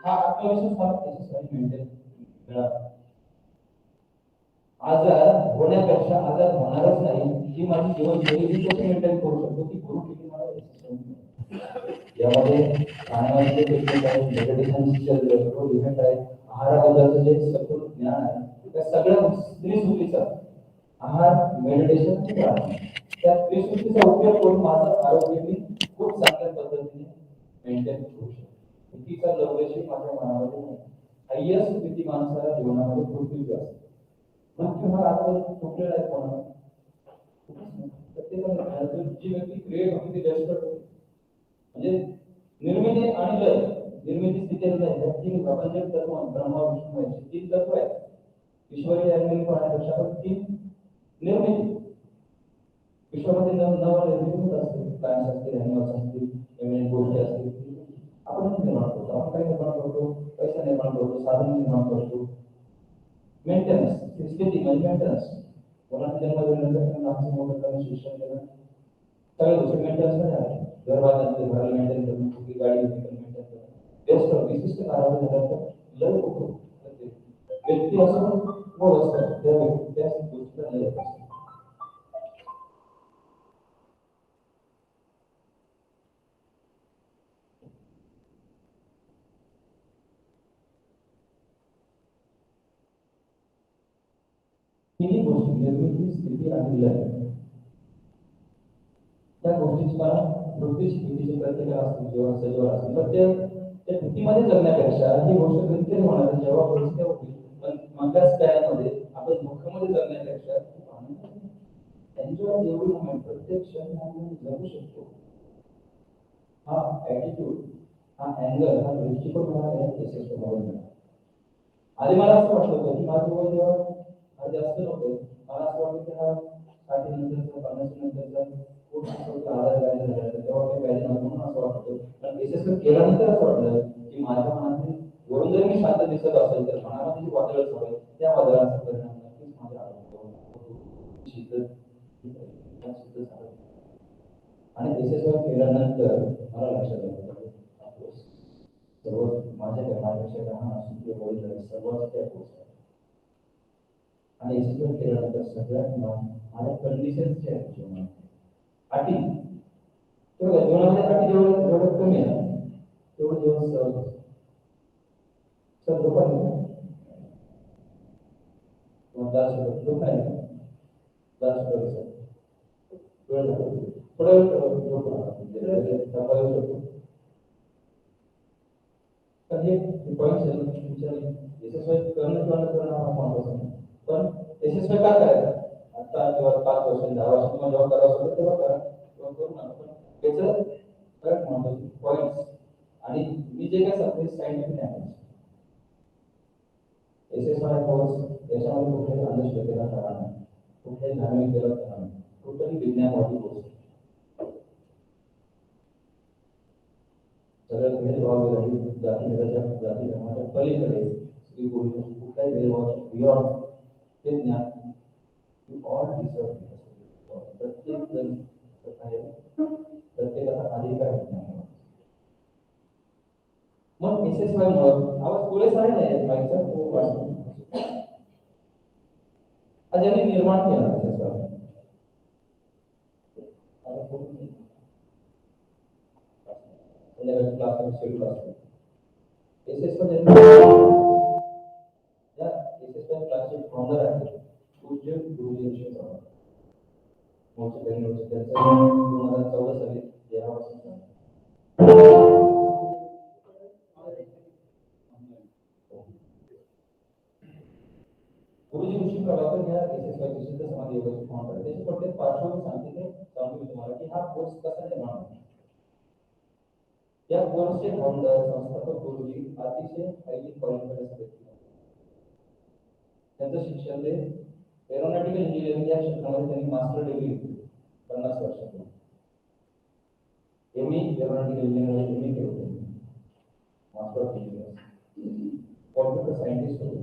हा आत्मविश्वास हा त्याच्यासाठी मेंटेन मिळाला. आजार होण्यापेक्षा आजार होणारच नाही ही माझी जीवनशैली मी कशी मेंटेन करू शकतो ती करू किती मला यामध्ये खाण्यामध्ये टेक्निक आहे, मेडिटेशनचे इव्हेंट आहे, आहाराबद्दलचं जे सगळं ज्ञान आहे त्या सगळ्या त्रिसूत्रीचा आहार, मेडिटेशन, प्राणायाम त्या त्रिसूत्रीचा उपयोग करून माझं आरोग्य मी खूप चांगल्या पद्धतीने मेंटेन करू शकतो. चुकीचा लवलेशी माझ्या मनामध्ये नाही. हायस्ट किती माणसाला जीवनामध्ये पृथ्वी असते. मृत्यू हा आता कुठलेला आहे कोणाला प्रत्येकाला जी व्यक्ती क्रिएट होती ती जास्त म्हणजे निर्मिती आणि लय निर्मिती स्थिती तीन प्रपंच तत्व ब्रह्मा विष्णू महेश तीन तत्व आहेत ईश्वरी निर्मिती पाहण्यापेक्षा पण तीन निर्मिती विश्वामध्ये नव निर्मिती होत असते. प्लॅन्स असतील, ॲनिमल्स असतील, नवीन गोष्टी असतील आपण निर्माण करतो. आपण काही निर्माण करतो, पैसा निर्माण करतो, साधन निर्माण करतो. मेंटेनन्स स्थिती म्हणजे मेंटेनन्स कोणाच्या जन्मदिनानंतर आमचं मोठं करणं शिक्षण केलं सगळ्या गोष्टी मेंटेनन्स मध्ये आहे. घर बांधण्याचे घराला मेंटेन करणं, कुठली गाडी मेंटेन करणं बेस्ट विशिष्ट काळामध्ये झाल्यानंतर लय होतो. व्यक्ती असं व असतं त्या व्यक्ती त्या गोष्टीला लय असतं. तिन्ही गोष्टी निर्मिती स्थिती आणि लय त्या गोष्टीची मला वृत्तीची भीतीची प्रत्येकाला असते जेव्हा सजीव असते तर त्या भीतीमध्ये जगण्यापेक्षा ही गोष्ट कधीतरी होणार जेव्हा परिस्थिती होती पण मागच्या स्पॅनमध्ये आपण दुःखामध्ये जगण्यापेक्षा खूप आनंद एन्जॉय एवढी मोमेंट प्रत्येक क्षण आपण जगू शकतो. हा ॲटिट्यूड हा अँगल हा दृष्टिकोन मला या केसेस मिळाला. आधी मला असं वाटलं होतं की माझं वय जेव्हा जास्त नव्हतं मला असं वाटतं की हा 60 नंतरचा 50 नंतरचा खूप आधार व्हायला झाला तेव्हा काही व्हायला नव्हतं म्हणून असं वाटत होतं. पण केसेस केल्यानंतर असं वाटलं की माझ्या मनातील वरून जर मी शांत दिसत असेल तर मनामध्ये जी वादळ हवं त्या वादळाचा परिणाम नक्कीच माझ्या आरोग्यावर शीतल आणि केसेस केल्यानंतर मला लक्षात आलं सर्व माझ्या माझ्यापेक्षा लहान असून ते वडील सर्वच त्या गोष्ट आणि एक्सप्लेन केल्यानंतर सगळ्यात माझ्या कंडिशन्सचे आहेत जीवनात अटी तेवढं जीवनामध्ये अटी जेवढं कमी आहे तेवढं जीवन सहज असतं. सर लोकांनी 10 लोक आहे 10 थोडं तर हे पॉईंट पण यशस्वी का करायचं आता किंवा 5 वर्ष 10 वर्ष तुम्हाला जेव्हा करावं असेल तेव्हा करा किंवा करू नका पण त्याचं करेक्ट म्हणतो पॉईंट्स आणि मी जे काय सांगतो सायंटिफिक आहे यशस्वी कोर्स याच्यामध्ये कुठल्याही अंधश्रद्धेला करा नाही कुठल्याही धार्मिक केला करा नाही कुठल्याही विज्ञानवादी कोर्स सगळ्यात भेदभाव विरहित जाती धर्माच्या पलीकडे स्त्री पुरुष कुठल्याही भेदभावाच्या बियॉन्ड ते ज्ञान यू ऑल डिझर्व प्रत्येक जण प्रत्येकाचा अधिकार आहे. मग एस वाय मुळे आवाज पुरेसा आहे नाही माईकचा तो वाचतो आज यांनी निर्माण केला एस वाय क्लास शेड्यूल असतो एस मध्ये या एस क्लासचे फाउंडर आहे पूज्य गुरुजी मोठे त्यांचं 2014 साली देहावसन गुरुजी ऋषी प्रभाकर या एस विशुद्ध समाधी योगाचे फाउंडर आहे. त्याची फक्त पार्श्वभूमी सांगते ते सांगतो तुम्हाला की हा कोर्स कसा निर्माण होतो. या कोर्सचे फाउंडर संस्थापक गुरुजी अतिशय हायली क्वालिफाईड असतात. त्यांचं शिक्षण ते एरोनॉटिकल इंजिनिअरिंग या क्षेत्रामध्ये त्यांनी मास्टर डिग्री घेतली 50 वर्षापूर्वी. एमई एरोनॉटिकल इंजिनिअरिंग एमई केलं त्यांनी master of engineering computer scientist होते.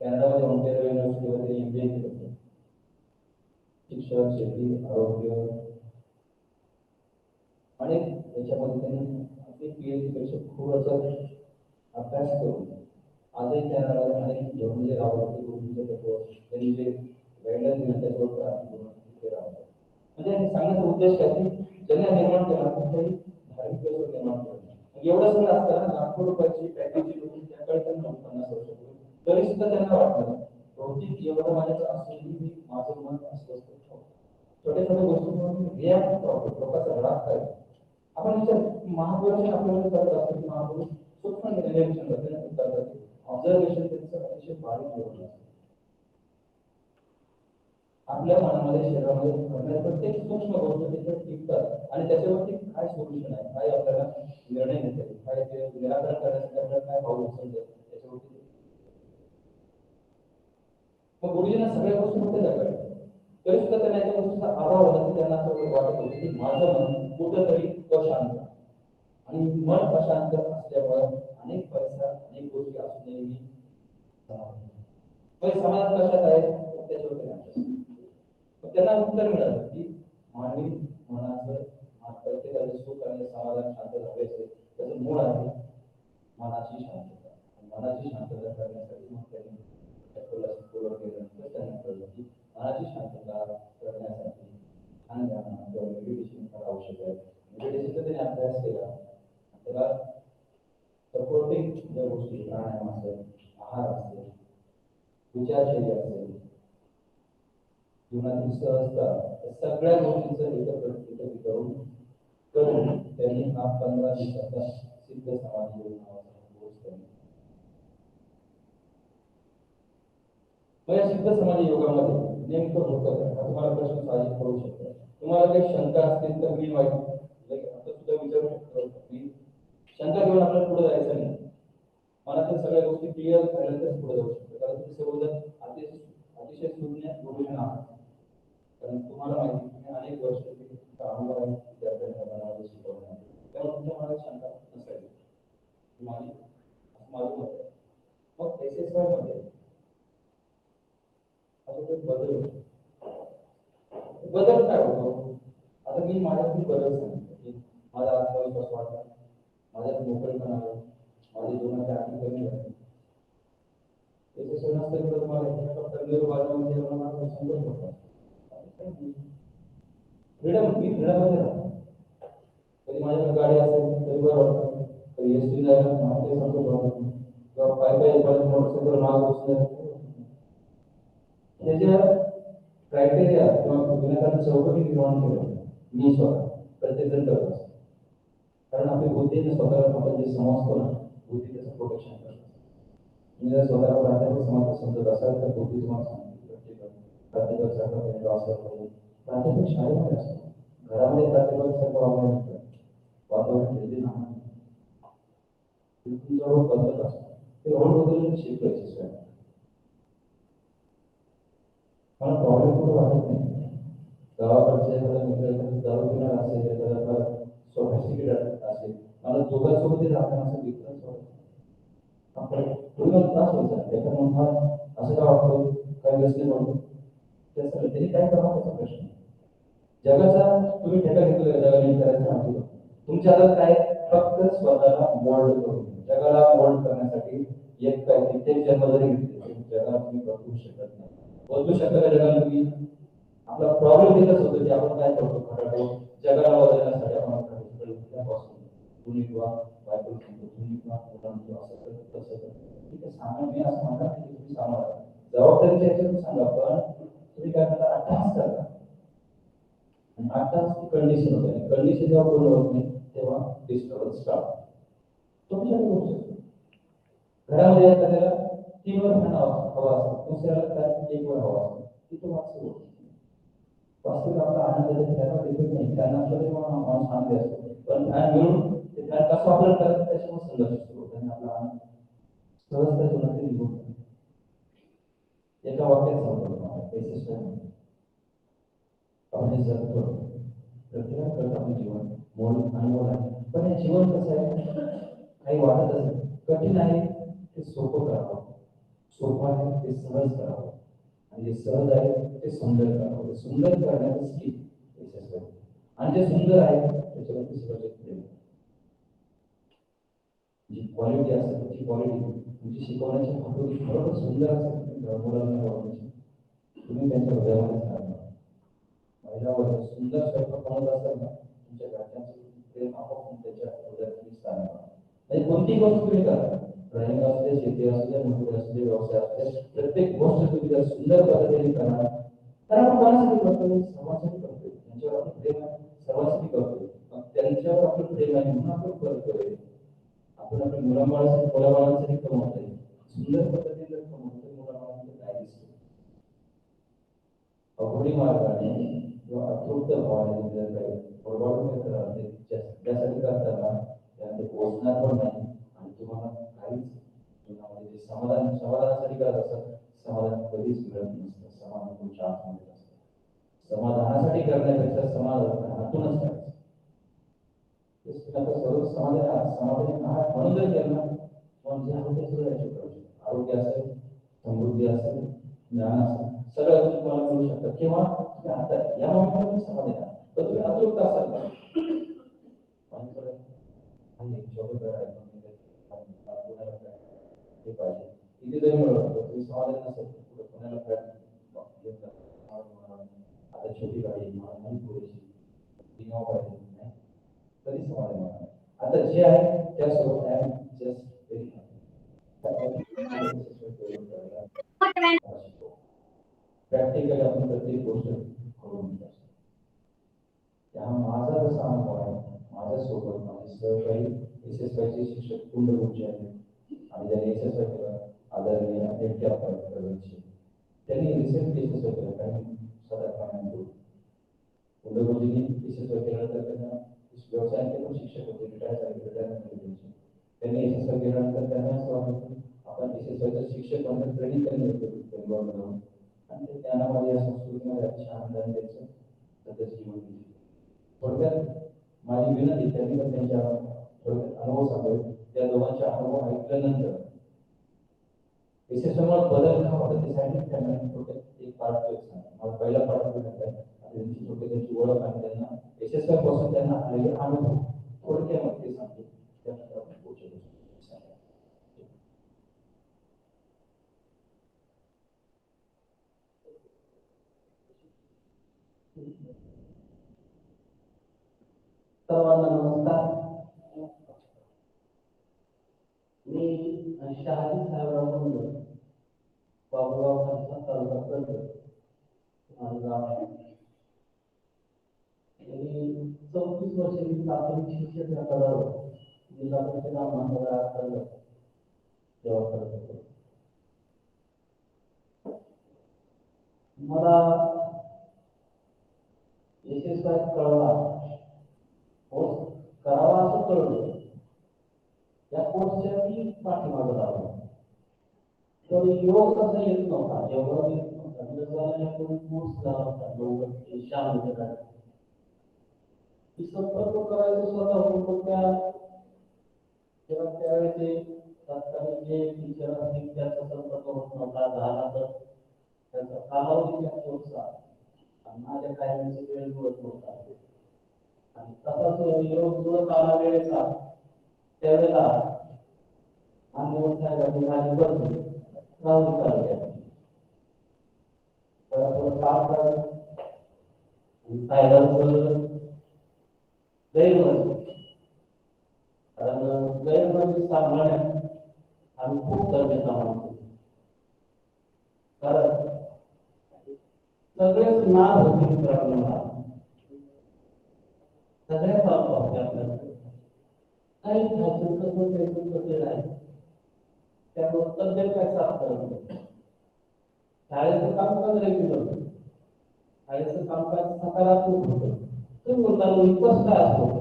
कॅनडामध्ये ऑन्टारियो युनिव्हर्सिटीमध्ये एमबीए केलं. शिक्षण शेती आरोग्य आणि याच्यामध्ये त्यांनी ते PhD पेक्षा खूप अभ्यास करून आजही त्या अनेक धोरण जे राबवते गुरुजीचे तत्व त्यांनी जे गाईडलाईन दिले त्याच्यावर क्रांती करून ते राबवतात. म्हणजे सांगण्याचा उद्देश काय की ज्यांनी निर्माण केला कुठल्याही धार्मिक व्यवस्था निर्माण केलं एवढं सगळं असताना लाखो रुपयाची पॅकेज देऊन त्याकडे त्यांना 50 वर्ष तरी सुद्धा त्यांना वाटलं भौतिक एवढं माझ्याचं असूनही मी माझं मन अस्वस्थ ठेवतो. छोट्या छोट्या गोष्टींवर रिॲक्ट करतो लोकांचा राग काय आपण विचार महापुरुष आपल्याला करत असतो की महापुरुष सूक्ष्म निरीक्षण करतात ऑब्झर्वेशन त्यांचं अतिशय बारीक लेवल असतं. आपल्या मनामध्ये शरीरामध्ये घडणाऱ्या प्रत्येक सूक्ष्म गोष्ट तिथे टिकतात आणि त्याच्यावरती काय सोल्युशन आहे काय आपल्याला निर्णय घेता येईल काय ते निराकरण करण्यासाठी आपल्याला काय पाऊल उचलता त्याच्यावरती मग गुरुजींना सगळ्या गोष्टी होते जातात तरी सुद्धा त्यांना या गोष्टीचा अभाव होता की त्यांना असं वाटत होतं की माझं मन कुठंतरी अशांत आणि मन अशांत असल्यामुळे अनेक पैसा अनेक गोष्टी असूनही मी समाज कशात आहे त्याच्यावरती त्यांना उत्तर मिळालं की मानवी मनाचं प्रत्येकाचं सुख आणि समाधान शांत हवे असेल त्याचं मूळ आहे मनाची शांतता. मनाची शांतता करण्यासाठी मग त्यांनी त्यांना कळलं की मनाची शांतता करण्यासाठी ध्यान ध्यान किंवा मेडिटेशन फार आवश्यक आहे. मेडिटेशनचा त्यांनी अभ्यास केला त्याला सपोर्टिंग ज्या गोष्टी प्राणायाम असेल आहार असेल विचारशैली असेल जीवनातील सहजता सगळ्या गोष्टींचं एकत्रित करून त्यांनी हा 15 दिवसाचा सिद्ध समाधी योग नावाचा कोर्स केला. या सिद्ध समाधी योगामध्ये नेमकं होतं काय तुम्हाला प्रश्न साहजिक पडू शकतो. तुम्हाला काही शंका असतील तर मी माहिती आता सुद्धा विचारू शकतो की शंका घेऊन आपल्याला पुढे जायचं नाही. मला तर सगळ्या गोष्टी क्लिअर झाल्यानंतर पुढे जाऊ शकतो कारण तुम्ही सर्वजण अतिशय शून्य बोलून आहात. कारण तुम्हाला माहिती तुम्ही अनेक वर्ष अनुभव आहे विद्यार्थ्यांना शिकवणार त्यामुळे तुमच्या मनात शंका नसावी माझी माझं मत आहे. मग SSY मध्ये असं काही बदल काय होतो आता मी माझ्यातून बदल सांगितलं की माझा आत्मविश्वास वाढला माझ्यात मोकळेपणा आला माझी जीवनाची आधी कमी झाली. SSY नसतं तर तुम्हाला फक्त निर्वाहामध्ये मला संतोष होता फ्रीडम मी फ्रीडममध्ये राहतो. कधी माझ्याकडे गाडी असेल तरी बरं वाटतं कधी SD जायला मला काही संतोष वाटत नाही किंवा पाय मोटरसायकल माग बसलं त्याच्या क्रायटेरिया किंवा विनाकारण चौकटी निर्माण केलं मी स्वतः प्रत्येकजण करत असतो. कारण आपली बुद्धीने स्वतःला आपण जे समजतो ना बुद्धी त्याचं प्रोटेक्शन करतो. तुम्ही जर स्वतःला प्राथमिक समाज समजत असाल तर बुद्धी तुम्हाला सांगते प्राथमिक सारखं प्राथमिक शाळेमध्ये असतो घरामध्ये प्राथमिक सारखं वातावरण खेळते ना तुमचा रोल बदलत असतो ते रोल बदलून शिकवायचे मला प्रॉब्लेम कुठं वाटत नाही. गावाकडच्या एखादा मित्र एखादा दारू पिणार असेल एखादा सोफिस्टिकेटेड असेल मला दोघांसोबत राहताना असं विकतच वाटत आपण पूर्ण त्रास व्हायचा एखादा म्हणता असं का वाटतो काय व्यसन वाटतो त्यासाठी त्यांनी काय करावं त्याचा प्रश्न जगाचा तुम्ही ठेका घेतलेला जगाने करायचं नाही तुमच्या हातात काय फक्त स्वतःला मोल्ड करून जगाला मोल्ड करण्यासाठी एक काय कित्येक जन्म जरी घेतले जगाला तुम्ही बदलू शकत नाही. बदलू शकता का जगाला तुम्ही आपला प्रॉब्लेम येतच होतो की आपण काय करतो खरं जगाला बदलण्यासाठी आपण उठल्यापासून तुम्ही किंवा बायको सांगतो तुम्ही किंवा मुलांना असं तसं ठीक आहे सांगा मी असं म्हणतात की तुम्ही सांगा जबाबदारीच्या याच्यातून सांगा पण तुम्ही काय करता 8 तास करता आणि 8 तास कंडिशन होते कंडिशन जेव्हा पूर्ण होत नाही तेव्हा डिस्टर्बन्स स्टार्ट तुमच्या गोष्ट घरामध्ये एखाद्याला 3 वर फॅन हवा असतो दुसऱ्याला काय 1 वर हवा असतो तिथं वास्तविक आपला आनंद त्याला डिपेंड नाही त्यांना असलं तरी माणूस आनंदी असतो पण फॅन मिळून ते फॅन कसं वापरत करायचं त्याच्यामुळे संघर्ष सुरू होतो आणि आपला आनंद सहजता जीवनातील निघून एका वाक्यात सांगतो आपण हे जगतो प्रत्येकाकडे आपलं जीवन मोल अनुभव आहे पण हे जीवन कसं आहे काही वाटत असेल कठीण आहे ते सोपं करावं सोपं आहे ते सहज करावं आणि जे सहज आहे ते सुंदर करावं सुंदर करण्याचं स्किल आणि जे सुंदर आहे त्याच्यावरती सहज जी क्वालिटी असेल त्याची क्वालिटी तुमची शिकवण्याची पद्धती खरोखर सुंदर असेल मुलांना वापरायची तुम्ही त्यांच्या हृदयामध्ये स्थान महिलावर सुंदर स्वयंपाक बनवत असाल ना तुमच्या घरच्यांचं प्रेम आपोआप त्याच्या हृदयात स्थान म्हणजे कोणतीही गोष्ट तुम्ही करा ड्रॉइंग असू दे शेती असू दे नोकरी असू दे व्यवसाय असू दे प्रत्येक गोष्ट तुम्ही जर सुंदर पद्धतीने करा तर आपण कोणासाठी करतोय सर्वांसाठी करतोय त्यांच्यावर आपण प्रेम आहे सर्वांसाठी करतोय मग त्यांच्यावर आपलं प्रेम आहे म्हणून आपण करतोय आपण आपल्या मुलाबाळासाठी मुलाबाळांसाठी कमवतोय सुंदर पद्धतीने जर कमवतोय मुलाबाळांचं काय दिसतो अघोरी मार्गाने किंवा अतृप्त भावाने जर काही बरोबर त्यासाठी करताना त्यामध्ये पोचणार पण नाही आणि तुम्हाला काहीच जीवनामध्ये समाधानासाठी करत असत समाधान कधीच मिळत नसतं समाधान तुमच्या आतमध्ये असतं समाधानासाठी करण्यापेक्षा समाधानातूनच करायचं समाधान आहात म्हणून जर केलं म्हणजे आरोग्य सगळं आरोग्य असेल समृद्धी असेल ज्ञान असेल सगळं तुम्हाला मिळू शकतं किंवा आता या मोमेंटमध्ये समाधान तर तुम्ही अतृप्त असाल इथे जरी मिळवलं तुम्ही समाधान नसेल पुण्याला आता छोटी गाडी नाही पुरेशी पाहिजे तरी समाधान आता जे आहे त्यासोबत I am just very practically आपण प्रत्येक गोष्ट करून त्यामुळे माझा जसा अनुभव आहे माझ्यासोबत माझे सहकारी SSYचे शिक्षक कुंडगुंचे आहेत आणि ज्यांनी SSY केला आदरणीय त्यांनी रिसेंटली SSY केलं काही 7-8 महिन्यांपूर्वी कुंडगुंजींनी SSY केल्यानंतर त्यांना व्यवसायाचे पण शिक्षक होते रिटायरमेंट त्यांनी SSY केल्यानंतर त्यांना असं वाटलं आपण SSYचं शिक्षक म्हणून ट्रेनिंग त्यांनी घेतलं आणि ते ज्ञानामध्ये या संस्कृतीमध्ये अतिशय आनंदाने द्यायचं त्याचं जीवन दिलं थोडक्यात माझी विनंती त्यांनी पण त्यांच्या अनुभव सांगेल त्या दोघांचे अनुभव ऐकल्यानंतर विशेषतः बदल का होता ते सांगितलं त्यांना थोडक्यात एक पार्ट मला पहिला पार्ट त्यांची थोडक्यात त्यांची ओळख आणि त्यांना SSY पासून त्यांना आलेले अनुभव थोडक्यामध्ये ते सांगते त्यानंतर आपण पुढच्या गोष्टी सांगा सर्वांना नमस्कार मी शहाजी साहेबराव कुंड बाबूराव खालसा तालुका कर्जत माझं गाव आहे आणि 34 वर्ष मी प्राथमिक शिक्षक या पदावर जिल्हा परिषद महानगरात सेवा करत होतो मला SSY कळवा कोर्स करावा असं कळलं या कोर्सच्या मी पाठीमागं लागलो तर योग कसा येत नव्हता जेव्हा मी कोर्स झाला होता योग श्याम होते संपर्क करायचं स्वतः होतो तेव्हा त्यावेळी ते तात्कालिक जे टीचर असतील त्याचा संपर्क होत नव्हता झाला तर त्याचा कालावधी त्या कोर्सचा आणि माझ्या काही वेळ जुळत नव्हता आणि तसाच योग जुळत आला वेळेचा त्यावेळेला मान्यवर साहेबांनी माझी बदली राहुल तालुक्यात काम करत साहेबांचं गैरमत कारण गैरमत सांभाळण्यात आम्ही खूप गरजेचा मानतो कारण सगळेच नाव होते मित्रांना सगळ्या चालतो आपल्याला काही कसं आहे त्यामुळे तब्येत काय साफ करत शाळेचं कामकाज रेग्युलर शाळेचं कामकाज सकारात्मक होतं तुम्ही बोलता कसं काय असतो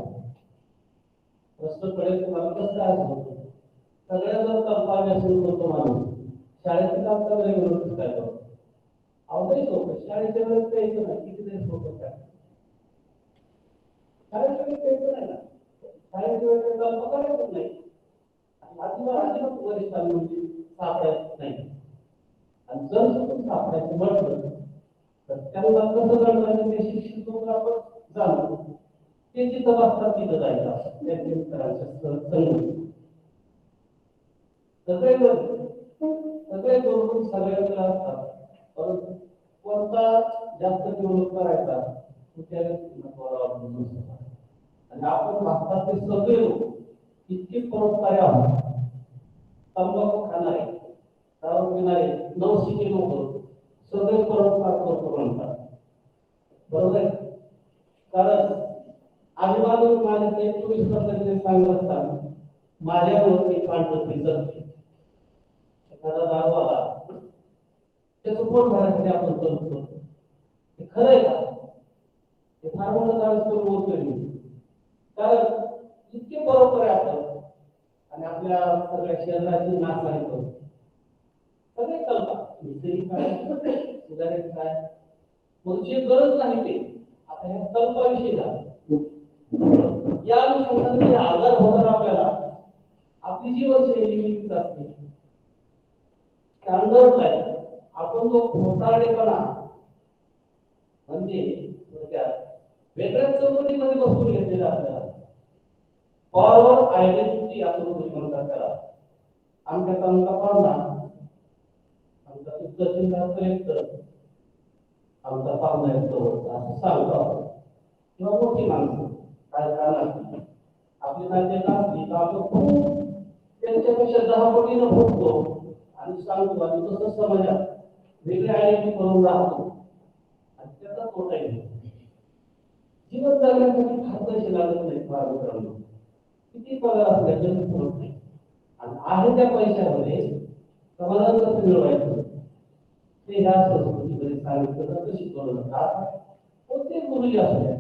प्रश्न पडेल तुम्हाला कसं काय असतो सगळ्या जर कल्पना सुरू करतो माणूस शाळेचं कामकाज रेग्युलर काय करतो अवघड होतं शाळेच्या वेळेस यायचं नाही किती दिवस होतं काय शाळेच्या वेळेस यायचं नाही ना शाळेच्या वेळेस कल्पना करायचं नाही अजिबात वरिष्ठांमध्ये सापडायचं नाही आणि जर चुकून सापडायचं म्हटलं तर त्यांना कसं घडवायचं ते शिक्षक आपण जाणतो ते जिथं वाचतात तिथं जायचं त्यांच्या मित्रांच्या संघ सगळे सगळे बरोबर सगळ्यांना असतात, परंतु कोणता जास्त डेव्हलप करायचा त्याला महत्त्वाला वाटतो. आणि आपण भारतातले सगळे लोक इतके परोपकारी आहोत. तंबाखू खाणारे, दारू पिणारे, नवशिके लोक सगळे परोपकार करतो म्हणतात, बरोबर आहे. कारण आजूबाजूला माझ्या 24 वर्षाचे सांगत असताना माझ्यावर एक पांढर दिसत एखादा दारू आला त्याचं पोट भरण्यासाठी आपण करतो. हे खरं आहे का? हे फार मोठं दारू बोलतोय मी. कारण इतके बरोबर आहे आपण आणि आपल्या सगळ्या शहराची नासाडी करतो. सगळे कल्पना तरी काय सुधारित काय पुढची गरज नाही ते आता ह्या कल्पाविषयी झालं. या अनुषंगाने आजार होणार आपल्याला आपली जीवनशैली विकसित असते. स्टँडर्ड लाईफ आपण जो खोटारडेपणा म्हणजे त्या वेगळ्याच चौकटीमध्ये बसून घेतलेला आपल्याला फॉरवर्ड आयडेंटिटी असं म्हणतात त्याला. आमच्या तालुका पाहुणा आमचा तहसीलदार कलेक्टर आमचा पाहुणा येतो असं सांगतो किंवा मोठी माणसं काय करणार आपली नातेवाईक असली तर आपण खूप त्यांच्यापेक्षा 10 पटीनं बोलतो आणि सांगतो आणि तसं समाजात वेगळी आयडेंटिटी करून राहतो आणि त्याचा तोटा येतो. जीवन जगण्यासाठी फार पैसे लागत नाही. फार मित्रांनो किती पगार असल्या तरी पुरत नाही आणि आहे त्या पैशामध्ये समाधान कसं मिळवायचं ते ह्या संस्कृतीमध्ये सांगितलं तर शिकवलं जातं. कोणते गुरुजी असू द्या,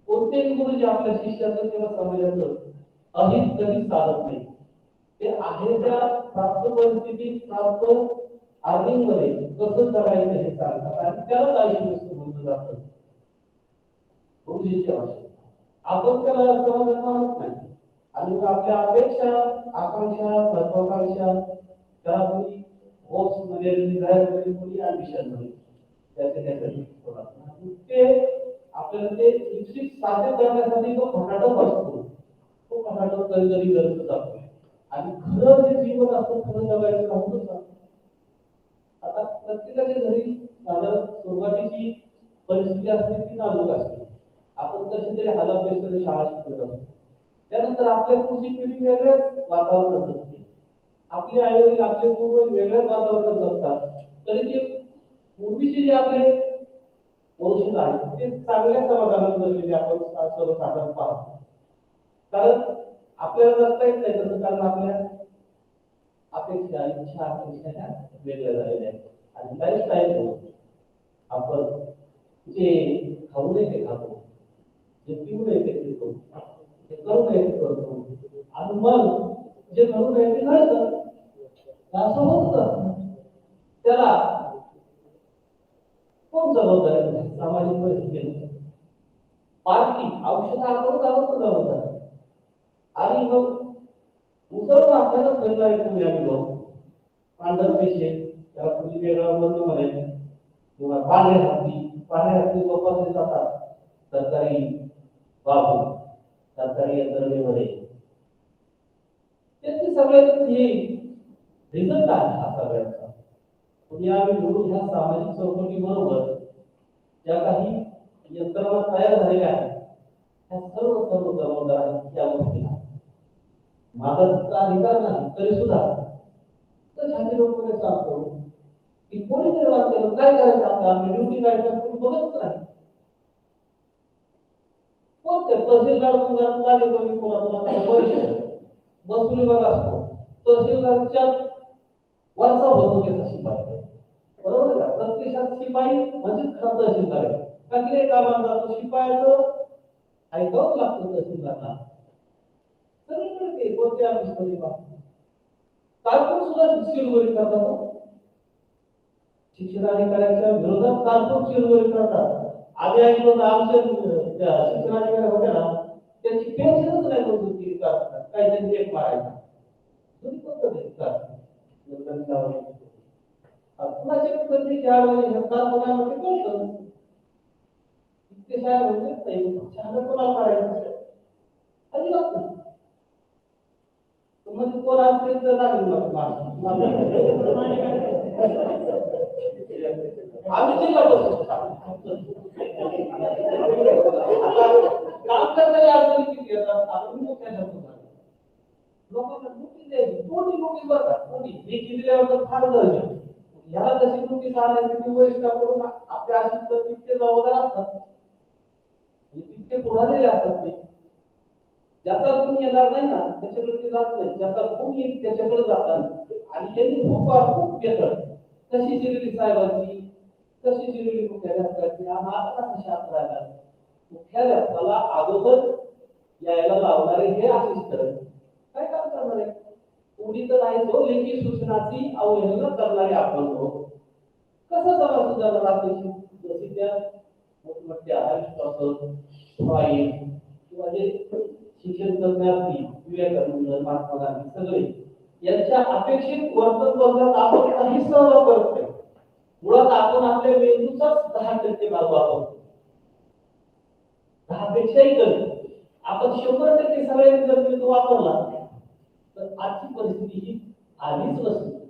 कोणतेही गुरुजी आपल्या शिष्याचं किंवा समाजाचं अहित कधी साधत नाही. ते आहे त्या प्राप्त परिस्थितीत प्राप्त अर्निंग मध्ये कसं जगायचं हे सांगतात आणि त्यालाच आयुष्य बोललं जातं गुरुजींच्या भाषेत. आपण त्याला समाजात मानत नाही आणि आपल्या अपेक्षा आकांक्षा महत्वाकांक्षा त्याला कोणी होप्स मध्ये डिझायर मध्ये कोणी अॅम्बिशन मध्ये ते आपल्याला ते विकसित साध्य करण्यासाठी तो फटाटच असतो. तो फटाटच कधीतरी गरज जातो आणि खरं जे जीवन असतं खरं जगायचं नव्हतं सांगतो. आता प्रत्येकाच्या घरी साधारण सुरुवातीची परिस्थिती असते ती नाजूक असते. आपण कशी तरी हालापेक्षाने शाळा शिकत असतो. त्यानंतर आपल्या पुढची पिढी वेगळ्याच वातावरणात असते. आपले आईवडील आपले पूर्वज वेगळ्याच वातावरणात असतात. तरी ते पूर्वीचे जे आपले वंशज आहेत ते चांगल्या समाधानात जगलेले आपण सर्वसाधारण पाहतो. कारण आपल्याला जगता येत नाही तसं, कारण आपल्या अपेक्षा इच्छा आकांक्षा वेगळ्या झालेल्या आहेत आणि लाईफस्टाईल आपण जे खाऊ नये ते खातो, जे पिऊ नये ते पितो, जे करू नये ते करतो आणि मग जे करू नये ते घडतं. असं होतं. त्याला कोण जबाबदार आहे? सामाजिक परिस्थिती पार्टी औषध आपण जबाबदार आणि मग मुसळ आपल्याला कळला आहे पांढर पेशे त्याला तुम्ही वेगळा बंद म्हणायचे किंवा पांढरे हत्ती लोकांचे जातात सरकारी बाबू सरकारी यंत्रणेमध्ये. त्याचे सगळ्यात हे रिझल्ट आहे हा सगळ्यांचा. म्हणजे आम्ही मिळून ह्या सामाजिक चौकटीबरोबर ज्या काही यंत्रणा तयार झालेल्या आहेत त्या सर्व जबाबदार आहेत या गोष्टीला. माझा अधिकार नाही तरी सुद्धा छाती लोकांना सांगतो की कोणी निर्माण केलं काय करायचं आपल्याला ड्युटी काय कोणी बघत नाही. कोणत्या तहसीलदार कमी वसुली बघा असतो तहसीलदारच्या वरचा होतो त्याचा शिपाई, बरोबर का? प्रत्यक्षात शिपाई म्हणजे तहसीलदार आहे. काही कामाला जातो शिपायाचं ऐकावंच लागतं तहसीलदारला. सगळीकडे कोणत्या ऑफिसमध्ये कारकून सुद्धा चिरगोरी करतात. शिक्षणाधिकाऱ्यांच्या विरोधात कारकून चिरगोरी करतात. आम्ही ऐकलो तर आमच्या शिक्षणाधिकारी होत्या ना त्यांची पेन्शनच नाही होत होती काही त्यांनी एक मारायचा कुणाचे प्रत्येक त्यावेळी कारखान्यामध्ये कळतं इतके शाळा म्हणजे शहरात कोणाला मारायचं अजिबात नाही. म्हणजे कोण असतील तर लागेल आम्ही जिल्हा परिषद काम करणारे अडचणी किती येतात आपण मोठ्या लोकांना नोटीस द्यायची कोणी नोटीस बघा कोणी लेखी दिल्यावर तर फार गरज आहे ह्याला तशी नोटीस आणायची वरिष्ठाकडून आपल्या अशी तर तितके जबाबदार असतात तितके पुढारी असतात ते ज्याचा गुण येणार नाही ना त्याच्याकडे ते जात नाही ज्याचा गुण येईल त्याच्याकडे जातात आणि त्यांनी खूप घेतलं कशी जिरली साहेबांची कशी जिरली मुख्याध्यापकाची आता कशी आपल्याला मुख्याध्यापकाला अगोदर यायला लावणारे हे असिस्टंट काय काम करणार आहे कोणी तर आहे तो लेखी सूचनाची अवहेलना करणारे आपण कसं जमा जाणार आपली जशी त्या मोठमोठ्या फाईल किंवा जे शिक्षण करणारी विवेकानंद महात्मा गांधी सगळे यांच्या अपेक्षित वर्तन बदलात आपण काही सहभाग करत नाही मुळात आपण आपल्या मेंदूचाच 10% भाग वापरतो 10 पेक्षाही कमी आपण 100% सगळ्यांनी जर मेंदू वापरला तर आजची परिस्थिती ही आधीच नसते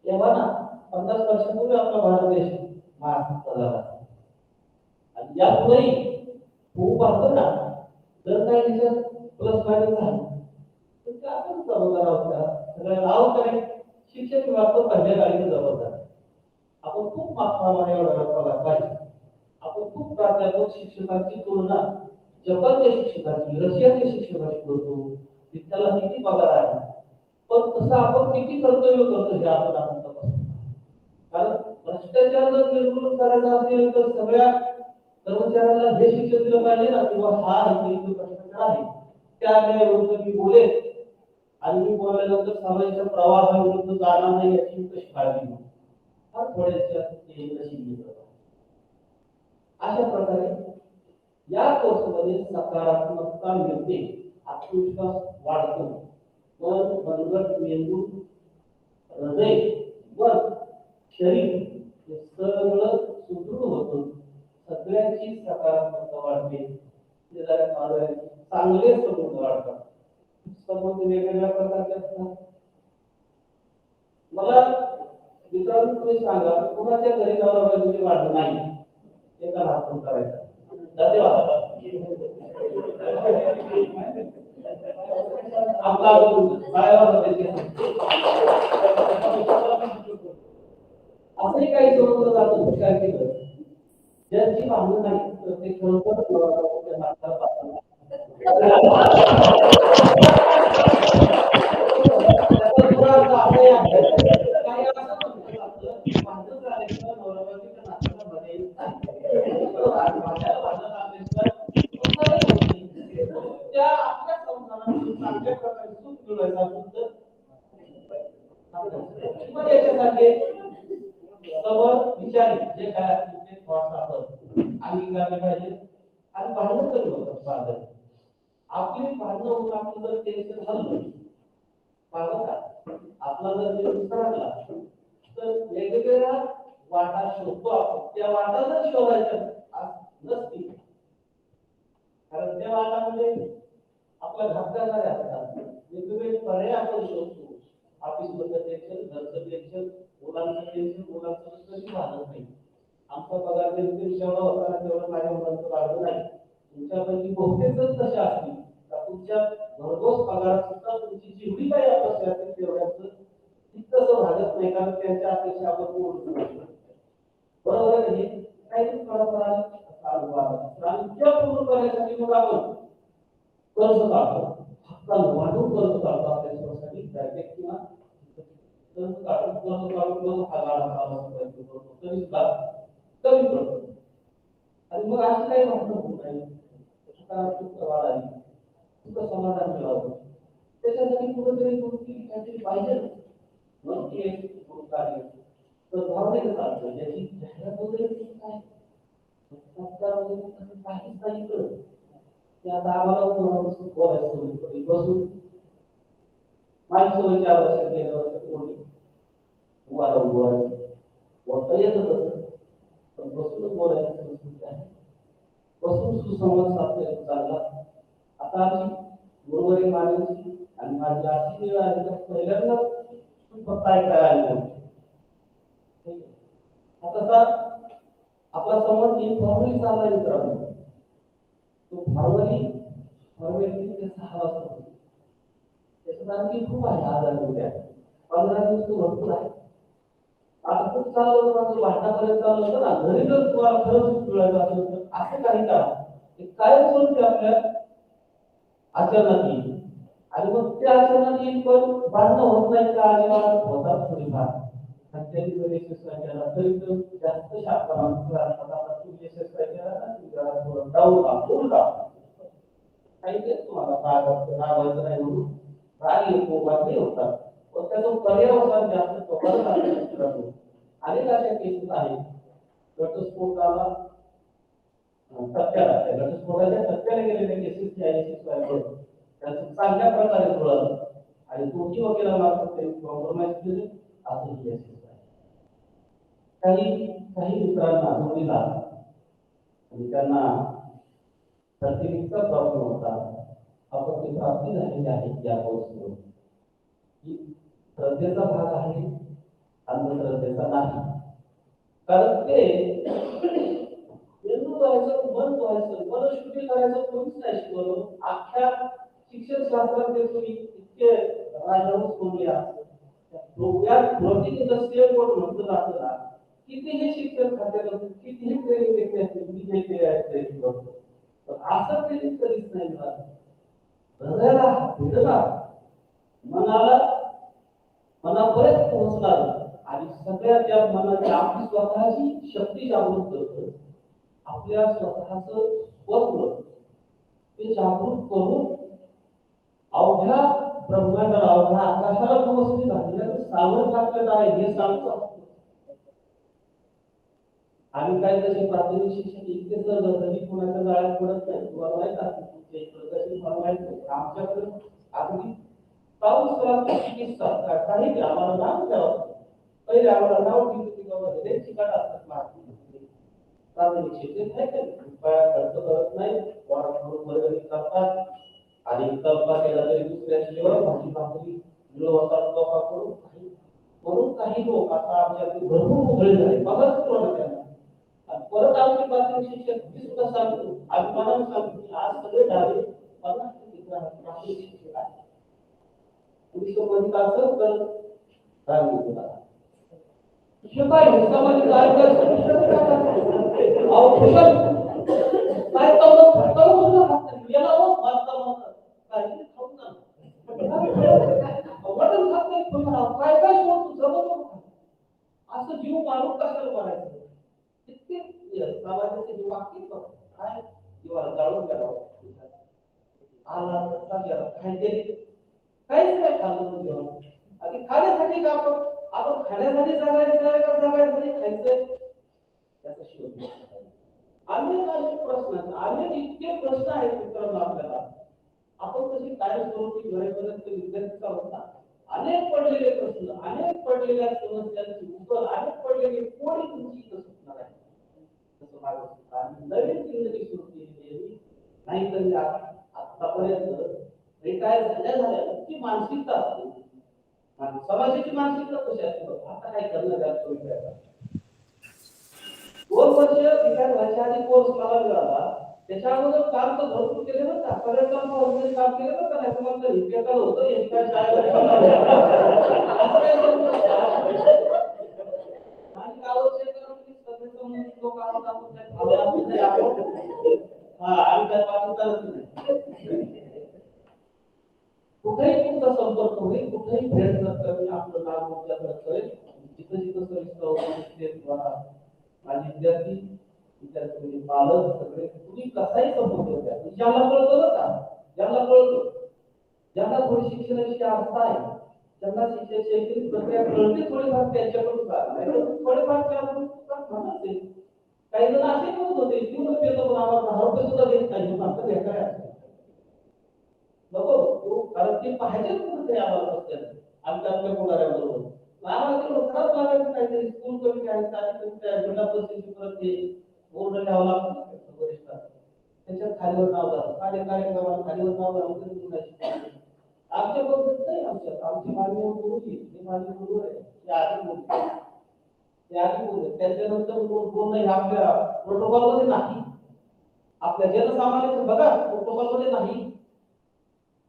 तेव्हा ना 50 वर्षापूर्वी आपला भारत देश महाराष्ट्र झाला आणि यापुढेही खूप असतं ना जर काही त्याच्यात प्लस मायनस झालं तर ते आपण जबाबदार आहोत का सगळ्या नाव काय शिक्षक विभाग तो पहिल्या गाडीने जबाबदार आपण खूप मागप्रमाणे एवढा पगार पाहिजे आपण खूप प्राध्यापक शिक्षकांची तुलना जपानच्या शिक्षकांची रशियाच्या शिक्षकांची करतो त्याला किती पगार आहे पण तसं आपण किती कर्तव्य करतो हे आपण तपासतो कारण भ्रष्टाचार जर निर्मूलन करायचा असेल तर सगळ्या कर्मचाऱ्यांना हे शिक्षण दिलं पाहिजे ना किंवा हा भ्रष्टाचार आहे त्याविरुद्ध मी बोलेल आणि मी बोलल्यानंतर समाजाच्या प्रवाहाविरुद्ध जाणार नाही याची कशी काळजी घेऊ हा थोड्याशा अशा प्रकारे या कोर्समध्ये सकारात्मकता मिळते आत्मविश्वास वाढतो मन मनगट मेंदू हृदय मन शरीर हे सगळं सुदृढ होतं सगळ्यांची सकारात्मकता वाढते चांगले संबंध वाढतात संबंध वेगवेगळ्या प्रकारचे असतात मला मित्रांनो तुम्ही सांगा कुणाच्या घरी नवरा बायकोची वाढ नाही एका हातून करायचा धन्यवाद आपला असंही काही सोडवलं जातं विचार केलं ज्यांची भावना नाही तर ते खरोखर विचार जे काय अंगीकारले पाहिजे आणि भांडण कधी होतात आपली भांडण होऊन आपलं जर टेन्शन झालं आपला जर विसरला तर वेगवेगळ्या वाटा शोधतो आपण त्या वाटा जर शोधायच्या नसतील कारण त्या वाटामध्ये आपला घात करणारे असतात वेगवेगळे पर्याय आपण शोधतो ऑफिस मधलं टेन्शन घरचं टेन्शन मुलांचं टेन्शन मुलांचं कधी वाढत नाही आमचा पगार जेवढा होता तेवढा माझ्या मुलांचं वाढलं नाही तुमच्यापैकी बहुतेकच तसे असतील तर तुमच्या भरघोस पगारात सुद्धा तुमची जेवढी काही अपेक्षा असेल तेवढ्याचं तितकंसं भागत नाही कारण त्यांच्या अपेक्षा आपण पूर्ण बरोबर आहे काही परंपरा चालू आहे आणि त्या पूर्ण करण्यासाठी मग आपण कर्ज काढतो हक्कानं वाढून कर्ज काढतो आपल्या स्वतःसाठी डायरेक्ट किंवा कर्ज काढून हा गाडा तरी कमी पडतो आणि मग असं काही भांडण होत नाही सकारात्मक वाढ आली तुझं समाधान मिळावं त्याच्यासाठी कुठेतरी कोणती काहीतरी पाहिजे मग ते कार्य तर भावनेचं चालतं ज्याची जाहिरात वगैरे काय काहीच नाही कळत ते आता आम्हाला बोलायचं बसून माणसं 4 वर्षात गेल्या वर्षात कोणी वारंवार बोलता येतच असं पण बसूनच बोलायचं संस्कृती आहे बसून सुसंवाद साधता चालला आता आम्ही उर्वरित मागणी आणि माझी अशी वेळ आली तर पहिल्यांदा फक्त ऐकायला आली. आता आपला संवाद इन्फॉर्मली चालला मित्रांनो. तो फॉर्मॅलिटी 6 वाजता होतो. त्याच्यात आणखी खूप आहे आजार उद्या 15 दिवस तो भरपूर आहे. आता खूप चाललं होतं माझं भांडणापर्यंत चाललं होतं ना. घरी जर तुम्हाला खरंच जुळायचं असेल तर असं काही करा ते कायमस्वरूपी आपल्या आचरणात येईल. आणि मग ते आचरणात येईल पण भांडणं होत नाही का अजिबात होतात थोडीफार. त्यांनी जर एक्सरसाइज केला तरी तो जास्त शांतपणा आता तुम्ही एक्सरसाइज केला ना की जरा थोडं डाऊन काही ते तुम्हाला रागायचं नाही म्हणून राग येतो वादे होतात. पण त्याचा पर्यावरण जास्त स्वतःच असतो. अनेक अशा केसेस आहेत घटस्फोटाला घटस्फोटाच्या टप्प्याला गेलेल्या केसेस त्याचं चांगल्या प्रकारे जुळलं आणि दोन्ही वकिलांमार्फत त्यांनी कॉम्प्रोमाइज केले असं ही केसेस आहे. काही काही मित्रांना जोडीला आणि त्यांना प्रतिनिधित्व प्रॉब्लेम होता. आपण ती प्राप्ती झालेली आहे या कोर्समुळे ही श्रद्धेचा भाग आहे अंधश्रद्धेचा नाही. कारण ते मेंदू व्हायचं मन व्हायचं मनशुद्धी करायचं कोणीच नाही शिकवलं. अख्ख्या शिक्षण शास्त्रात ते तुम्ही इतके राजहंस कोणले असतात प्रोटीन इंडस्ट्रियल कोड म्हटलं जातं ना. कितीही शिक्षण खात्यात कितीही ट्रेनिंग घेतली असते मी जे केले आहे ट्रेनिंग करतो पण असं ट्रेनिंग कधीच नाही मिळालं. हृदयाला भेटला मनाला मनापर्यंत पोहोचणार आणि सगळ्या त्या मनाची आपली स्वतःची शक्ती जागृत करतो. आपल्या स्वतःच स्वप्न ते जागृत करून अवघ्या ब्रह्मांडाला अवघ्या आकाशाला पोहोचली झालेलं सामर्थ्य आपल्याला आहे हे सांगतो. आणि काय तसे प्राथमिक शिक्षण इतके जरी कोणाच्या जाळ्यात पडत नाही. तुम्हाला माहित आहे आमच्याकडे अगदी पाऊस चिकित्सा काही आम्हाला नाव द्यावं पहिले आम्हाला नाव दिलं शिकायला असतात प्राथमिक शिक्षण खर्च करत नाही वर्ग करतात आणि कल्पना केला तरी दुसऱ्या शिवाय भाजी भाकरी करून म्हणून काही लोक आता आमच्याकडे भरपूर उघडे झाले बघाच त्यांना परत आमची प्राथमिक शिक्षक मी सुद्धा सांगतो अभिमानाने सांगतो आज सगळे झाले 50 प्राथमिक शिक्षक आहे. तुम्ही तो कधी असेल तर सांगितलं मला शिकाय समाज काय काय याला काही खाऊ काय काय असं जीव मारून कशाला करायचं इतके समाजाचे जीव वाक्य काय जीवाला जाळून गेला आला गेला काहीतरी काहीच काय खाल्लं जेवण आणि खाण्यासाठी का आपण खाण्यासाठी जगायचं का जगायसाठी खायचंय त्याचा शोध अनेक असे प्रश्न अनेक इतके प्रश्न आहेत मित्रांनो आपल्याला आपण कशी कायमस्वरूपी घरेपर्यंत विद्यार्थी होता अनेक पडलेले प्रश्न अनेक पडलेल्या समस्यांची उत्तर अनेक पडलेले कोणी तुमची सुटणार आहे तसं मागं आणि नवीन जिंदगी सुरू केलेली नाही तरी आतापर्यंत रिटायर झाल्या ती मानसिकता असते समाजाची मानसिकता कशी असते आता काय करणं जास्त विचार 2 वर्ष रिटायर व्हायच्या आधी कोर्स मला मिळाला त्याच्या अगोदर काम तर भरपूर केले बरं का सगळं काम ऑर्गनाइज काम केलं बरं का नाही तुम्हाला तर हिपेकल होतं हे काय शाळेत आणि गावाचे सगळे संबंधित लोक आहोत आपण काय भावना नाही आपण आणि काय पाकिस्तानच नाही कुठेही तुमचा संपर्क होईल कुठेही भेट नसताना मी आपलं नाव मोठ्या करेल जिथं जिथं सोयीस्कर माझे विद्यार्थी पालक सगळे तुम्ही कसाही संपर्क द्या ज्याला कळतं का ज्याला कळतं ज्यांना थोडी शिक्षणाची आस्था आहे ज्यांना शिक्षणाची प्रक्रिया कळते थोडीफार त्यांच्याकडून थोडेफार काही जण असे म्हणत होते जीवनच येतो पण आम्हाला 10 रुपये सुद्धा देत नाही असं भेटाय नको कारण ते पाहिजेच कुठे आम्हाला आमच्या कोणाऱ्याबरोबर आम्हाला खराब लागायचं काहीतरी स्कूल कमी आहे जिल्हा परिषदेची परत बोर्ड द्यावं लागतं त्याच्यात खालीवर नाव झालं कार्यक्रमाला खालीवर नाव झालं तरी मुलाची आमच्या पद्धत नाही आमचे मान्य गुरुजी हे मान्य गुरु आहे ते आधी बोलतात ते आधी बोलतात त्याच्यानंतर बोलणं हे आपल्या प्रोटोकॉल मध्ये नाही आपल्या जनसामान्याचं बघा प्रोटोकॉल मध्ये नाही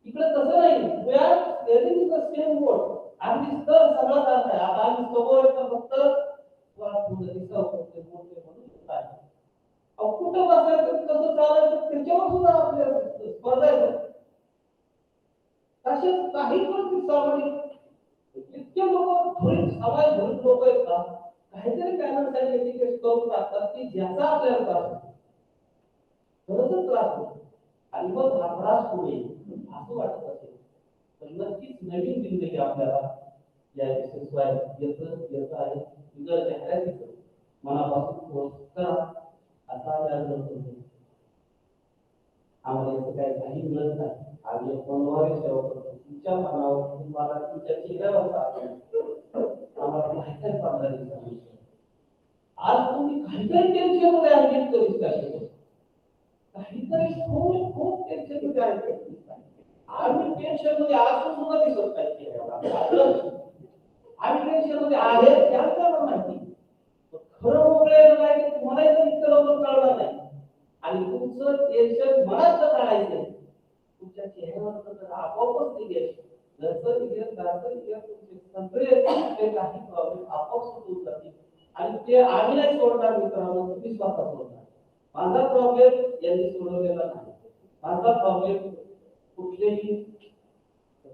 इकडे तसं नाही we are steering the same board आम्ही स्तर सगळा जात आहे आता आम्ही समोर येतो फक्त कुठं बसायचं कसं चालायचं त्याच्यावर सुद्धा आपल्या स्पर्धा आहे तसेच काही पण सामाजिक इतके लोक थोडी समाज भरून लोक आहेत ना काहीतरी टॅलेंट आणि एज्युकेशन करून टाकतात की ज्याचा आपल्याला त्रास होतो खरंच त्रास होतो आणि मग हा त्रास पुढे असं वाटत असेल तर नक्कीच नवीन जिंदगी आपल्याला या यशस्वाय येत आहे तुझं चेहऱ्याचं मनापासून पोस्ट करा असा विचार करतो आम्हाला याचं काही मिळत नाही आम्ही फोनवर सेवा करतो तुमच्या मनावर तुम्हाला तुमच्या चेहऱ्यावर आम्हाला माहिती आहे 15 दिवसांनी आज तुम्ही काहीतरी टेन्शन मध्ये आहे करीत काय काहीतरी खूप खूप टेन्शन मध्ये आहे आम्ही टेन्शन मध्ये असून सुद्धा दिसत नाही आम्ही टेन्शन मध्ये आहे त्याला माहिती खरं मोकळे काय तुम्हाला इतकं लवकर कळणार नाही आणि तुमचं टेन्शन मनात जर काढायचं तुमच्या चेहऱ्यावर तर आपोआपच निघेल जसं निघेल तसं निघेल तुमचे सगळे काही प्रॉब्लेम आपोआप सुटून जातील आणि ते आम्ही नाही सोडणार मित्रांनो तुम्ही स्वतः सोडणार माझा प्रॉब्लेम यांनी सोडवलेला नाही माझा प्रॉब्लेम कुठलेही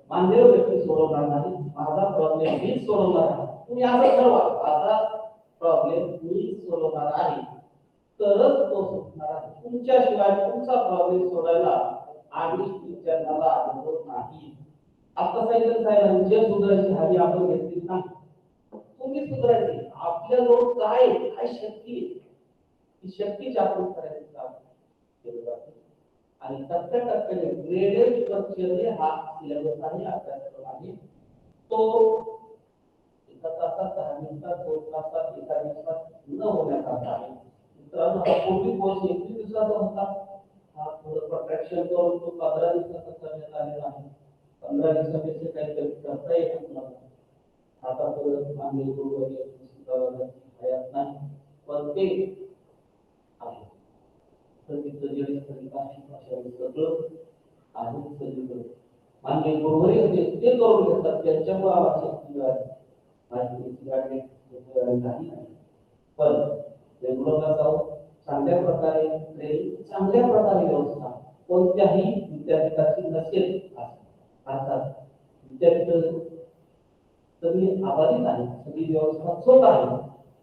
मानदेव व्यक्ती सोडवणार नाही माझा प्रॉब्लेम मीच सोडवणार आहे तुम्ही असं ठरवा माझा प्रॉब्लेम मी सोडवणार आहे तरच तो सुटणार आहे तुमच्याशिवाय तुमचा प्रॉब्लेम सोडायला आम्ही विचारणारा अनुभव नाही आता सांगितलं साहेबांनी जे सुधारायची हवी आपण घेतली नाही तुम्ही सुधारायची आपल्याजवळ काय काय शक्ती ती शक्तीची आपण करायचं काम केलं जातं आणि टप्प्याटप्प्याने ग्रेडेड स्ट्रक्चरने हा सिलेबस आहे अभ्यासक्रम आहे तो एका तासात 10 मिनिटात 2 तासात एका दिवसात न होण्यासारखा आहे मित्रांनो हा पूर्वी कोर्स 21 दिवसाचा होता हा थोडं प्रोटेक्शन करून तो 15 दिवसाचा करण्यात आलेला आहे 15 दिवसापेक्षा काहीतरी करता येत नाही आता परत आम्ही गुरुवारी हयात नाही पण ते आहे सगळं आहे सगळीकडे मान्य गुरुवारी होते ते करून घेतात त्यांच्यामुळे आवश्यक नाही पण रेग्युलरला जाऊन चांगल्या प्रकारे चांगल्या प्रकारे व्यवस्था कोणत्याही विद्यापीठाची नसेल अर्थात विद्यापीठ सगळी आबाधित आहे सगळी व्यवस्था स्वत आहे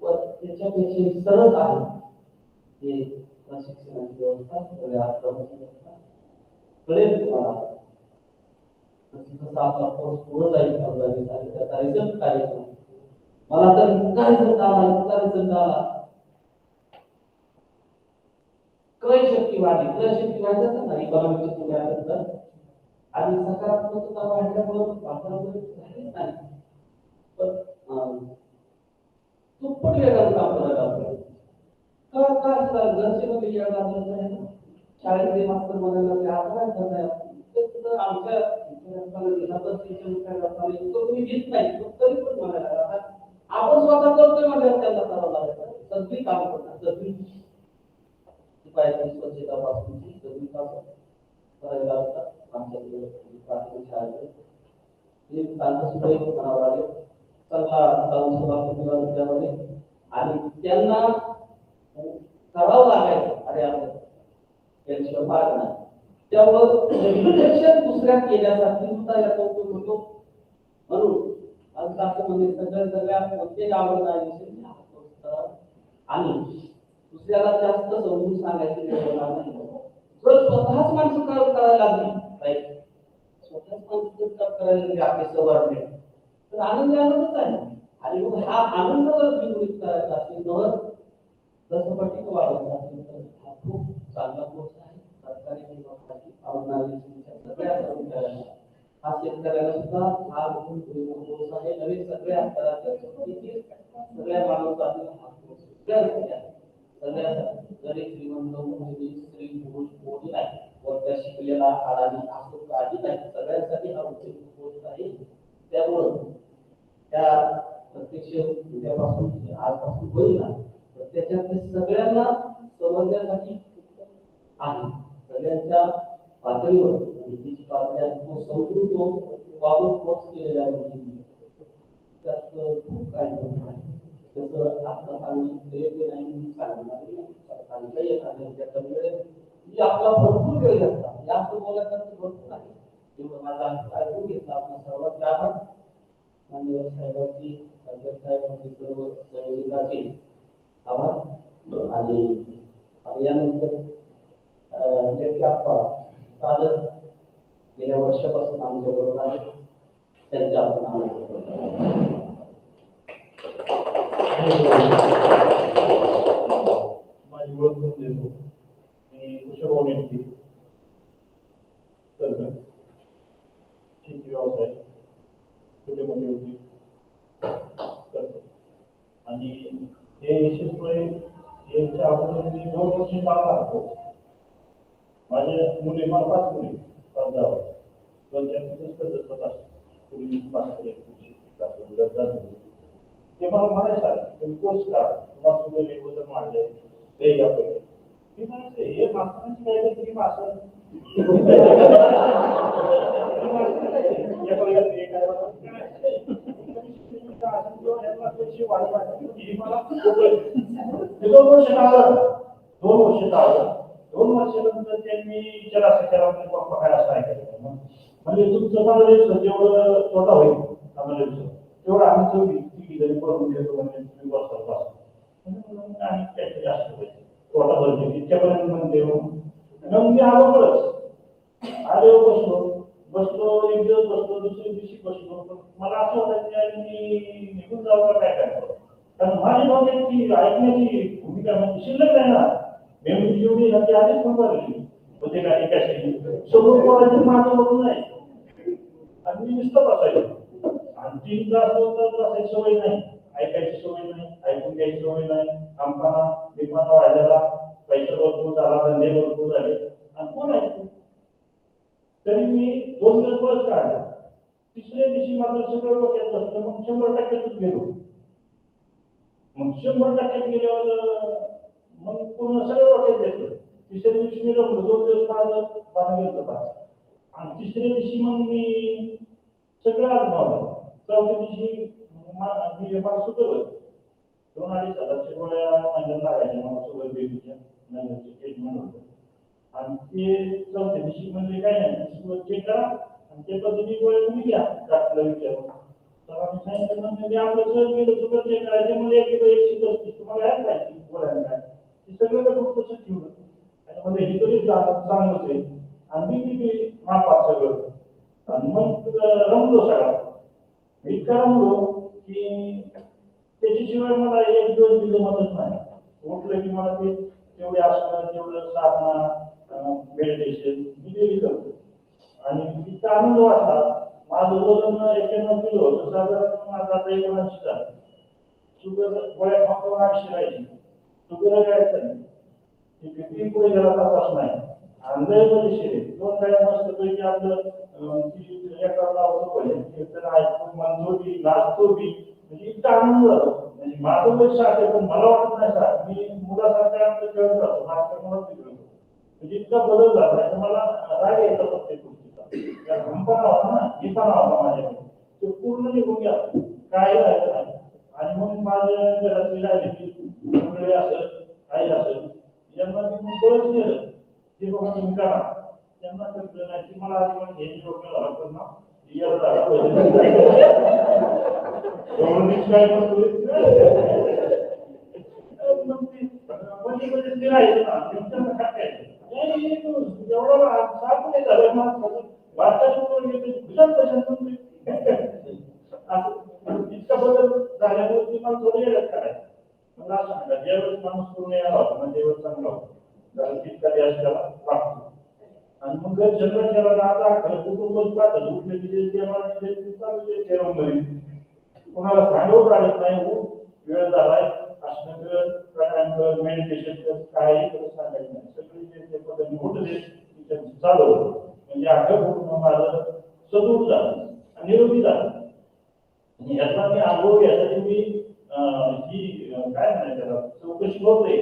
व त्याच्यापेक्षा सरळ आहे हे प्रशिक्षणाची व्यवस्था कळेल तुम्हाला जसं आपला कोर्स पुढे जाईल त्याचा रिझल्ट काय येतो मला तर इतका रिझल्ट आला क्रय शक्ती वाढली नाही इकॉनॉमिक्स पुण्यानंतर आणि सकारात्मकता वाढल्यामुळे आपल्याला झालीच नाही पण दुप्पट वेगानं काम करायला लागलं का घरचे मध्ये शाळेतले मास्तर म्हणायला ते आपण करणार आमच्या तुम्ही घेत नाही तरी पण म्हणायला आपण स्वतः करतोय म्हणजे त्यांना करावं लागतं सगळी काम करतात सगळी स्वच्छता पासून सगळी काम करायला लागतात आमच्या प्राथमिक शाळेत हे त्यांचं सुद्धा एक म्हणावं लागेल चांगला विद्यामध्ये आणि त्यांना करावं लागायचं अरे आपण त्यांच्या भाग नाही त्यामुळं दुसऱ्या केल्यासाठी सुद्धा याचा उपयोग होतो म्हणून सगळ्या प्रत्येक आवडणारे आणि दुसऱ्याला जास्त समजून सांगायची गरज नाही जर स्वतःच माणसं करायला लागली राईट स्वतःच माणसं करायला लागली आपले सवारणे तर आनंदच आहे आणि मग हा आनंद जर विकसित करायचा असेल तर जसं पटीक वाढवत असेल तर हा खूप चांगला कोर्स आहे सरकारी आवडणारी सगळ्या कर्मचाऱ्यांना हा शेतकऱ्याला सुद्धा हा कोर्स आहे नवीन सगळ्या सगळ्या मानवतातील हा कोर्स सगळ्यासाठी गरीब श्रीमंत मुली स्त्री पुरुष कोणी नाही वर्ग शिकलेला अडाणी असो काही नाही सगळ्यांसाठी हा उचित गोष्ट आहे. त्यामुळं त्या प्रत्यक्ष उद्यापासून आजपासून होईल ना तर त्याच्यात सगळ्यांना समजण्यासाठी आहे. सगळ्यांच्या पातळीवर भीतीची पातळी तो समजून तो वागून पोच केलेल्या गोष्टी त्यात खूप काही गोष्ट आहे. जसं आता सांगितले नाही सांगितलं येत आहे त्याच्यामुळे जी आपला भरपूर वेळ घेतला जास्त बोलायचा भरपूर आहे. तेव्हा माझा ऐकून घेतला आपण सर्वात जास्त मान्यवर साहेबांची अध्यक्ष साहेबांची सर्व संयोजकाचे आभार आणि यानंतर सादर गेल्या वर्षापासून आमच्या बरोबर आहे त्यांच्या आपण माझी ओळख करून देतो. मी कुशल व्यक्ती तर शेती व्यवसाय छोटे मोठे उद्योग करतो आणि हे विशेषमुळे याच्या अगोदर मी 2 वर्ष बाळा असतो. माझ्या मुली मला 5 मुली 5 जावं 2 स्वतः पूर्वी 5 ते मला म्हणायचं तुम्ही कोर्स करा तुम्हाला सुद्धा रेग्युलर मांडले ते आपण मी म्हणायचं हे मास्तरांची काय तरी भाषा दोन वर्षानंतर त्यांनी म्हणजे तुमचं मला जेवढं स्वतः होईल आम्हाला तेवढं आम्ही चौघी जरी करून देतो म्हणजे तुम्ही बसतो आणि काहीतरी जास्त होईल स्वतः भरते इतक्यापर्यंत म्हणते मग मी आलो परत आलो बसलो एक दिवस बसलो दुसऱ्या दिवशी बसलो पण मला असं वाटायचं मी निघून जावं काय करतो कारण माझी डोक्याची ऐकण्याची भूमिका म्हणजे शिल्लक नाही ना मेमरी जेवढी ती आधीच संपवली होते का एकाशी समोर कोणाची माझं होत नाही आणि मी नुसतं बसायचो आणि 3 तास 2 तास बसायची सवय नाही ऐकायची सवय नाही ऐकून घ्यायची सवय नाही आमकाना विमाना वाढलेला पैसा भरपूर झाला धंदे भरपूर झाले आणि कोण ऐकतो तरी मी 2 दिवस बस काढला. तिसऱ्या दिवशी मात्र सगळं डोक्यात बसलं मग 100%च गेलो. मग 100% गेल्यावर मग पूर्ण सगळं डोक्यात घेतलं. तिसऱ्या दिवशी मी रमलो 2 दिवस बाहेर गेलो पास आणि तिसऱ्या दिवशी मग मी सगळं अनुभवलं. चौथ्या दिवशी मी मला सुचवलं 2-2.5 हजारच्या गोळ्या महिन्याला लागायच्या मला सुगर बेबीच्या महिन्याची ट्रीटमेंट होतं आणि ते चौथ्या दिवशी म्हणजे काय नाही सुगर चेक करा आणि ते पद्धतीने गोळ्या तुम्ही घ्या डॉक्टरला विचारून तर आम्ही सांगितलं म्हणजे मी आपलं सहज गेलो सुगर चेक करायचे म्हणजे 1 किलो 135 तुम्हाला यायला पाहिजे गोळ्या काय ते सगळं खूप तसं ठेवलं आणि म्हणजे हे तरी चांगलंच आहे आणि मी मापात सगळं आणि मग रमलो सगळा इतका रमलो की त्याच्याशिवाय मला 1 दिवस दिलं मदत नाही. उठलं की मला ते तेवढे असणं तेवढं साधना मेडिटेशन मी डेली करतो आणि इतका आनंद वाटला. माझं वजन 91 किलो होतं साधारण माझा आता 79 झालं. शुगर गोळ्या खाऊन 800 राहायची शुगर घ्यायचं नाही ती किती पुढे गेला तपास नाही आणि लय बरेचसे 2 काय मस्त पैकी आपलं एका लावतो पाहिजे तर ऐकून म्हणतो की नाचतो बी म्हणजे इतका आनंद झाला म्हणजे माझं लक्ष आहे पण मला वाटत नाही सर मी मुलासारख्या आमचं खेळत राहतो नाटक मला बिघडतो म्हणजे इतका बदल झाला तर मला राग यायचा प्रत्येक गोष्टीचा घमपणा होता ना मीपणा होता माझ्याकडे तो पूर्ण निघून गेला काही राहिलं नाही आणि मग माझ्या घरातली राहिली की सगळे असेल काही असेल यांना मी बरंच केलं ते बघा तुम्ही करा त्यांना समजलं नाही की मला आधी पण घ्यायची डोक्याला लागतं ना याला जागा काय म्हणतो ते राहिलं ना त्यांना काय एवढं साफ नाही झालं मग इतका बदल झाल्यामुळे मला थोडं येण्यात करायचं मला असं म्हणतात ज्यावेळेस माणूस पूर्ण यायला होता ना त्यावेळेस चांगला होता कारण तितका द्यास त्याला लागतो आणि मग जन्म केला आता खरं कुटुंबच पाहतात उठले की कोणाला सांगू काढत नाही वेळ झालाय असणं प्राणायाम मेडिटेशन काही सांगायचं नाही. सगळे जे पद्धतीने होतं चालू म्हणजे अख्खं पूर्ण माझं सदृढ झालं आणि निरोगी झालं. आणि याचा मी अनुभव यासाठी मी ही काय म्हणायचं त्याला चौकशी होते.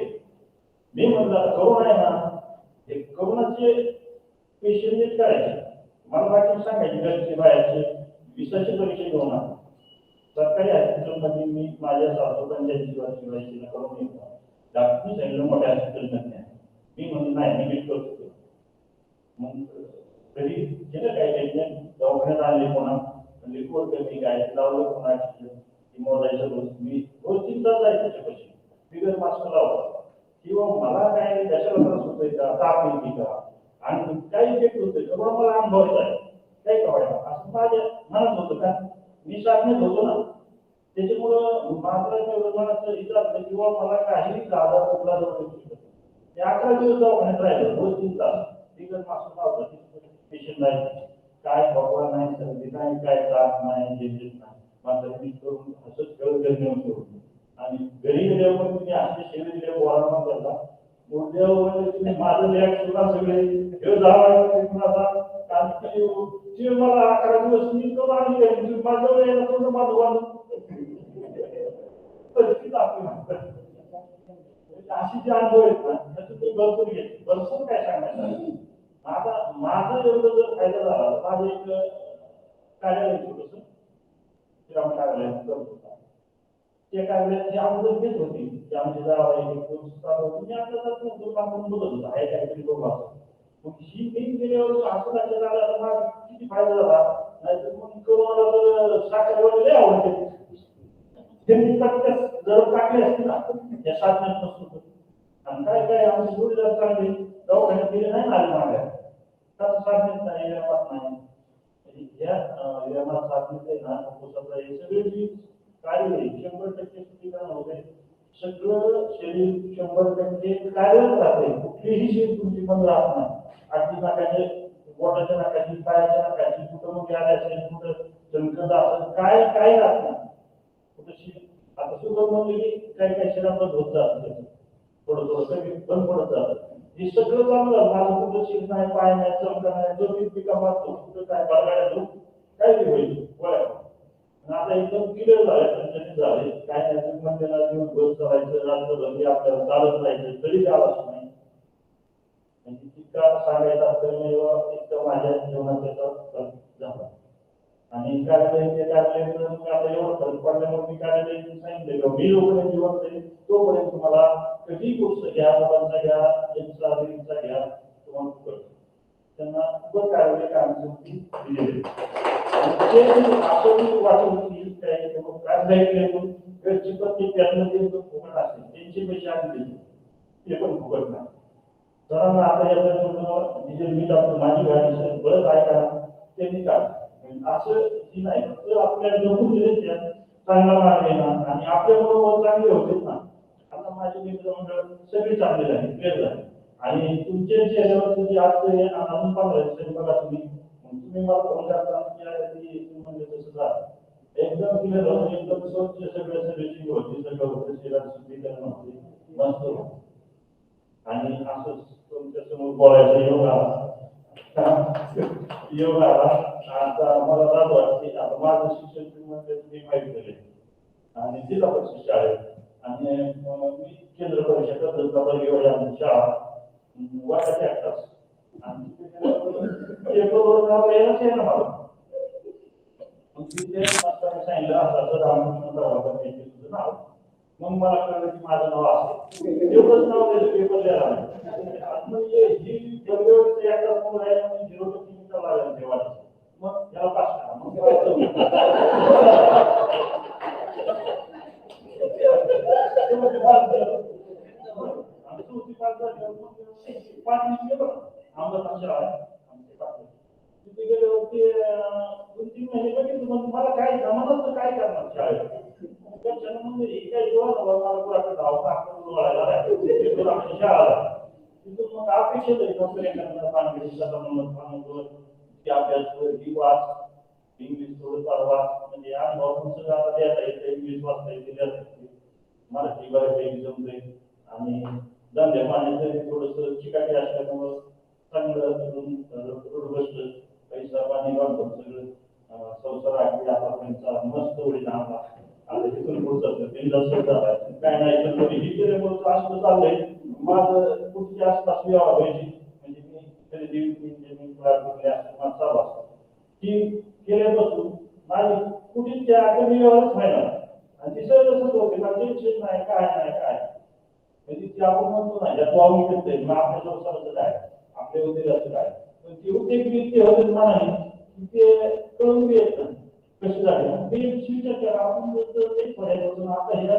मी म्हटलं करोना आहे ना, हे करोनाचे पेशंट नीट करायचे. मला बाकी सांगायचे घरचे बाहेरचे विषयाची परीक्षा घेऊन आला. सरकारी हॉस्पिटलमध्ये मी माझ्या सासूबाईंची शिवायची करून येतो. डॉक्टरने सांगितलं मोठ्या हॉस्पिटलमध्ये आहे. मी म्हणून नाही मी नीट करतो. मग तरी केलं काय काही दवाखान्यात आणले कोणा रिपोर्ट कमी काय लावलं कोणा मोजायचं रोज मी रोज 3 तास जायचं त्याच्यापाशी फिगर मास्क लावला किंवा मला काय कशाला त्रास होतोय का ताप येते का आणि काही इफेक्ट होतोय तर मला अनुभव आहे काय कळायला असं माझ्या मनात होतं का मी साधनेत होतो ना. त्याच्यामुळं माझं तेवढं मनाचं इथं असलं किंवा मला काही आजार कुठला जाऊ शकतो. 11 दिवस दवाखान्यात राहिलं रोज 3 तास फिगर मास्क लावलं पेशंट नाही काय खोकला नाही सर्दी नाही काय त्रास नाही झेंझट नाही. माझं मी करून असंच करत घेऊन ठेवतो आणि घरी गेल्यावर तुम्ही असे शेरी दिले बोलायला करता उद्यावर माझं लॅक सुद्धा सगळे हे जावा कारण की मला 11 दिवस मी तो आणि माझं वेळेला तो माझं परिस्थिती आपली अशी जी अनुभव आहेत ना त्याचं तुम्ही भरपूर घेत भरपूर काय सांगायचं. आता माझं एवढं जर फायदा झाला माझं एक कार्यालय छोटंसं श्रीराम कार्यालय करत होता. त्या कार्यालयाची अगोदर घेत होती की आमची जावा मी आपल्या आपण बोलत होतो आहे काहीतरी बघू असं. मग ही मी गेल्यावर असं लक्षात आलं मला किती फायदा झाला नाहीतर मग करोनाला तर साखर लय आवडते त्यांनी जर टाकले असते ना या साधण्यात नसतो आणि काय काय आमचे जोडीदार चांगले दवाखान्यात गेले नाही ना आले मागायला तर साधनेत नाही व्यापात नाही या व्यापात साधनेत आहे ना हे सगळे जी कार्य 100% ठिकाण होते सगळं शरीर 100% कार्यरत राहते. कुठलीही शरीर तुमची बंद राहत नाही. अगदी नाकाचे बोटाच्या नाकाची पायाच्या नाकाची कुठं मग आले असेल कुठं चमकत असेल काय काय राहत नाही कुठं आता सुद्धा म्हणलं की काही काही शरीरात होत जातं थोडं थोडं कमी बंद पडत जातं. हे सगळं चांगलं माझं कुठं शिर नाही पाय नाही चमका नाही जो पिका मारतो कुठं काय बघायला जाऊ काय ते होईल वळा आता एकदम क्लिअर झालं झाले काय नाही मंदिराला घेऊन बस करायचं रात्रभर आपल्याला चालत राहायचं तरी आलाच नाही. म्हणजे तितका सांगायचा असेल तितकं माझ्या जीवनात त्याचा झाला आणि कार्यालय आता एवढं फरक पडल्यामुळे मी कार्यालय सांगितलं मी लोकांना जीवन करेन तोपर्यंत तुम्हाला कधी गोष्ट घ्या मुलांचा घ्या यांचा मुलींचा घ्या तुम्हाला करतो त्यांना खूप कार्यालय काम दिलेले असं वाटून की काय घरची पण त्यातमध्ये फुकट असेल त्यांचे पैसे आले ते पण फुकट नाही. सरांना आता याचा डिझेल मी टाकतो माझी गाडी बरंच आहे का त्यांनी टाकतो असं की नाही फक्त आपल्याला जमून दिले चांगला मार्ग येणार आणि आपल्या बरोबर चांगले होते ना. आता माझे मित्रमंडळ सगळे चांगले झाले क्लिअर झाले आणि तुमचे चेहऱ्यावर जे आज अजून 15 दिवसांनी बघा तुम्ही मला फोन करता म्हणजे तसं झालं एकदम क्लिअर होतं एकदम स्वच्छ सगळं सगळी होती सगळं होतं शरीरात शुद्धीकरण होते मस्त होतं आणि असं तुमच्या समोर बोलायचं योग आला आता मला जात वाटते आता माझं शिक्षण म्हणजे मी माहिती झाले आणि जिल्हा परिषद शाळेत आणि मी केंद्र परिषद आमची शाळा वाटायची असतात आणि पेपरवर नाव यायलाच आहे ना मला मग तिथे सांगितलं असं रामकृष्ण तुझं नाव मग मला कळलं की माझं नाव असेल एवढंच नाव त्याचं पेपर लिहायला म्हणजे ही परिवर्तन एकदा मूळ आहे म्हणजे 0 ते 3 चा लागेल ठेवायचं मग त्याला पास करा मग तिथे गेल्यावरती 2-3 महिने बघितलं मला काय जमानच काय करणार शाळेत म्हणजे काही तिथून मग अपेक्षित आहे अभ्यास वाच इंग्लिश थोडं वाच म्हणजे अनुभव सगळं आता देता येतं इंग्लिश वाचता येते मराठी बऱ्यापैकी जमते आणि धंद्या पाण्याचं थोडंसं चिकाटी असल्यामुळं चांगलं रोडगस्त पैसा पाणी वाढतो सगळं संसार आखली अपार्टमेंटचा मस्त होईल आम्हाला आता तिथून पुढचं इंडस्ट्री झाला काय नाही तर तरी हे केल्यामुळे असं चाललंय माझं कुठची आसपास व्यवहार व्हायची म्हणजे मी खरेदी जमीन असं चालू असतो ती केल्यापासून माझी कुठेच त्या कमी व्यवहारच व्हायला आणि ती सहज असं होते मला टेन्शन नाही काय म्हणजे ती आपण म्हणतो ना ज्या वावून घेतोय मग आपल्या संसाराचं काय आपल्या उद्योगाचं काय पण ते उद्योग ते होते म्हणाले की ते कळून येत नाही कसे झाले ते शिक्षक केला आपण एक पर्याय आता ह्या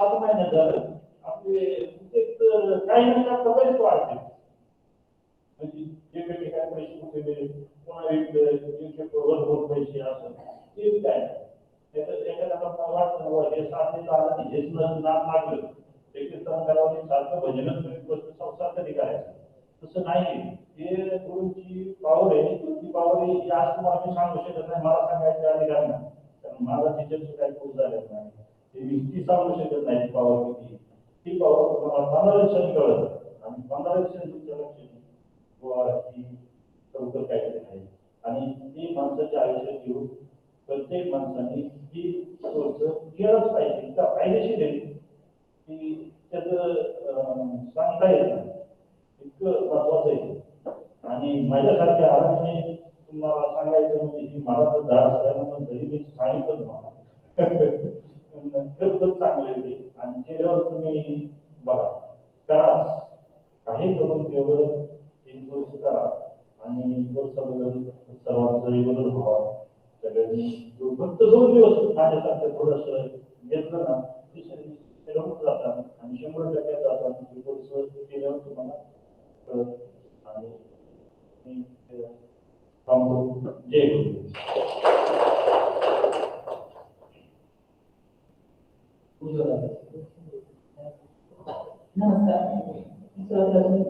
7 महिन्यात झालं आपले उद्योग काही नाही का बरेच वाढते म्हणजे एका ठिकाणी पैसे कुठे गेले पुन्हा एक भरपूर पैसे असं ते काय एखाद्या वाटतं हे साधे चालत हेच नाम लागलं कीर्तन करावं सारखं भजनच संसार कधी करायचं तसं नाही हे गुरुंची पावर आहे ती पावर ही आज तुम्हाला मी सांगू शकत नाही मला सांगायचे अधिकार नाही कारण माझा टीचरचं काही कोर्स झालेला नाही ते मी ती सांगू शकत नाही ती पावर किती ती पावर तुम्हाला 15 दिवसांनी कळत आणि 15 दिवसांनी तुमच्या लक्षात बुवा ही लवकर काहीतरी आहे आणि ती माणसाच्या आयुष्यात घेऊन प्रत्येक माणसाने ही गोष्ट केलंच पाहिजे का फायदेशीर आहे की त्याचं सांगता येत नाही इतकं महत्वाचं आहे आणि माझ्यासारख्या आरोग्याने तुम्हाला सांगायचं म्हणजे की मला तर 10 सगळ्यांना तरी मी सांगितलं तुम्हाला खरंच चांगलं आहे आणि केल्यावर तुम्ही बघा करा काही करून तेवढं 3 वर्ष करा आणि सर्वांचा बदल व्हावा सगळ्यांनी फक्त 2 दिवस माझ्यासारखं थोडंसं घेतलं ना ते रमून जातात आणि 100% जातात ते कोर्स केल्यावर तुम्हाला कळत आणि मी थांबतो जय गुरु नमस्कार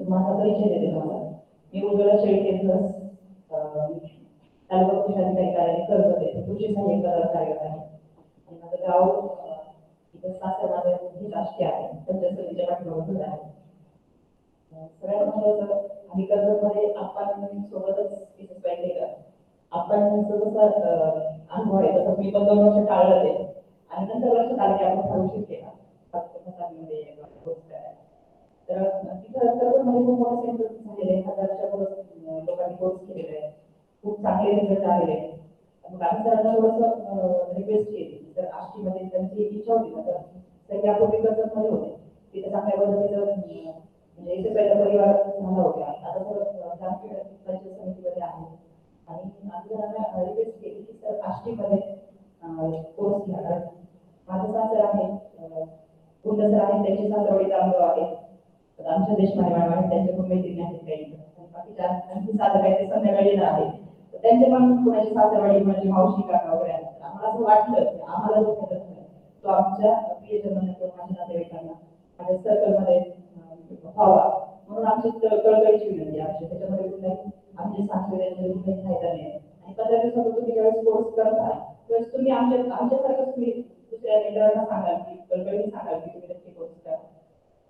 माझा परिचय देते तुम्हाला मी उज्ज्वला शेळके तालुका कृषी अधिकारी कार्यालय कर्जत कृषी सहाय्यक कार्यरत आहे आणि माझं गाव इथं सासर माझं ही राष्ट्रीय आहे पंचायत पाठीमागून आहे सगळ्यात महत्वाचं आम्ही कर्जतमध्ये आपण सोबतच SSY केलं आपण जसं अनुभव आहे तसं मी पण 2 वर्ष टाळलं ते आणि नंतर लक्षात आलं की आपण फॅलोशिप केला तर तिथं कर्जतमध्ये खूप मोठं सेंटर झालेले 1000च्या वर लोकांनी कोर्स केलेले आहे खूप चांगले रिझल्ट आलेले आहेत मग आम्ही सरांना थोडंसं रिक्वेस्ट केली तर आष्टीमध्ये त्यांची इच्छा होती ना तर यापूर्वी कर्जतमध्ये होते तिथे चांगल्या पद्धतीचं म्हणजे SSYचा परिवार झाला होता आता तर ग्रामपंचायत समितीमध्ये आहे आणि आम्ही सरांना रिक्वेस्ट केली की सर आष्टीमध्ये कोर्स घ्या कारण माझं सासर आहे गुंड सर आहे त्यांची सासरवाडी तांबगाव आहे तर आमच्या देशमाने मॅडम आहेत त्यांच्या पण मैत्रिणी आहेत काही बाकीच्या आणखी सासर काही ते संध्याकाळी येणार आहे त्यांचे पण कोणाची सासरवाडी म्हणजे मावशी काका वगैरे आहेत आम्हाला असं वाटलं की आम्हाला जो खरंच नाही तो आमच्या प्रियजनांना किंवा माझ्या नातेवाईकांना माझ्या सर्कलमध्ये व्हावा म्हणून आमची कळकळीची विनंती आमची त्याच्यामध्ये कुठल्याही आमचे सांस्कृतिक कुठलाही फायदा नाही आणि 15 दिवसात तुम्ही ज्यावेळेस कोर्स करता त्यावेळेस तुम्ही आमच्यासारखं तुम्ही दुसऱ्या लेकरांना सांगाल की कळकळीने सांगाल की तुम्ही नक्की कोर्स करा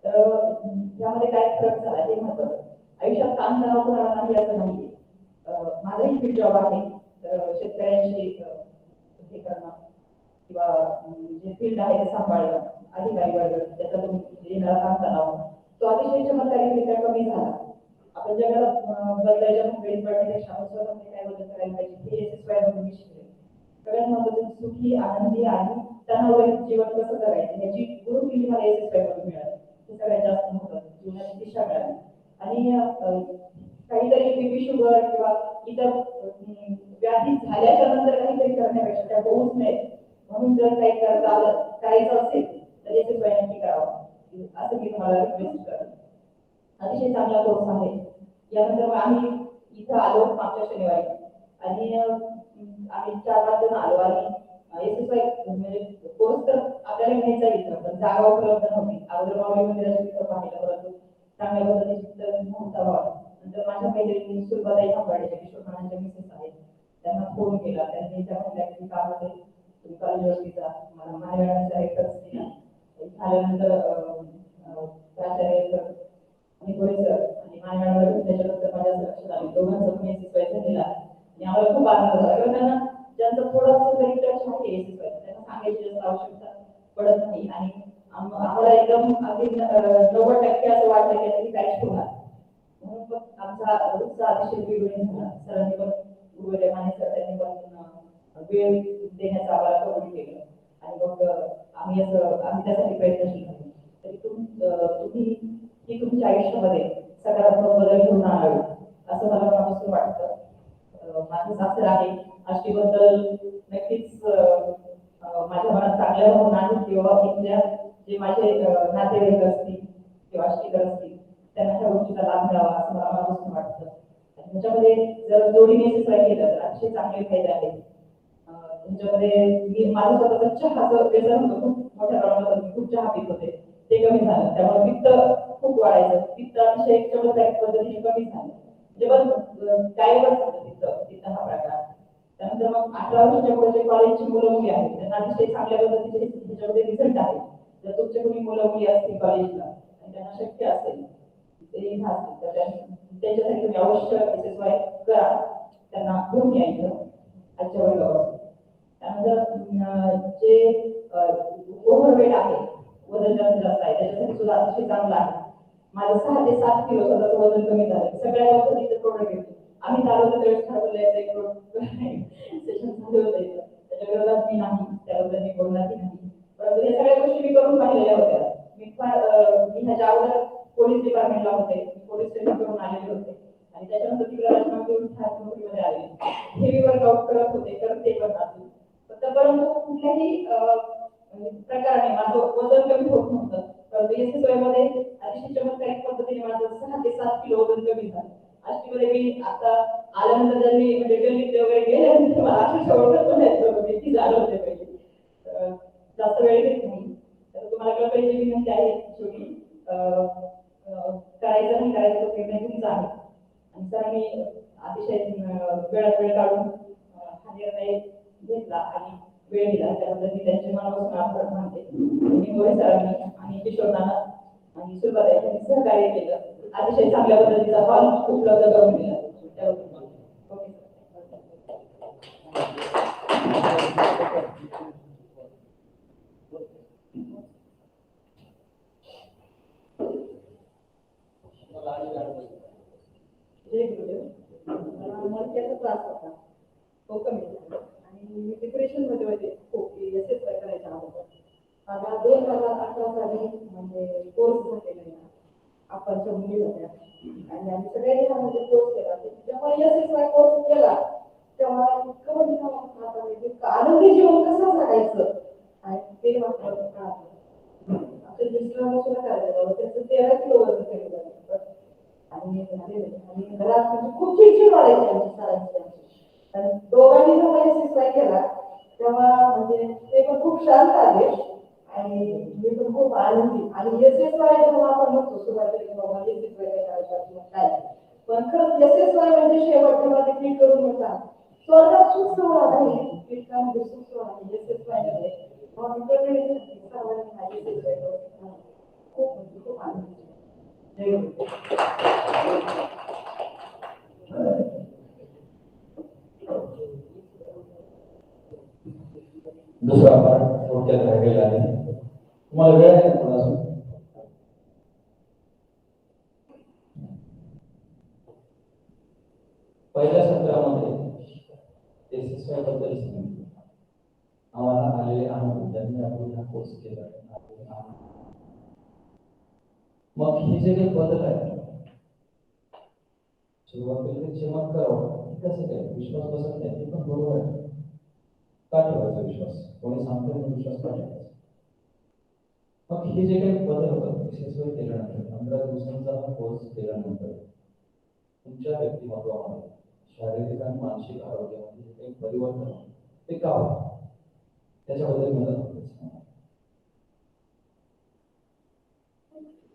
तर यामध्ये काय फरक झाला हे महत्वाचं आयुष्यात काम तणाव कोणाला नाही असं नाही माझाही फील्ड जॉब आहे तर शेतकऱ्यांशी हे करणं किंवा जे फील्ड आहे ते सांभाळणं अधिकारी वर्ग त्याचा येणारा काम तणाव तो अतिशय चमत्कारिकरित्या कमी झाला आपण जगाला बदलायच्या मुंबईत पडण्यापेक्षा आपण स्वतःमध्ये काय बदल करायला पाहिजे हे SSY मधून मी शिकले सगळ्यात महत्त्वाचं सुखी आनंदी आणि तणावरहित जीवन कसं करायचं याची गुरुकिल्ली मला SSY मधून मिळाली हे सगळ्यात जास्त महत्त्वाचं जीवनाची दिशा मिळाली आणि काहीतरी BP शुगर किंवा इतर व्याधी झाल्याच्या नंतर काहीतरी करण्यापेक्षा त्या होऊच नये म्हणून जर काही करता आलं करायचं असेल तर SSY नक्की करावं असं मी तुम्हाला रिक्वेस्ट करते अतिशय चांगला कोर्स आहे यानंतर मग आम्ही इथं आलो मागच्या शनिवारी आणि आम्ही 4-5 जण आलो आणि SSY म्हणजे कोर्स तर आपल्याला घ्यायचा इथं पण जागा उपलब्ध नव्हती अगोदर मावळी मंदिराच्या तिथं पाहिलं परंतु चांगल्या पद्धतीची नव्हता व्हावा नंतर माझ्या मैत्रिणी सुरुवाताई थांबाड्याच्या किशोरमानांच्या मिसेस आहेत त्यांना फोन केला त्यांनी त्या म्हटल्या की कामामध्ये तुम्ही कॉलेजवरती जा मला माझ्या मॅडमचा रेफरन्स दिला झाल्यानंतर खूप आनंद झाला किंवा त्यांना ज्यांचं थोडंसं जरी टच आहे SSY त्यांना सांगायची जास्त आवश्यकता पडत नाही आणि आम्हाला एकदम अगदी 90% असं वाटलं की त्यांनी बॅच होणार म्हणून मग आमचा उत्साह अतिशय द्विगुणित झाला. सरांनी पण गुरुदेव माने सर त्यांनी पण वेळ देण्याचं आम्हाला कबूल केलं आणि मग आम्ही त्यासाठी प्रयत्नशील झालो. तरी तुम्ही ही तुमच्या आयुष्यामध्ये सकारात्मक बदल घेऊन आणावे असं मला मनापासून वाटतं. माझं सासर आहे आष्टीबद्दल नक्कीच माझ्या मनात चांगल्या भावना आहेत किंवा इथल्या जे माझे नातेवाईक असतील किंवा आष्टीकर असतील त्यांना त्या गोष्टीचा लाभ मिळावा असं मला मनापासून वाटतं. आणि त्याच्यामध्ये जर जोडीने SSY केलं तर अतिशय चांगले फायदे आहेत. तुमच्यामध्ये माझं स्वतःचं चहाचं व्यसन होतं खूप मोठ्या प्रमाणात मी खूप चहा पित होते ते कमी झालं त्यामुळे पित्त खूप वाढायचं पित्त अतिशय चमत्कारिक पद्धतीने कमी झालं जेव्हा गायबच झालं पित्त हा प्रकार. त्यानंतर मग 18 वर्षाच्या पुढे कॉलेजची मुलं मुली आहेत त्यांना अतिशय चांगल्या पद्धतीचे त्याच्यामध्ये रिझल्ट आहे. जर तुमचे कोणी मुलं मुली असतील कॉलेजला आणि त्यांना शक्य असेल ते असतील तर त्यांच्यासाठी तुम्ही अवश्य SSY करा त्यांना घेऊन यायचं आजच्या वर्गावर. त्यानंतर जे ओव्हरवेट आहे वजन जास्त आहे त्याच्यासाठी सुद्धा अतिशय चांगलं आहे. माझं 6 ते 7 किलो स्वतःचं वजन कमी झालं सगळ्या पद्धतीचे प्रोडक्ट घेतो आम्ही चालवतो त्यावेळेस ठरवलं एक सेशन झालं होतं त्याच्या विरोधात मी नाही त्याबद्दल मी बोलणार नाही परंतु या सगळ्या गोष्टी मी करून पाहिलेल्या होत्या. मी ह्याच्या अगोदर पोलीस डिपार्टमेंटला होते पोलीस स्टेशन करून आलेले होते आणि त्याच्यानंतर तिकडे राजनाम करून खास नोकरीमध्ये आले हेवी वर्कआउट करत होते करते पण अजून परंतु कुठल्याही प्रकाराने माझं वजन कमी होत नव्हतं. परंतु SSY मध्ये अतिशय चमत्कारिक पद्धतीने माझं 6 ते 7 किलो वजन कमी झालं. आष्टीमध्ये मी आता आल्यानंतर त्यांनी म्हणजे गल्लीत वगैरे गेल्यानंतर मला अक्षरशः ओळखत पण नाही किती झालं होते पहिले जास्त वेळ घेत नाही. तर तुम्हाला कळपायची विनंती आहे शेवटी करायचं नाही करायचं तो निर्णय तुमचा आहे आणि सरांनी अतिशय वेळात वेळ काढून हा निर्णय घेतला आणि वेळ दिला त्याबद्दल मी त्यांच्या मनापासून आभार मानते. मी मोरे सरांनी आणि किशोर नाना आणि सुरुवात यांनी सहकार्य केलं अतिशय चांगल्या पद्धतीचा हॉल उपलब्ध करून दिला त्याबद्दल जय गुरुदेव. मला त्याचा त्रास होता तो कमी झाला आणि मी डिप्रेशन मध्ये होते खूप SSY करायचा होता. मला 2018 साली म्हणजे कोर्स झालेला आहे आपणच्या मुली होत्या आणि आम्ही सगळ्यांनी हा म्हणजे कोर्स केला जेव्हा SSY कोर्स केला तेव्हा इतकं म्हणजे आनंदी जीवन कसं जगायचं आणि ते मात्र आपल्या मिस्टरांना सुद्धा करायचं बाबा त्याचं 13 किलो वजन कमी झालं आणि घरात म्हणजे खूप चिडचिड वाढायची आमची सरांची आणि दोघांनी जेव्हा SSY केला तेव्हा म्हणजे ते पण खूप शांत आले आणि मी पण खूप आनंदी आणि SSY जेव्हा आपण म्हणतो सुरुवातीला बाबा SSY करायचं किंवा काय पण खरंच SSY म्हणजे शेवट जेव्हा ते क्लिक करून होता स्वर्गात सुख सोहळा नाही क्लिक म्हणजे सुख सोहळा SSY मध्ये तेव्हा मी कळले सर्वांनी SSY करून खूप म्हणजे खूप आनंदी जय दुसरा पार्ट थोडक्यात राहिलेला आहे तुम्हाला वेळ आहे थोडासा पहिल्या सत्रामध्ये SSY बद्दल आम्हाला आलेले अनुभव ज्यांनी आपण हा कोर्स केला मग हे जे काही बदल आहे सुरुवातीला चमत्कार कसं काय विश्वास बसत नाही ते पण बरोबर आहे का ठेवायचा विश्वास कोणी सांगतो म्हणून विश्वास का ठेवायचा मग हे जे काही बदल होतात SSY केल्यानंतर 15 दिवसांचा हा कोर्स केल्यानंतर तुमच्या व्यक्तिमत्वामध्ये शारीरिक आणि मानसिक आरोग्यामध्ये जे काही परिवर्तन ते का होतं त्याच्याबद्दल मला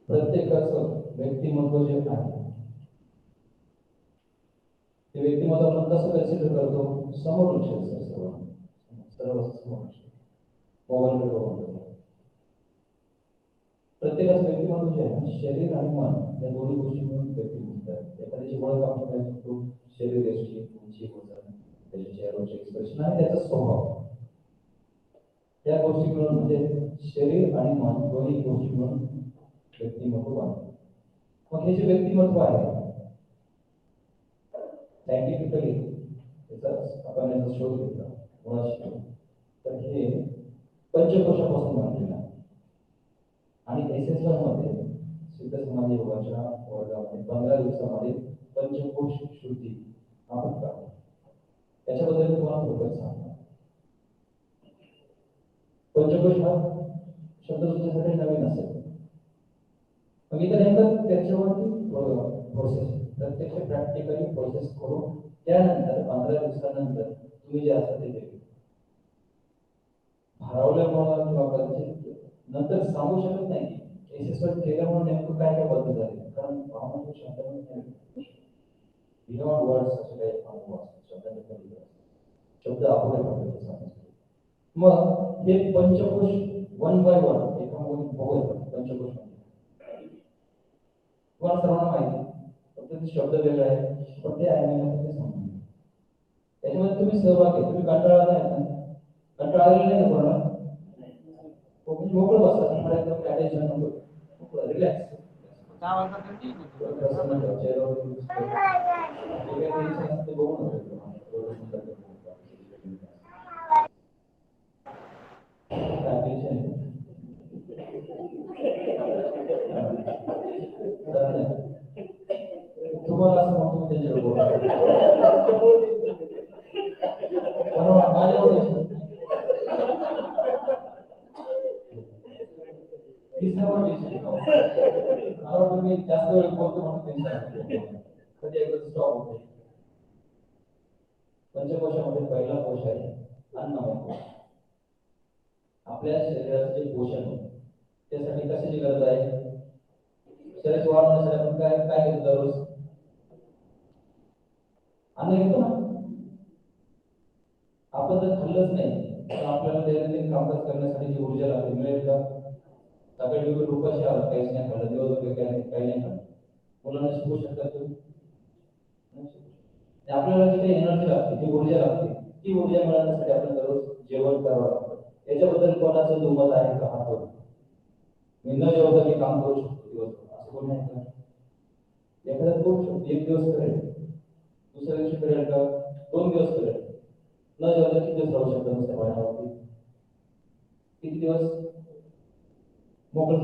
प्रत्येकाचं व्यक्तिमत्व जे आहे ते व्यक्तिमत्व आपण कसं कन्सिडर करतो समोरून सर्व मोबाईल प्रत्येकाचं व्यक्तिमत्व जे आहे शरीर आणि मन या दोन्ही गोष्टी मिळून व्यक्तिमत्व आहे. एखाद्याची ओळख आपण काय करतो शरीर यष्टी उंची वजन त्याच्या चेहऱ्यावरचे एक्सप्रेशन आणि त्याचा स्वभाव, त्या गोष्टी मिळून म्हणजे शरीर आणि मन दोन्ही गोष्टी मिळून व्यक्तिमत्व बनतं. मग हे जे व्यक्तिमत्व आहे सायंटिफिकली त्याचा आपण याचा शोध घेतला मुळाशी, तर हे पंचकोशापासून बनलेलं आहे. आणि SS1 मध्ये सिद्ध समाधी योगाच्या वर्गामध्ये 15 दिवसामध्ये पंचकोश शुद्धी आपण करतो. त्याच्याबद्दल मी तुम्हाला थोडक्यात सांगतो. पंचकोश हा शब्द तुमच्यासाठी नवीन असेल, मग इथं नेमकं त्याच्यावरती प्रोसेस प्रत्यक्ष प्रॅक्टिकली प्रोसेस करून त्यानंतर 15 दिवसानंतर तुम्ही जे असं ते केलं हरवल्यामुळे किंवा कदाचित नंतर सांगू शकत नाही SS1 केल्यामुळे नेमकं काय काय बदल झाले, कारण भावना शब्दामध्ये बियॉन्ड वर्ड्स असे काही अनुभव असतात, शब्द अपुरे पडतात सांगण्यासाठी. मग हे पंचकोश 1 बाय 1 एकामागून बघूया पंचकोश म्हणजे तुम्हाला सर्वांना माहिती, फक्त ते शब्द वेगळे आहेत पण ते ऐकण्यामध्ये ते समजून त्याच्यामध्ये तुम्ही सहभाग आहे. तुम्ही कंटाळा नाही ना, कंटाळा आलेला नाही ना कोणाला, मोकळं बसा, तुम्हाला एकदम टेन्शन नको, मोकळं रिलॅक्स तुम्हाला असं म्हणतो त्याच्याबरोबर मी जास्त वेळ बोलतो म्हणून कधी एकदा स्टॉप होतो. पंचकोशामध्ये पहिला कोश आहे अन्नमय कोश. आपल्या शरीराचे पोषण होते त्यासाठी कशाची गरज आहे, शरीराची वाढ होण्यासाठी आपण काय काय घेतो दररोज, अन्न घेतो ना. आपण जर खाल्लंच नाही तर आपल्याला दैनंदिन कामकाज करण्यासाठी जी ऊर्जा लागते मिळेल का? सकाळी दिवस उपाशी आला, काहीच नाही खाल्लं, दिवसभर काही नाही खाल्लं, मुलांना शिकवू शकतात तुम्ही? आपल्याला जी काही एनर्जी लागते, जी ऊर्जा लागते, ती ऊर्जा मिळवण्यासाठी आपण दररोज जेवण करावं लागतं. याच्याबद्दल कोणाचं दुमत आहे का? हात वर. मी न जेवता मी काम करू शकतो दिवसभर असं कोण नाही का? एखादा करू शकतो, एक दिवस करेल, दुसऱ्या दिवशी करेल का, 2 दिवस करेल. न जेवता किती दिवस राहू शकतो नुसत्या पाण्यावरती? किती दिवस मोकळं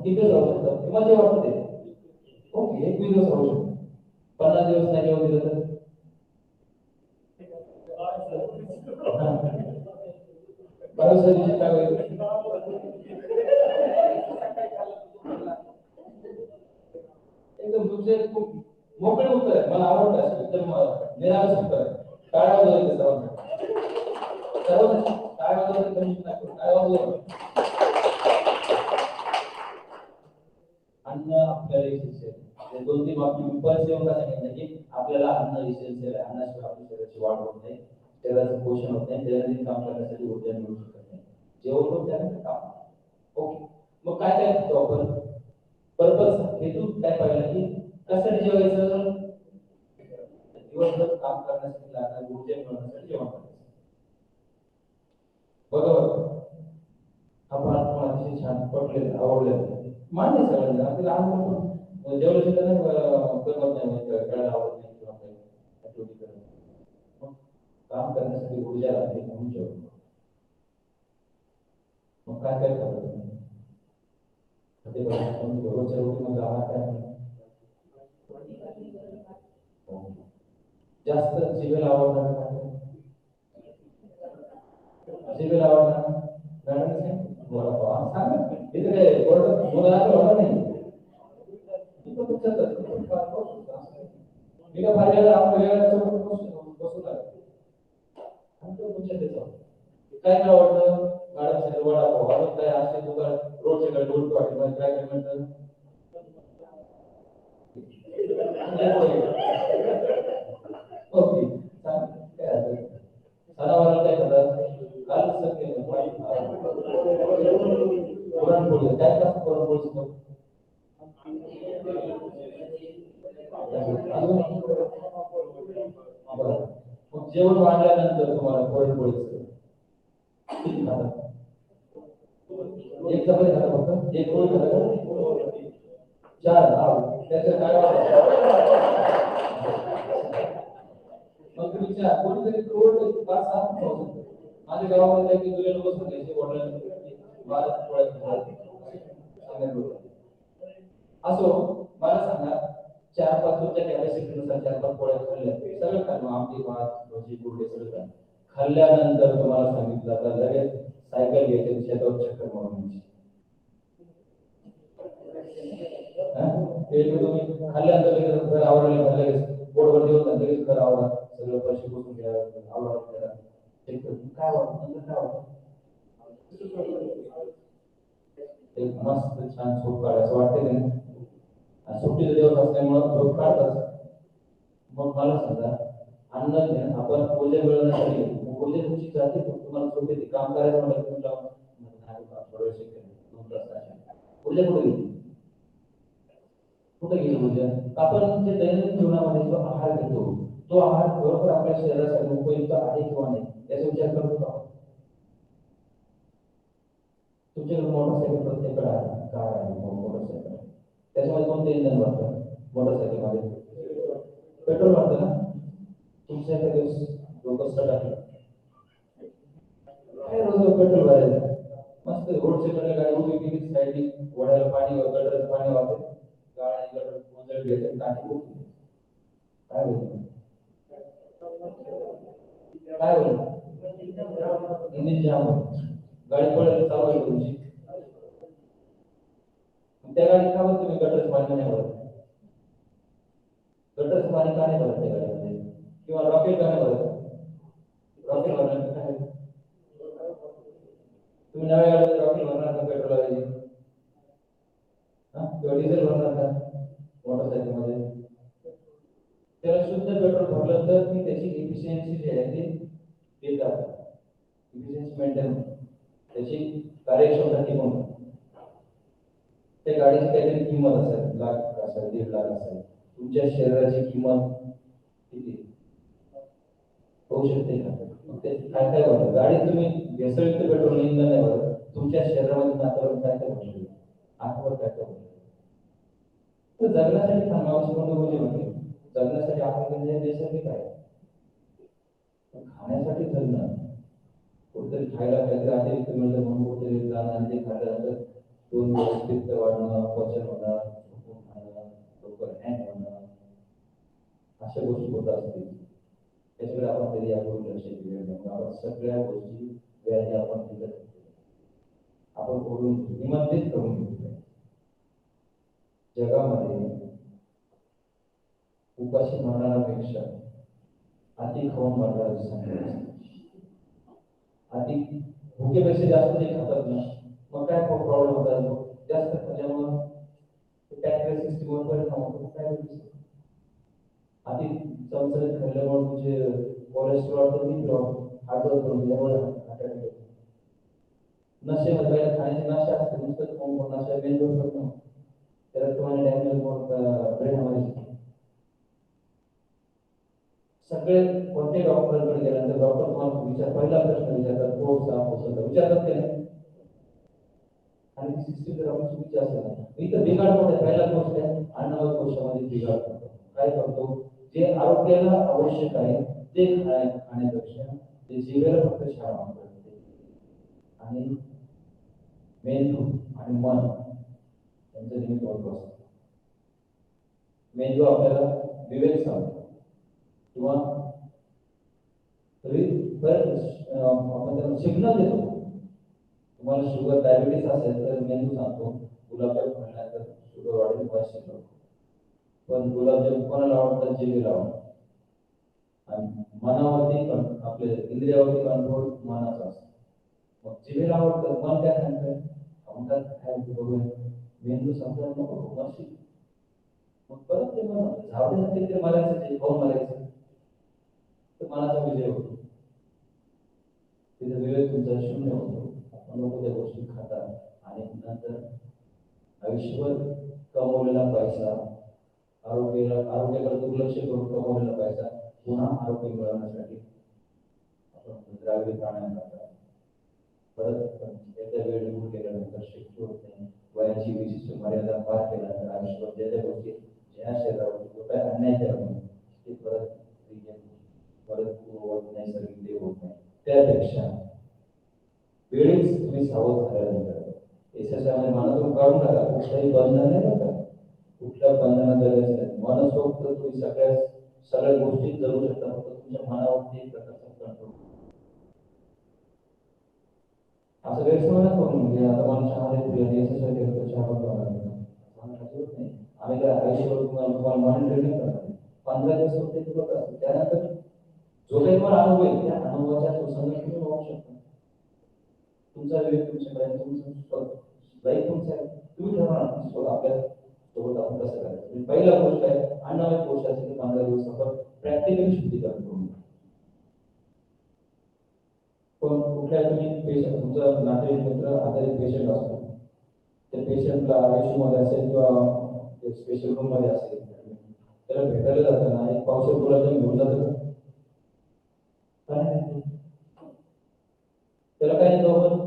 किती दिवस राहू शकतात? मजा वाटते. ओके, 21 दिवस राहू शकतो. 50 दिवस नाही जेवण दिलं तर बावीस दिवशी काय होईल? एकदम तुमचे खूप मोकळे उत्तर आहे, मला आवडतं असं एकदम निरागस उत्तर आहे. टाळ्या वाजवायचं सर्वांना, टाळ्या वाजवायचं कमी नाही, टाळ्या वाजवा. अन्न आपल्याला इसेन्शियल, 2-3 बाबती मी परत येऊन सांगितलं की आपल्याला अन्न इसेन्शियल आहे. अन्नाशिवाय आपल्या शरीराची वाढ होत नाही, शरीराचं पोषण होत नाही, दैनंदिन काम करण्यासाठी ऊर्जा मिळू शकत नाही. जेवण होत त्यानंतर काम. ओके, मग काय काय करतो आपण? पर्पज हेतू काय पाहिला की कशासाठी जेवायचं? दिवसभर काम करण्यासाठी लागणारी ऊर्जा मिळवण्यासाठी जेवण करायचं. बरोबर, आपण अतिशय छान पटलेलं आवडलेलं मान्य सगळ्यांना. आपल्याला लहान जेवढं सुद्धा नाही करमत नाही, करायला आवडत नाही किंवा काही ऍक्टिव्हिटी करत नाही. काम करण्यासाठी ऊर्जा लागते म्हणून जेवण. मग काय काय करतो तुम्ही? रोजच्या रुटीनमध्ये आहार काय जास्त जिभेला आवडणार काय? जिभेला आवडणार मॅडम वडापाव सांगा. इथे काय मुलाला आवडणार नाही. मी का पाहिजे आपण वेगळ्या बसू लागतो काय काय आवडतं मॅडम? सगळं वडापाव, अजून काय असे दुकान रोडच्या कडे रोड वाटत काय काय म्हणतात? ओके, सणावाराला काय करतात? कालच सर केलं पुरणपोळी. काय कसं पुरणपोळी? जेवण वाढल्यानंतर तुम्हाला पुरणपोळीचं किती खाता? एक चपाती खाता फक्त? एक पोळी खाता का? चार. त्याचं काय मग तुम्ही चार पोळी तरी रोज 5-6 खाऊ शकता. माझ्या गावामध्ये काही जुने लोक सांगायचे वडिलांनी 12 पोळ्या खातात. असो, मला सांगा 4-5 तुमच्या कॅपॅसिटीनुसार 4-5 पोळ्या खाल्ल्या सगळं खाल्लं, आमटी भात भजी गुडे सगळं खाल्लं. खाल्ल्यानंतर तुम्हाला सांगितलं आता लगेच सायकल घ्यायची शेतावर चक्कर मारून घ्यायची. ते तुम्ही खाल्ल्यानंतर लगेच घर आवरायला लगेच बोर्डवर देऊन लगेच घर आवरा, सगळं पैसे बसून घ्या, आवरा करा. काय वाटतं काय वाटतं? एक मस्त छान झोप काढायचं वाटते नाही. सुट्टीचा दिवस असल्यामुळं झोप काढतात. मग मला सांगा अन्न घ्या, आपण ऊर्जा मिळवण्यासाठी ऊर्जा तुमची जाते, तुम्हाला झोप येते, काम करायचं म्हटलं तुम्ही लावून ऊर्जा कुठे गेली? कुठे गेली ऊर्जा? आपण जे दैनंदिन जीवनामध्ये जो आहार घेतो तो आहार बरोबर आपल्या शरीरासाठी उपयुक्त आहे किंवा नाही याचा विचार करतो का? तुमच्याकडे मोटरसायकल प्रत्येकाकडे आहे, कार आहे, मोटरसायकल, त्याच्यामध्ये कोणते इंधन वापरतात? मोटरसायकल मध्ये पेट्रोल वापरतं ना? तुमच्याकडे लोक टाकलं काय रोज पेट्रोल भरायचं मस्त रोड सेकंडला गाडी उभी केली, साईडनी वड्याला पाणी गटरचं पाणी वापरत गाडी गटर गोंधळ घ्यायचं टाकी उभी. काय होतं? काय होतं? इंजिन जाम होतं, गाडी पळत चालू आहे तुमची. त्या गाडीत का बरं तुम्ही गटरचं पाणी नाही भरत? गटरचं पाणी का नाही भरत त्या गाडीमध्ये? किंवा रॉकेल का नाही भरत? रॉकेल भरण्याचं काय? तुम्ही नव्या गाडीमध्ये रॉकेल भरणार का पेट्रोल ऐवजी? किंवा डिझेल भरणार का मोटरसायकल मध्ये? त्याला शुद्ध पेट्रोल भरलं तर ती त्याची इफिशियन्सी जी आहे ती देतात, इफिशियन्सी मेंटेन, त्याची कार्यक्षमता टिकून. त्या गाडीची काहीतरी किंमत असेल, लाख असेल, 1.5 लाख असेल. तुमच्या शरीराची किंमत किती होऊ शकते का? काय काय होतं गाडीत तुम्ही भेसळयुक्त पेट्रोल इंधन नाही भरत, तुमच्या शरीरामध्ये वातावरण काय काय होतं, आतवर काय काय होतं. तर जगण्यासाठी थांबावं गोष्टी होती. जगण्यासाठी आपण नैसर्गिक आहे, खाण्यासाठी जगणं कुठेतरी खायला काहीतरी अतिरिक्त मिळतं म्हणून कुठेतरी जाणं आणि ते खाल्ल्यानंतर 2 दिवस पित्त वाढणं, पचन होणं, झोपून खाणं, लवकर हँग होणं, अशा गोष्टी होत असतील. त्याच्याकडे आपण कधी यापूर्वी लक्ष दिले नाही. आपण सगळ्या गोष्टी व्याधी आपण तिथं आपण करून निमंत्रित करून घेतले. जगामध्ये उपाशी मरणाऱ्यापेक्षा अति खाऊन मरणारे संख्या, अति भुकेपेक्षा जास्त ते खातात ना, मग काय प्रॉब्लेम होतात? जास्त खाल्ल्यामुळं पॅनक्रियास सिस्टीमवर परिणाम होतो. काय होतं? आधी चमचमीत खाल्ल्यामुळे तुझे कोलेस्ट्रॉल कमी होतो, हार्टवर कमी होतो, नशेमध्ये खाण्याची नशा असते, नुसतं खाऊन नशा मेंदूवर पडतो, त्याला तुम्हाला डॅमेज ब्रेनमध्ये. सगळे कोणते डॉक्टरकडे गेल्यानंतर डॉक्टर तुम्हाला पहिला प्रश्न विचारतात, पोट साफ होतं विचारतात की नाही? आणि ती सिस्टीम जर आपण चुकीची असेल ना, इथं बिघाड होते. पहिला गोष्ट आहे अन्नमय कोशामध्ये बिघाड होतो. काय करतो? जे आरोग्याला आवश्यक आहे ते खाण्यापेक्षा ते जिभेला फक्त शाळा करते. आणि मेंदू आणि मन यांचं नेहमी महत्व असतं. मेंदू आपल्याला विवेक सांगतो किंवा आपण त्याला सिग्नल देतो. तुम्हाला शुगर डायबिटीस असेल तर मेंदू सांगतो गुलाबजाम खाल्ल्यानंतर शुगर वाढेल, पैसे नको. पण गुलाबजाम कोणाला आवडतात? जिभेला आवडतात. आणि मनावरती आपले इंद्रियावरती कंट्रोल मनाचा असतो. मग जिभेला आवडतं, मन काय सांगतं? आपण काय बघूया, मेंदू सांगतो नको मशी. मग परत ते मन झावण्यासाठी ते मारायचं, ते खाऊन मारायचं, तर मनाचा विजय होतो. तिथे विवेक तुमचा शून्य होतो. आपण लोक त्या गोष्टी खातात आणि नंतर आयुष्यभर कमवलेला पैसा, आरोग्याकडे दुर्लक्ष करून कमवलेला पैसा पुन्हा आरोग्य मिळवण्यासाठी द्राविडी प्राणायाम करतात. परत एकदा वेळ निघून गेल्यानंतर शक्य होत नाही, वयाची विशिष्ट मर्यादा पार केल्यानंतर आयुष्यभर ज्या ज्या गोष्टी ज्या शरीरावरती जो काय अन्याय केला नाही ते परत परत नैसर्गिक देव होत नाही. त्यापेक्षा वेळीच तुम्ही सावध झाल्यानंतर यशाच्यामध्ये मनातून काढून टाका, कुठलाही बंधन नाही बरं का, कुठल्या बंधनात जगायचं नाही. मनसोक्त तुम्ही सगळ्या गोष्टी जगू शकता, फक्त तुमच्या मनावरती एक प्रकारचा कंट्रोल. असं गैरसमज करून म्हणजे आता मला चहा प्रिय यशस्वी केलं चहा बनवायला नाही, आम्ही काय आयुष्यभर तुम्हाला मॉनिटरिंग करणार 15 दिवस होते ते बघा. त्यानंतर जो काही तुम्हाला अनुभव आहे त्या अनुभवाच्या सुसंगत तुम्ही वाहू शकता. तुमचा वेळ तुमच्याकडे, तुमचं लाईफ तुमचं आहे, तुम्ही ठरवणार आपल्या सोबत आपण कसं करायचं. पहिला गोष्ट आहे अन्नमय कोशाची 15 दिवस आपण प्रॅक्टिकली शुद्धीकरण करून. पण कुठल्या तुम्ही पेशंट, तुमचा नातेवाईक मित्र आजारी पेशंट असतो, त्या पेशंटला आयसीयूमध्ये असेल किंवा स्पेशल रूम मध्ये असेल, त्याला भेटायला जाताना एक पावसाळी गुलाबजाम घेऊन जातं त्याला काय येतो आपण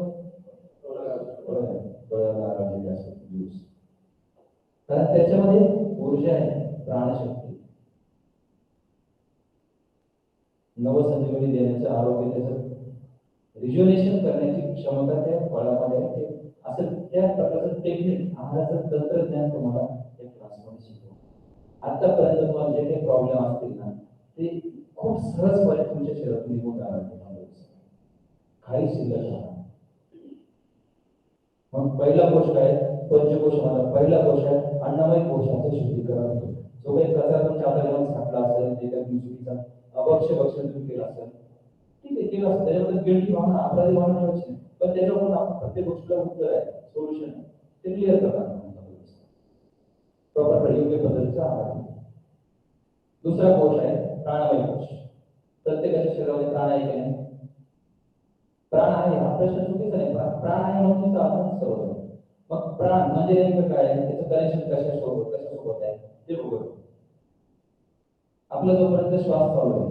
कारण त्याच्यामध्ये ऊर्जा आहे, प्राणशक्ती, नवसंजीवनी देण्याचं, आरोग्य त्याचं रिज्युनेशन करण्याची क्षमता त्या फळामध्ये आहे. असं त्या प्रकारचं टेक्निक, आहाराचं तंत्रज्ञान तुम्हाला त्या क्लासमध्ये शिकवलं. आतापर्यंत तुम्हाला जे काही प्रॉब्लेम असतील ना ते खूप सहजपणे तुमच्या शरीरातून निघून जाणार. काही शिल्लक राहणार. मग पहिला गोष्ट आहे पंचकोशामध्ये, पहिला कोश आहे अन्नमय कोशाचं शुद्धीकरण. जो काही कचरा तुमच्या हातामध्ये साठला असेल, जे काही तुम्ही चुकीचा अभक्ष्य भक्षण तुम्ही केलं असेल, ठीक आहे केलं असेल, त्याच्याबद्दल गिल्टी भावना, अपराधी भावना ठेवायची नाही, पण त्याच्यावरून आपण प्रत्येक गोष्टीला उत्तर आहे, सोल्युशन आहे, ते क्लिअर करणार प्रॉपर योग्य पद्धतीचा आहार. दुसरा कोश आहे प्राणमय कोश. प्रत्येकाच्या शरीरामध्ये प्राण आहे की नाही? प्राण आहे, हा प्रश्न चुकीचा नाही. प्राण आहे म्हणून आपण सर्व. मग प्राण म्हणजे नेमकं काय आहे, त्याचं कनेक्शन कशासोबत आहे ते बघू. आपला जोपर्यंत श्वास चालू आहे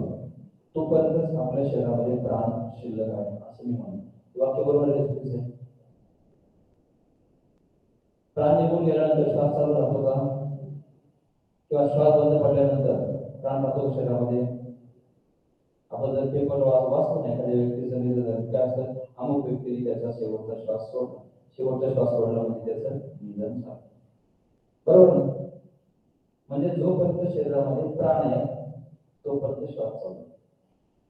तोपर्यंतच आपल्या शरीरामध्ये प्राण शिल्लक आहे असं मी म्हणतो. वाक्य बरोबर आहे? प्राण निघून गेल्यानंतर श्वास चालू राहतो का? किंवा श्वास बंद पडल्यानंतर प्राण राहतो शरीरामध्ये? आपण जर पेपर वाचतो नाही, एखाद्या व्यक्तीचं निधन काय असतं, अमुक व्यक्तीने त्याचा शेवटचा श्वास सोडला, शेवटचा श्वास सोडला म्हणजे त्याचं निधन झालं, बरोबर ना? म्हणजे जोपर्यंत शरीरामध्ये प्राण आहे तोपर्यंत श्वास चालू.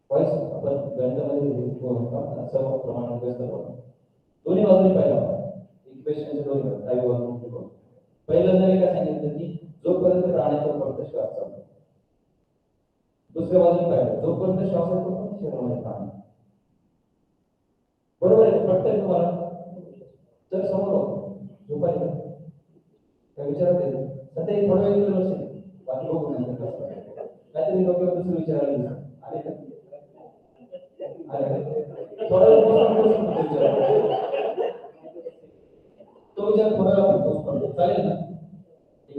व्हॉइस आपण गणितामध्ये सर्व प्रमाणात व्यस्त करतो. दोन्ही बाजूने पाहिला इक्वेशनच्या दोन्ही बाजू डावी बाजू. पहिल्यांदा मी काय सांगितलं की जोपर्यंत प्राण आहे तोपर्यंत श्वास चालू. दुसऱ्या बाजूने पाहिलं जोपर्यंत श्वास आहे तोपर्यंत शरीरामध्ये प्राण. बरोबर आहे? पटतंय तुम्हाला? जर समोर झोपायला काय विचारात येईल सध्या थोडं वेळ लक्ष बाकी बघू नये काहीतरी डोक्यावर दुसरं विचारायला आले का? थोडा तो विचार थोडा वेळ चालेल ना? एक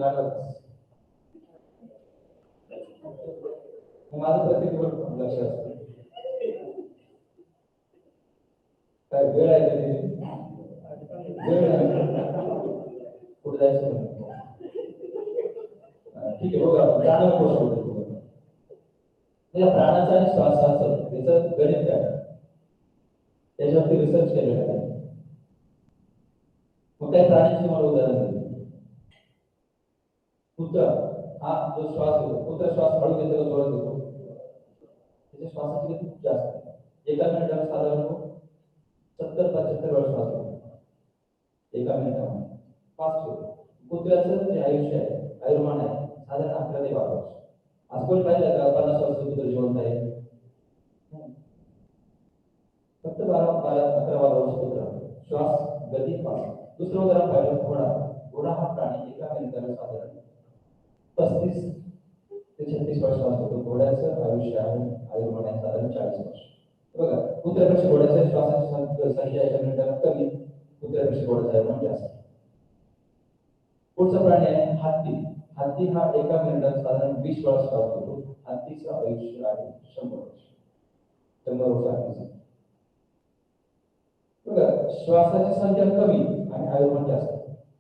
माझं प्रत्येक गोष्ट लक्ष असतं. काय वेळ आहे का? वेळ कुठे जायचं? ठीक आहे बघा प्राणाला पोषण प्राणाचा आणि श्वासाचं याचं गणित काय त्याच्यावरती रिसर्च केलेलं आहे. मग काही प्राण्यांची मला उदाहरण दिलं. कुत्रा हा जो श्वास घेतो, कुत्रा श्वास हळू घेतो का जोरात घेतो? त्याच्या श्वासाची गती खूप जास्त आहे. एका मिनिटाला साधारण 70-75 वेळा श्वास घेतो एका मिनिटामध्ये. फास्ट घेतो. कुत्र्याचं जे आयुष्य आहे, आयुर्मान आहे साधारण 11 ते 12 वर्ष. आज कोणी पाहिलं का 50 वर्ष कुत्र जिवंत आहे? फक्त 11-12 वर्ष कुत्रा. श्वास गती फास्ट. दुसरं उदाहरण पाहिलं घोडा हा प्राणी एका मिनिटाला साधारण 35 ते 36 वर्ष असतो. घोड्याचं आयुष्य आहे आयुर्मान आहे साधारण 40 वर्ष. बघा कुत्र्यापेक्षा घोड्याच्या श्वासाची संख्या एका मिनिटाला कमी, कुत्र्यापेक्षा घोड्याचं आयुर्मान जास्त. पुढचा प्राणी आहे हत्ती. हत्ती हा एका मिनिटात साधारण 20 वेळा श्वास घेतो. हत्तीचं आयुष्य आहे 100 वर्ष. 100 वर्षात बघा, श्वासाची संख्या कमी आणि आयुर्मान जास्त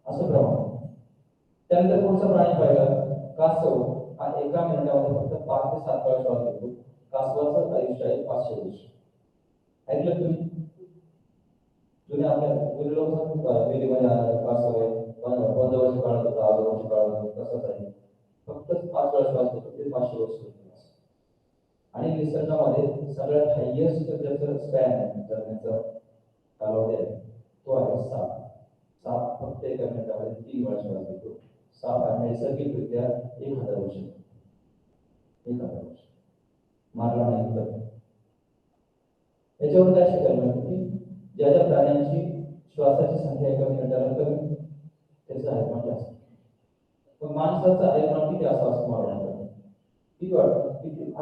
असं प्रमाण. त्यानंतर पुढचा प्राणी पाहिला कासव. हा एका मिनिटामध्ये फक्त 5 ते 7 वेळा श्वास घेतो. कासवाचं आयुष्य आहे 500 वर्ष. ऐकलं तुम्ही? जुने आपल्या जुने लोक वेलीमध्ये कासव आहे 15 वर्ष काळात होता, 10 वर्ष काळात होता, तसंच आहे. फक्त 5 वेळा श्वास घेतो ते 500 वर्ष होते. आणि निसर्गामध्ये सगळ्यात हायएस्ट ज्याचं स्पॅन आहे जगण्याचा कालावधी आहे तो आहे साप. साप फक्त एका मिनिटामध्ये 3 वेळा श्वास घेतो. साप हा नैसर्गिकरित्या 1000 वर्ष 1000 वर्ष मारला नाही तर. याच्यावर काय शिकायला मिळतं की ज्या ज्या प्राण्यांची श्वासाची संख्या एका मिनिटाला कमी त्याचं आयुर्मान जास्त. पण माणसाचं आयुर्मान किती असावं असं मला वाटतं. किती वाटतं किती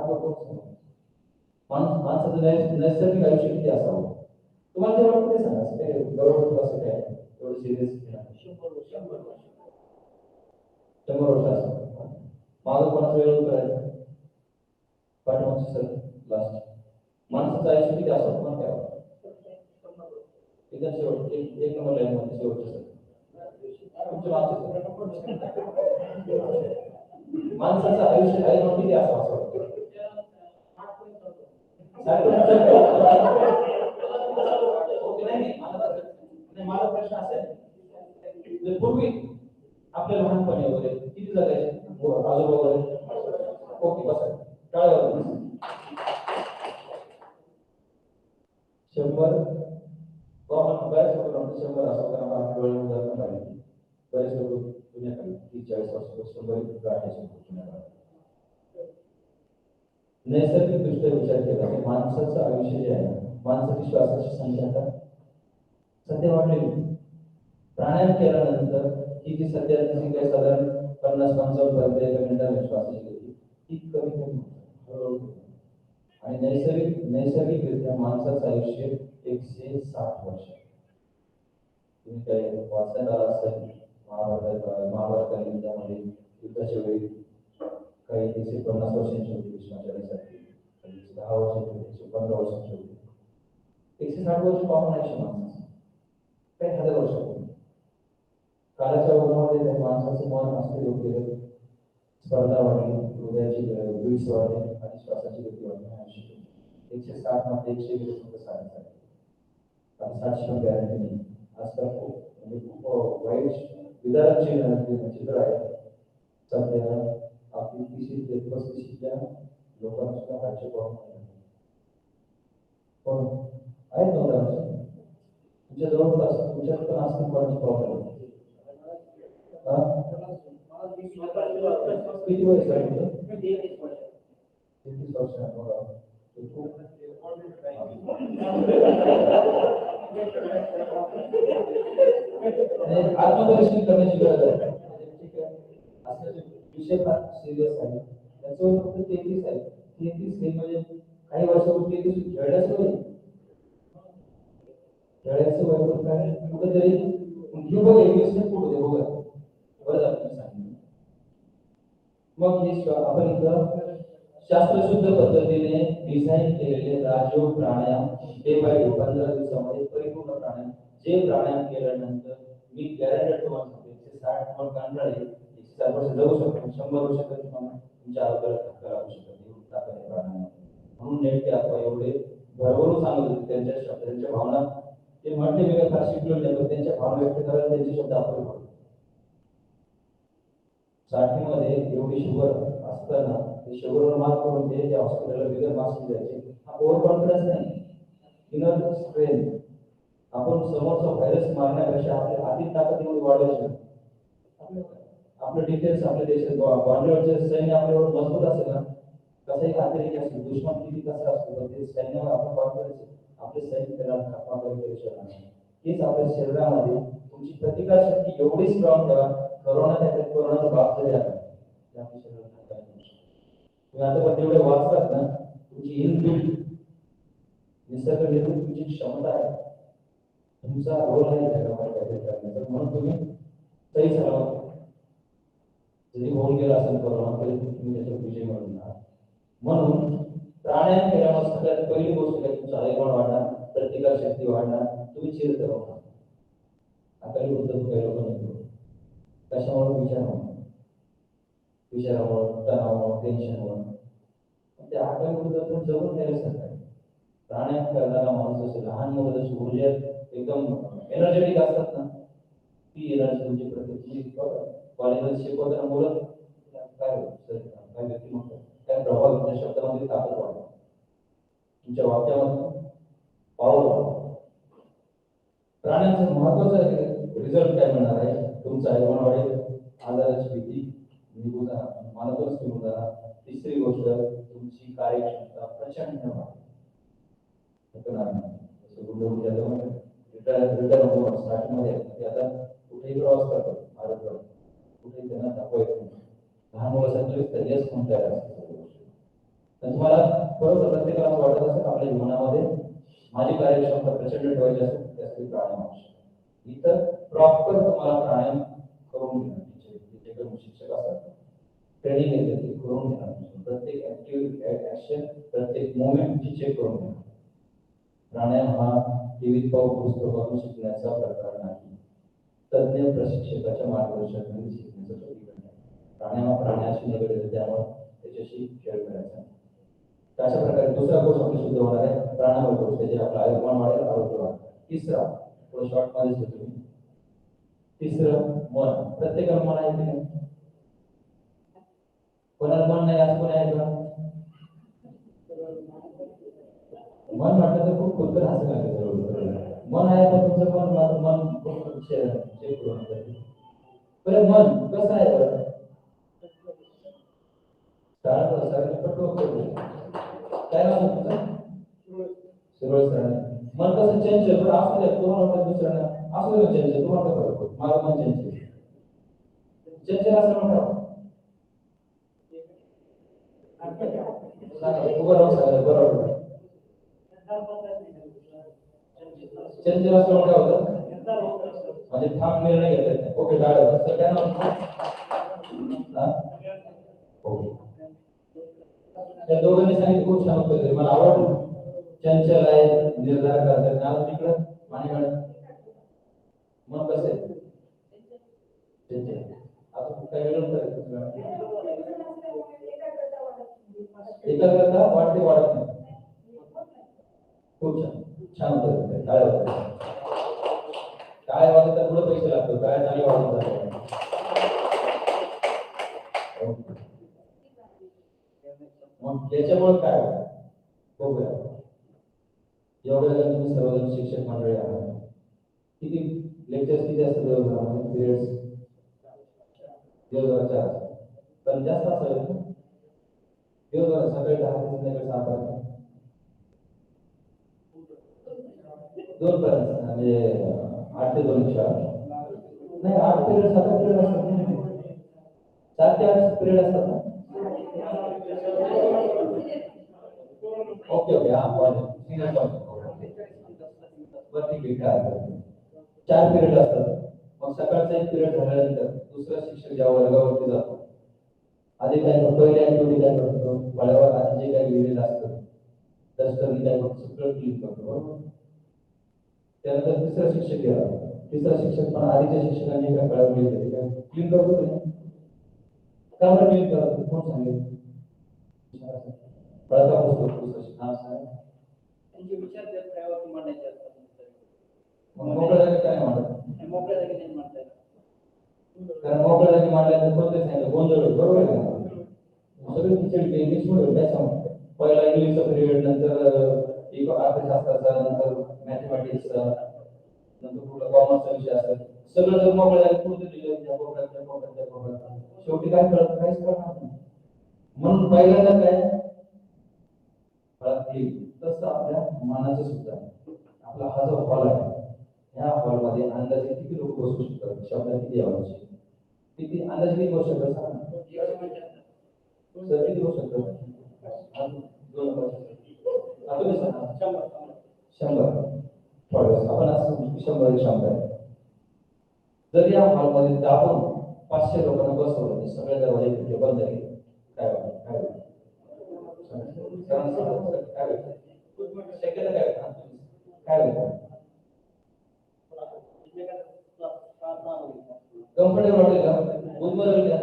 माणसाचं नैसर्गिक आयुष्य किती असावं तुम्हाला जे वाटतं ते सांगा. असं काय गौरव असं काय एवढं सिरियस 100 वर्ष असं माझं कोणाचं वेळ करायचं पाठवण्याची सर लास्ट माणसाचं आयुष्य किती असावं तुम्हाला काय वाटतं? एकदम शेवट एक नंबर लाईन मध्ये शेवटचं सर तुमच्या माणसाचं आयुष्य आयुर्मान किती असावं असं वाटतं? माझा प्रश्न असा आहे पूर्वी आपल्या लहानपणी वगैरे किती जगायचे आजोबा वगैरे ओके बस टाळ्यावर 100 कॉमन बऱ्याच लोकांना 100 असं कारण आपण डोळे उदाहरण पाहिजे. बरेच लोक दुनियाकडे 30-40 वर्ष गाठायचे पुण्याकडे. नैसर्गिकदृष्ट्या विचार केला तर माणसाचं आयुष्य जे आहे माणसाची श्वासाची संख्या आता सध्या वाढलेली. प्राणायाम केल्यानंतर ही जी सध्या जी काही साधारण 50-55 पर्यंत एका मिनिटाला श्वासाची गती ती कमी कमी होते. आणि नैसर्गिकरित्या माणसाचं आयुष्य 160 वर्ष. तुम्ही काही वाचण्यात आला असेल महाभारताच्या युद्धामध्ये युद्धाच्या वेळी काही 150 वर्षांची होती भीष्माचार्यासाठी, 10 वर्षांची होती, 15 वर्षांची होती. 160 वर्ष कॉमन आयुष्य माणसाचं काही 1000 वर्ष होते. काळाच्या ओघामध्ये त्या माणसाचं मन असं योग्य स्पर्धा वाढली, हृदयाची बीट्स वाढली आणि श्वासाची गती वाढली. आयुष्य 160 मध्ये 120 मध्ये साधायचं आहे. आणि 60 ची गॅरंटी नाही. आजकाल खूप वाईट विदारक चित्र आहे. सध्या आपली 30 ते 35च्या लोकांना सुद्धा हार्टचे प्रॉब्लेम आहे. पण आहेत नव्हता तुमच्या जवळपास तुमच्यात पण असतील कोणाचे प्रॉब्लेम किती वय आहे? 33 वर्ष. आत्मपरीक्षण करण्याची गरज आहे. असं विषय फार सिरियस आहे. त्याच्यावर फक्त 33 आहे. 33 हे म्हणजे काही वर्षापूर्वी 33 खेळायचं वय खेळायचं वय काय कुठेतरी घेऊ बघ 21 कुठे दे बघा बरं झालं सांगितलं. मग हे आपण इथं शास्त्रशुद्ध पद्धतीने डिझाईन केलेले राजयोग प्राणायाम डे बाय डे 15 दिवसामध्ये परिपूर्ण प्राणायाम जे प्राणायाम केल्यानंतर मी गॅरंटेड तुम्हाला सांगतो 160 वर कंट्रोल 160 वर्ष जगू शकतो. 100 वर्ष तरी तुम्हाला तुमच्या आरोग्याला धक्का लागू शकत नाही प्राणायाम. म्हणून नेमके आता एवढे भरभरून सांगत होते त्यांच्या शब्द त्यांच्या भावना ते म्हटले वेगळं फार शिकलो नाही त्यांच्या भावना व्यक्त करायला त्यांचे शब्द आपण बोलतो. साठी एवढी शुगर असताना ते शुगरवर मात करून ते त्या हॉस्पिटलला बिगर मास्क द्यायचे. हा ओव्हर कॉन्फिडन्स नाही, इनर स्ट्रेंथ. आपण समोरचा व्हायरस मारण्यापेक्षा आपल्या आतील ताकद एवढी वाढवायची. आपलं डिटेल्स आपल्या देशात बॉर्डरवरचे सैन्य आपल्यावर मजबूत असेल ना कसंही अतिरेकी असेल दुश्मन किती कसं असतो ते सैन्यावर आपण कॉन्फिडन्स आपले सैन्य त्याला खात्मा करू शकणार नाही. हेच आपल्या शरीरामध्ये तुमची प्रतिकार शक्ती एवढी स्ट्रॉंग करा. कोरोनाचा बाप जरी आला तुम्ही आता पण जेवढे वाचतात ना तुमची इनबिल्ट निसर्ग निर्मित तुमची क्षमता आहे. तुमचा रोल आहे जगामध्ये काहीतरी करण्याचा. म्हणून तुम्ही सही सलामत जरी होऊन गेला असेल कोरोना तरी तुम्ही त्याचा विजय मिळवणार. म्हणून प्राणायाम केल्यामुळे सगळ्यात पहिली गोष्ट काय तुमचा आयुर्मान वाढणार, प्रतिकार शक्ती वाढणार, तुम्ही चिरतर होणार. आता वृद्ध काही लोक नाही कशामुळे विचारामुळे तणावामुळे टेन्शनमुळे ते आकाली वृद्ध पण जगून गेल्यासारखं आहे. प्राणायाम करणारा माणूस असेल, लहान मुलं जशी ऊर्जा एकदम एनर्जेटिक असतात ना, ती एनर्जी तुमची प्रत्येक कॉलेजमध्ये शिकवताना मुलं काय व्यक्तिमत्व काय प्रभाव तुमच्या शब्दामध्ये ताकद वाढतो, तुमच्या वाक्यामध्ये पावर वाढतो. प्राण्यांचं महत्वाचं रिझल्ट काय मिळणार आहे, तुमचं आयुर्मान वाढेल, आजाराची भीती निघून जाणार, मानतच निघून जाणार. तिसरी गोष्ट तुमची कार्यक्षमता प्रचंड वाढेल. स्टार्टिंगमध्ये आता कुठेही प्रवास करतो भारतभर, कुठेही त्यांना दाखवा येत नाही. लहान मुलासाठी येस म्हणता येईल तर तुम्हाला बरोबर प्रत्येकाला असं वाटत असेल आपल्या जीवनामध्ये माझी कार्यक्षमता प्रचंड ठेवायची असेल त्यासाठी प्राणायाम आवश्यक. इतर प्रॉपर तुम्हाला प्राणायाम करून घेणार, शिक्षक असतात ट्रेनिंग घेतली ती करून घेणार, प्रत्येक ऍक्टिव्ह ऍक्शन प्रत्येक मोमेंटची चेक करून घेणार. प्राणायाम हा टीव्हीत पाहून पुस्तकातून शिकण्याचा प्रकार नाही, तज्ञ प्रशिक्षकाच्या मार्गदर्शनाखाली शिकण्याचा प्रकार आहे. प्राणायाम प्राण्याशी निगडीत त्यामुळे त्याच्याशी खेळ करायचा. अशा प्रकारे दुसरा कोर्स आपला शुद्ध होणार आहे प्राणायाम कोर्स, त्याचे आपला आयुर्मान वाढेल, आरोग्य वाढेल. तिसरा थोडं शॉर्ट मध्ये घेतो मी. तिसरं मन. प्रत्येकाला मन आहे की नाही? कोणाला मन नाही असं कोण आहे का? मन म्हटलं तर खूप खुलकर हसं लागतं. मन आहे पण तुमचं मन चेक करून बरं मन कसं आहे बरं? काय नाव तुमचं? सुरळ सर. मन कसं चंचल बरं असू द्या, तुम्हाला दुसऱ्यांना असू द्या चंचल, तुम्हाला बरोबर माझं मन चंचल चंचल असं म्हणा. बरोबर चंचल असं काय होतं म्हणजे ठाम निर्णय घेतात नाही. ओके डाळ सर काय नाव? ओके त्या दोघांनी सांगितलं खूप छान होतं, मला आवडलं. चंचल आहे, निर्धार करतात नाव तिकडं आणि मग कसं आहे चंचल. आता काय वेगळं एकाग्रता वाढते वाढत नाही. खूप छान छान होतं. काय होतं काय वाजता पुढे पैसे लागतो, काय चांगलं वाजत. मग त्याच्यामुळे काय बघूया. योगाला तुम्ही सर्वजण शिक्षक मंडळी आहात, किती लेक्चर्स किती असतात दिवसभरामध्ये? पिरियड्स दिवसभराच्या पण जास्त असेल दिवसभर सकाळी 10 ते संध्याकाळी 6 पर्यंत 2 पर्यंत म्हणजे 8 ते 2 नाही 8 पिरियड 7 पिरियड असतात, 7 ते 8 पिरियड असतात ना. ओके ओके हा बरं ठीक आहे. 4 पिरियड असतात. मग सकाळचा एक पिरियड झाल्यानंतर दुसरा शिक्षक ज्या वर्गावरती जातो आधी काय करतो, पहिली ऍक्टिव्हिटी काय करतो, फळ्यावर आधी जे काही लिहिलेलं असतं दस्तरनी काय करतो सगळं क्लीन करतो बरोबर. त्यानंतर तिसरा शिक्षक गेला, तिसरा शिक्षक पण आधीच्या शिक्षकांनी काय फळ्यावर लिहिलं काय क्लीन करतो नाही का बरं क्लीन करतो कोण सांगेल? फळाचा पुस्तक हा सांग त्यांचे विचार त्यावर मांडायचे असतात. मग मोकळ्या जागी काय म्हणतात? मोकळ्या जागी नाही मांडता येत. कारण मोकळ्या जागी मांडल्यानंतर कोणते सांगितलं गोंधळ होईल बरोबर आहे ना. सगळे टीचर इंग्लिश मध्ये काय सांगतो, पहिला इंग्लिशचा पिरियड, नंतर अर्थशास्त्राचा, नंतर मॅथमॅटिक्सचा, नंतर पुढे कॉमर्सचा विषय असतात. सगळं जर मोकळ्या जागी पुढे दिलं शेवटी काय कळत काहीच करणार नाही. म्हणून पहिल्यांदा काय तसं आपल्या मनाचं सुद्धा आपला हा जो हॉल आहे ह्या हॉलमध्ये अंदाजे किती लोक बसू शकतात, शब्द किती आवश्यक, किती अंदाजे किती बसू शकतात सांगा सर, किती बसू शकतात? 100 थोडं आपण असं 100 आहे. जर या हॉलमध्ये आपण 500 लोकांना बसवलं, सगळ्या दरवाजे बंद केले, काय काय होईल? शक्यता काय होईल? काय होईल? कम्फर्टेबल वाटेल का? गुदमरेल का?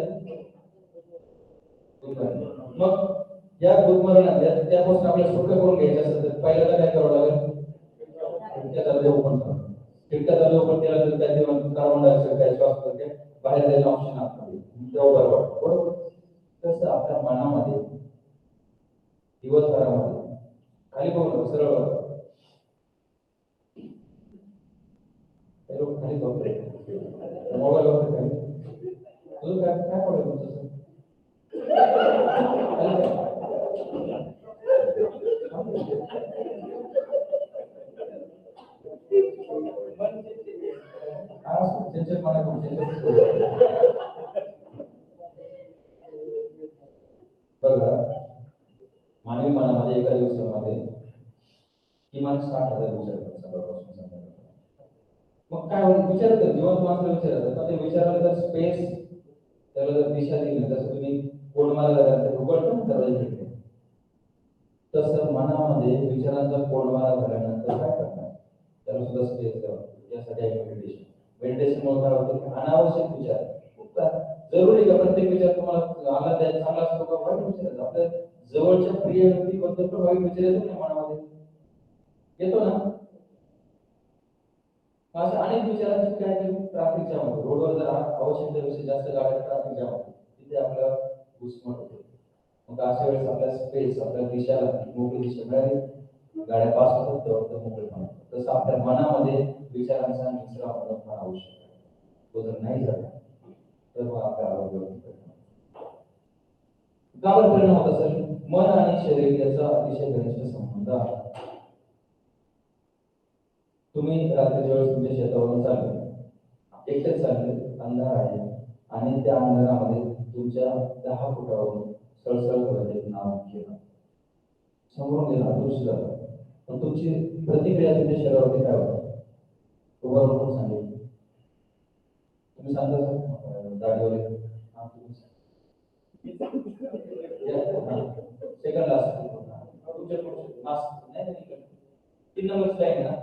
गुदमरेल. मग या गुदमरला त्या गोष्टी आपल्याला सुटका करून घ्यायच्या असेल तर पहिल्यांदा काय करावं लागेल? खिडक्या दरवाजे ओपन करा. खिडक्या दरवाजे ओपन केला तर त्या कार्बन डायऑक्साईड काय श्वास करते बाहेर जायला ऑप्शन आपल्याला तेव्हा बरं वाटतं. बरोबर. तसं आपल्या मनामध्ये दिवसभरामध्ये खाली बघू सरळ बघा. हे लोक खाली बघतोय मोबाईल बघतोय खाली. तुझं काय काय पडेल तुमचं? बघा मानवी मनामध्ये एका दिवसामध्ये किमान 60,000 विचार येतात सकाळपासून संध्याकाळपर्यंत. मग काय होईल? विचार कर, जिवंत माणसाला विचार येतात. मग ते विचाराला जर स्पेस त्याला जर दिशा दिली ना, जसं तुम्ही कोंडमारा झाल्यानंतर उघडतो ना दरवाजे खिडकी, तसं मनामध्ये विचारांचा कोंडमारा झाल्यानंतर काय करणार? त्याला सुद्धा स्पेस द्यावा. यासाठी आहे मेडिटेशन. मेडिटेशनमुळे काय होतं की अनावश्यक विचार खूप जरुरी का प्रत्येक विचार तुम्हाला आला त्या चांगला असतो का वाईट विचार येतो? आपल्या जवळच्या प्रिय व्यक्तीबद्दल पण वाईट विचार येतो ना मनामध्ये, येतो ना. अशा अनेक विचारांची काय केली ट्रॅफिक जाम होतो. रोडवर जर आवश्यकतेपेक्षा जास्त गाड्या ट्रॅफिक जाम होतो, तिथे आपल्याला घुसमट होते. मग अशा वेळेस आपल्या स्पेस आपल्या दिशेला मोकळी दिशा मिळाली, गाड्या पास होतात तेव्हा मोकळेपणा. तसं आपल्या मनामध्ये विचारांचा निचरा होणं फार आवश्यक आहे. तो जर नाही झाला तर मग आपल्या आरोग्यावर का बरं परिणाम होत असेल? मन आणि शरीर याचा अतिशय घनिष्ठ संबंध आहे. तुम्ही रात्रीच्या वेळेस तुमच्या शेतावरून चालले, एकटेच चालले, अंधार आहे आणि त्या अंधारामध्ये तुमच्या 10 फुटावरून सळसळ करत एक नाव केलं, समोरून गेला, दृश्य झालं. पण तुमची प्रतिक्रिया तुमच्या शरीरावरती काय होतं? उभारून कोण सांगेल? तुम्ही सांगता दाढीवर सेकंड लास्ट तुमच्या लास्ट नाही 3 नंबर स्लाइड ना.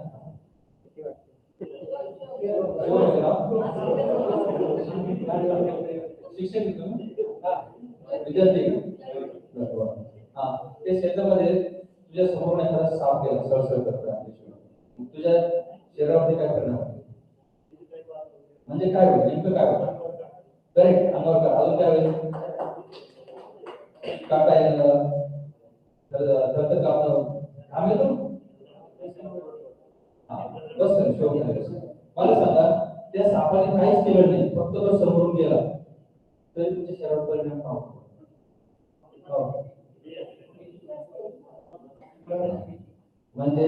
शिक्षक विद्यार्थी हा ते शेतामध्ये तुझ्या समोर एखादा साप गेला सळसळ करतात, तुझ्या शरीरावरती काय परिणाम? म्हणजे काय होईल? नेमकं काय होईल? करेक्ट, अंगावर का अजून काय होईल? काटा येणार, तर कापणं आम्ही तो बस शोक नाही. मला सांगा त्या सापाने काहीच केलं नाही, फक्त तो समोरून गेला तरी तुमच्या शरीरावर परिणाम का होतो? म्हणजे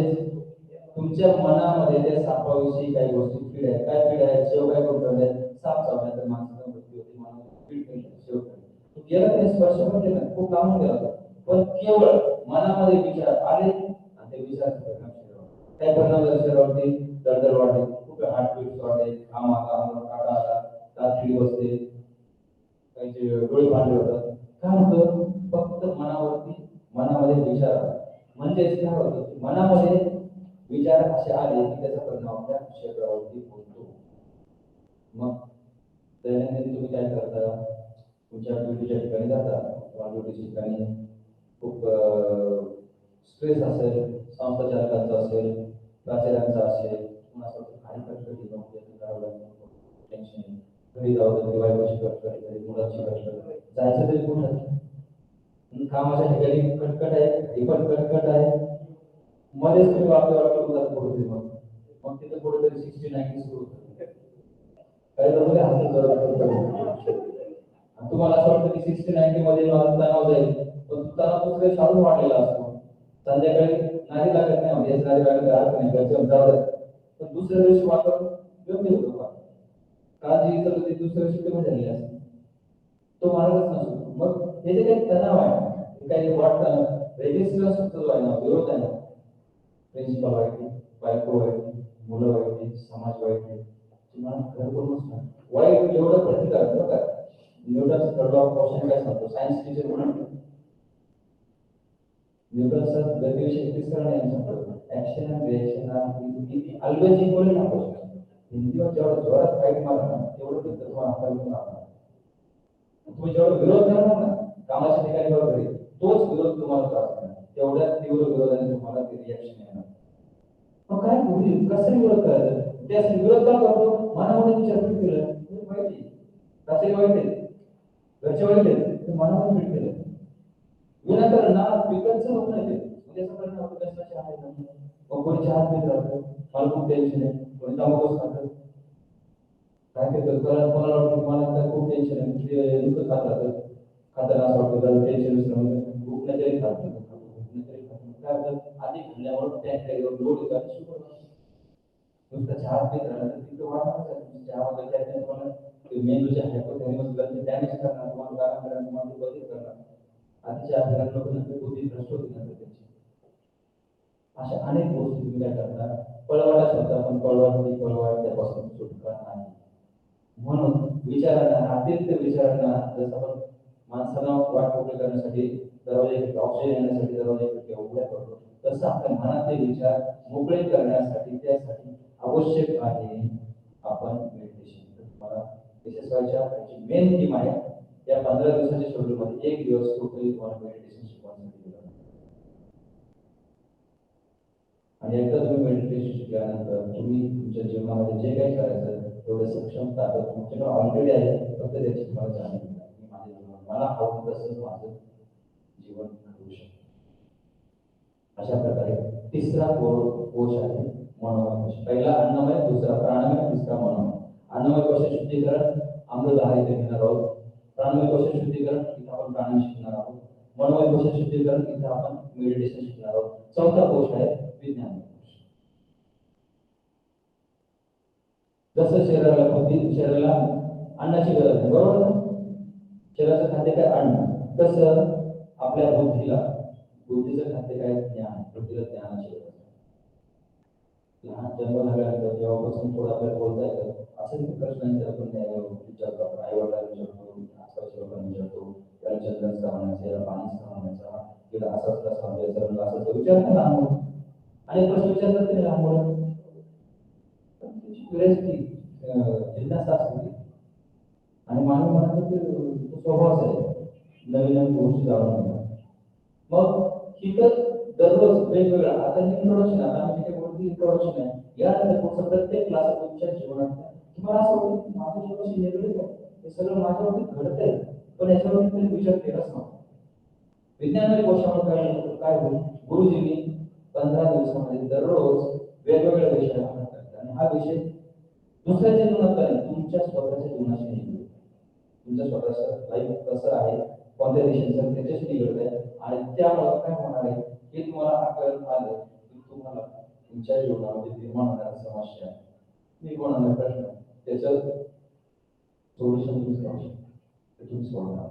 तुमच्या मनामध्ये त्या सापाविषयी काही गोष्टी फीड आहेत. काय फीड आहेत? शेव काय करून साप चावला तर माणसाचा मृत्यू होते, म्हणून फीड केली शेव गेला त्याने स्पर्श पण केला, खूप लांबून गेला होता. पण केवळ मनामध्ये विचार आले आणि ते विचार परिणाम शरीरावर काय परिणाम झाला? शरीरावरती दरदर वाढली, खूप हार्टबीट वाढले, घाम आला, अंगावर काटा आला, दात किडी बसते, त्यांचे डोळे पांढरे होतात. काय होतं? फक्त मनामध्ये विचार आला. म्हणजेच काय होतं? मनामध्ये विचार असे आले की त्याचा परिणाम आपल्या शरीरावरती होतो. मग दैनंदिन तुम्ही काय करता? तुमच्या ड्युटीच्या ठिकाणी जाता, ड्युटीच्या ठिकाणी खूप स्ट्रेस असेल, संस्थाचालकांचा असेल, प्राचार्यांचा असेल, काही कटकटी करावं लागतं, टेन्शन, घरी जावं तर बायकोची कटकट, घरी मुलाची कटकट, जायचं तरी कुठं? कामाच्या ठिकाणी कटकट आहे, ही पण कटकट आहे, मध्येच तुम्ही वाटतं कुठेतरी मग तिथे कुठेतरी 60-90 सुरू होतं. काही लोक हसत तुम्हाला असं वाटतं की 60-90 मध्ये माझा तणाव जाईल, पण तणाव दुसरे चालून वाढलेला असतो. संध्याकाळी नारी लागत नाही, म्हणजे नारी लागत नाही घरच्या जाऊ, पण दुसऱ्या दिवशी वातावरण योग्य होतं. काळजी तर दुसऱ्या दिवशी कमी झालेली असते, तो मार्गच नसतो. मग हे जे काही तणाव आहे, काही वाटतं रेजिस्टन्स जो आहे ना, विरोध आहे ना, प्रिन्सिपल वाईट, बायको वाईट, मुलं वाईट, समाज वाईट, तुम्हाला घरकुल वाईट एवढं प्रतिकार बघा. न्यूटनचा थर्ड लॉ ऑफ मोशन काय सांगतो? सायन्स टीचर म्हणून न्यूटनचा गतीविषयी 31 कारण यांच्याकडे action and reaction he always equally ना हिंदीवर जेवढं जोरात फाईट मारा ना तेवढं ते तत्व हाताळून राहणार. तुम्ही जेवढा विरोध करणार ना कामाच्या ठिकाणी वगैरे तोच विरोध तुम्हाला त्रास देणार, तेवढ्याच तीव्र विरोधाने तुम्हाला ते रिॲक्शन येणार. मग काय होईल, कसं विरोध करायचं, ते असं विरोध का करतो, मनामध्ये विचार फिट केलं माहिती कसे वाईट आहे घरचे वाईट आहे ते मनामध्ये फिट केलं विनाकारण ना विकतचं होत नाही ते त्याचा परिणाम होतो कशाचे आहे ना मग कोणी चहा पीत राहतं मला खूप टेन्शन आहे कोणी तंबाखू खातं काय करतो मला वाटतं मला काय खूप टेन्शन आहे ते दुःख खात राहतं खाताना असं वाटतं त्याला टेन्शन विसरून भूक नाही तरी खात काय होतं आधी खाल्ल्यावर त्या लोड येतात नुसतं चहा पीत राहिलं तर तिथं वाढणार चहा वगैरे त्याने तुम्हाला मेंदूच्या हायपोथॅलेमस ग्रंथी डॅमेज करणार तुम्हाला काय करणार तुम्हाला बदल करणार आधीच्या अभ्यास लोक नंतर बुद्धी भ्रष्ट होती नंतर त्यांची अशा अनेक गोष्टी तुम्ही काय करणार पळवाटा शब्द आपण पळवाट त्यापासून सुटका नाही म्हणून विचारांना अतिरिक्त विचारांना जसं आपण माणसाला वाट मोकळी करण्यासाठी दरवाजे ऑक्सिजन येण्यासाठी दरवाजे उघड्या करतो तसं आपल्या मनातले विचार मोकळे करण्यासाठी त्यासाठी आवश्यक आहे आपण मेडिटेशन. तुम्हाला विशेषवाच्या मेन थीम आहे या 15 दिवसाच्या शेड्यूल मध्ये एक दिवस टोटली तुम्हाला मेडिटेशन शिकवण्यासाठी दिलं आणि एकदा तुम्ही मेडिटेशन शिकल्यानंतर तुम्ही तुमच्या जीवनामध्ये जे काही करायचं तेवढं सक्षम ताकद तुमच्याकडे ऑलरेडी आहे फक्त त्याची तुम्हाला जाणीव नाही माझे जीवन मला आवडतं तसंच माझं जीवन घडवू शकतो. अशा प्रकारे तिसरा कोश आहे मनोमय कोश. पहिला अन्नमय दुसरा प्राणमय तिसरा मनोमय. अन्नमय कोश शुद्धीकरण अमृतधारा इथे घेणार आहोत. प्राणमय कोश शुद्धीकरण इथे आपण प्राणायाम शिकणार आहोत. मनोमय कोश शुद्धीकरण इथे आपण मेडिटेशन शिकणार आहोत. चौथा कोश आहे विज्ञान कोश. जसं शरीराला अन्नाची गरज आहे बरोबर ना शरीराचं खाद्य काय अन्न तसं आपल्या बुद्धीचं खाद्य काय ज्ञान बुद्धीला ज्ञानाची गरज आहे. लहान जन्म झाल्यानंतर जेव्हापासून थोडं आपल्याला बोलता येतं असेल प्रश्नांचे आपण विचारतो आपण आई वडिलांना विचारतो आसपासच्या लोकांना विचारतो त्याला चंद्रच का म्हणायचं याला पाणीच का म्हणायचा तिला असाच कसा म्हणायचा असं विचारतात लहान मुलं अनेक प्रश्न विचारतात ते लहान मुलं जिज्ञासा असते आणि मानवी मनाचा तो स्वभावच आहे नवीन नवीन गोष्टी जाणून घेणं. मग ही तर दररोज वेगवेगळा आता ही इंट्रोडक्शन आता आम्ही काही गोष्टी इंट्रोडक्शन आहे यानंतर पुढचं प्रत्येक क्लास तुमच्या जीवनात तुम्हाला असं वाटतं की माझ्या जीवनाशी निगडीत आहे हे सगळं माझ्यावरती घडत आहे पण याच्यावरती काही विचार केलाच नव्हता. विज्ञानाच्या कोशामध्ये काय होईल गुरुजींनी 15 दिवसामध्ये दररोज वेगवेगळ्या विषयावर अभ्यास करतात आणि हा विषय दुसऱ्याच्या जीवनात नाही तुमच्या स्वतःच्या जीवनाशी निगडीत तुमच्या स्वतःचं लाईफ कसं आहे कोणत्या दिशेचं त्याच्याशी निगडीत आहे आणि त्यामुळे काय होणार आहे हे तुम्हाला आकलन आलं की तुम्हाला तुमच्या जीवनामध्ये निर्माण होणाऱ्या समस्या निर्माण होणारे प्रश्न त्याचं सोल्युशन तुम्ही सोडणार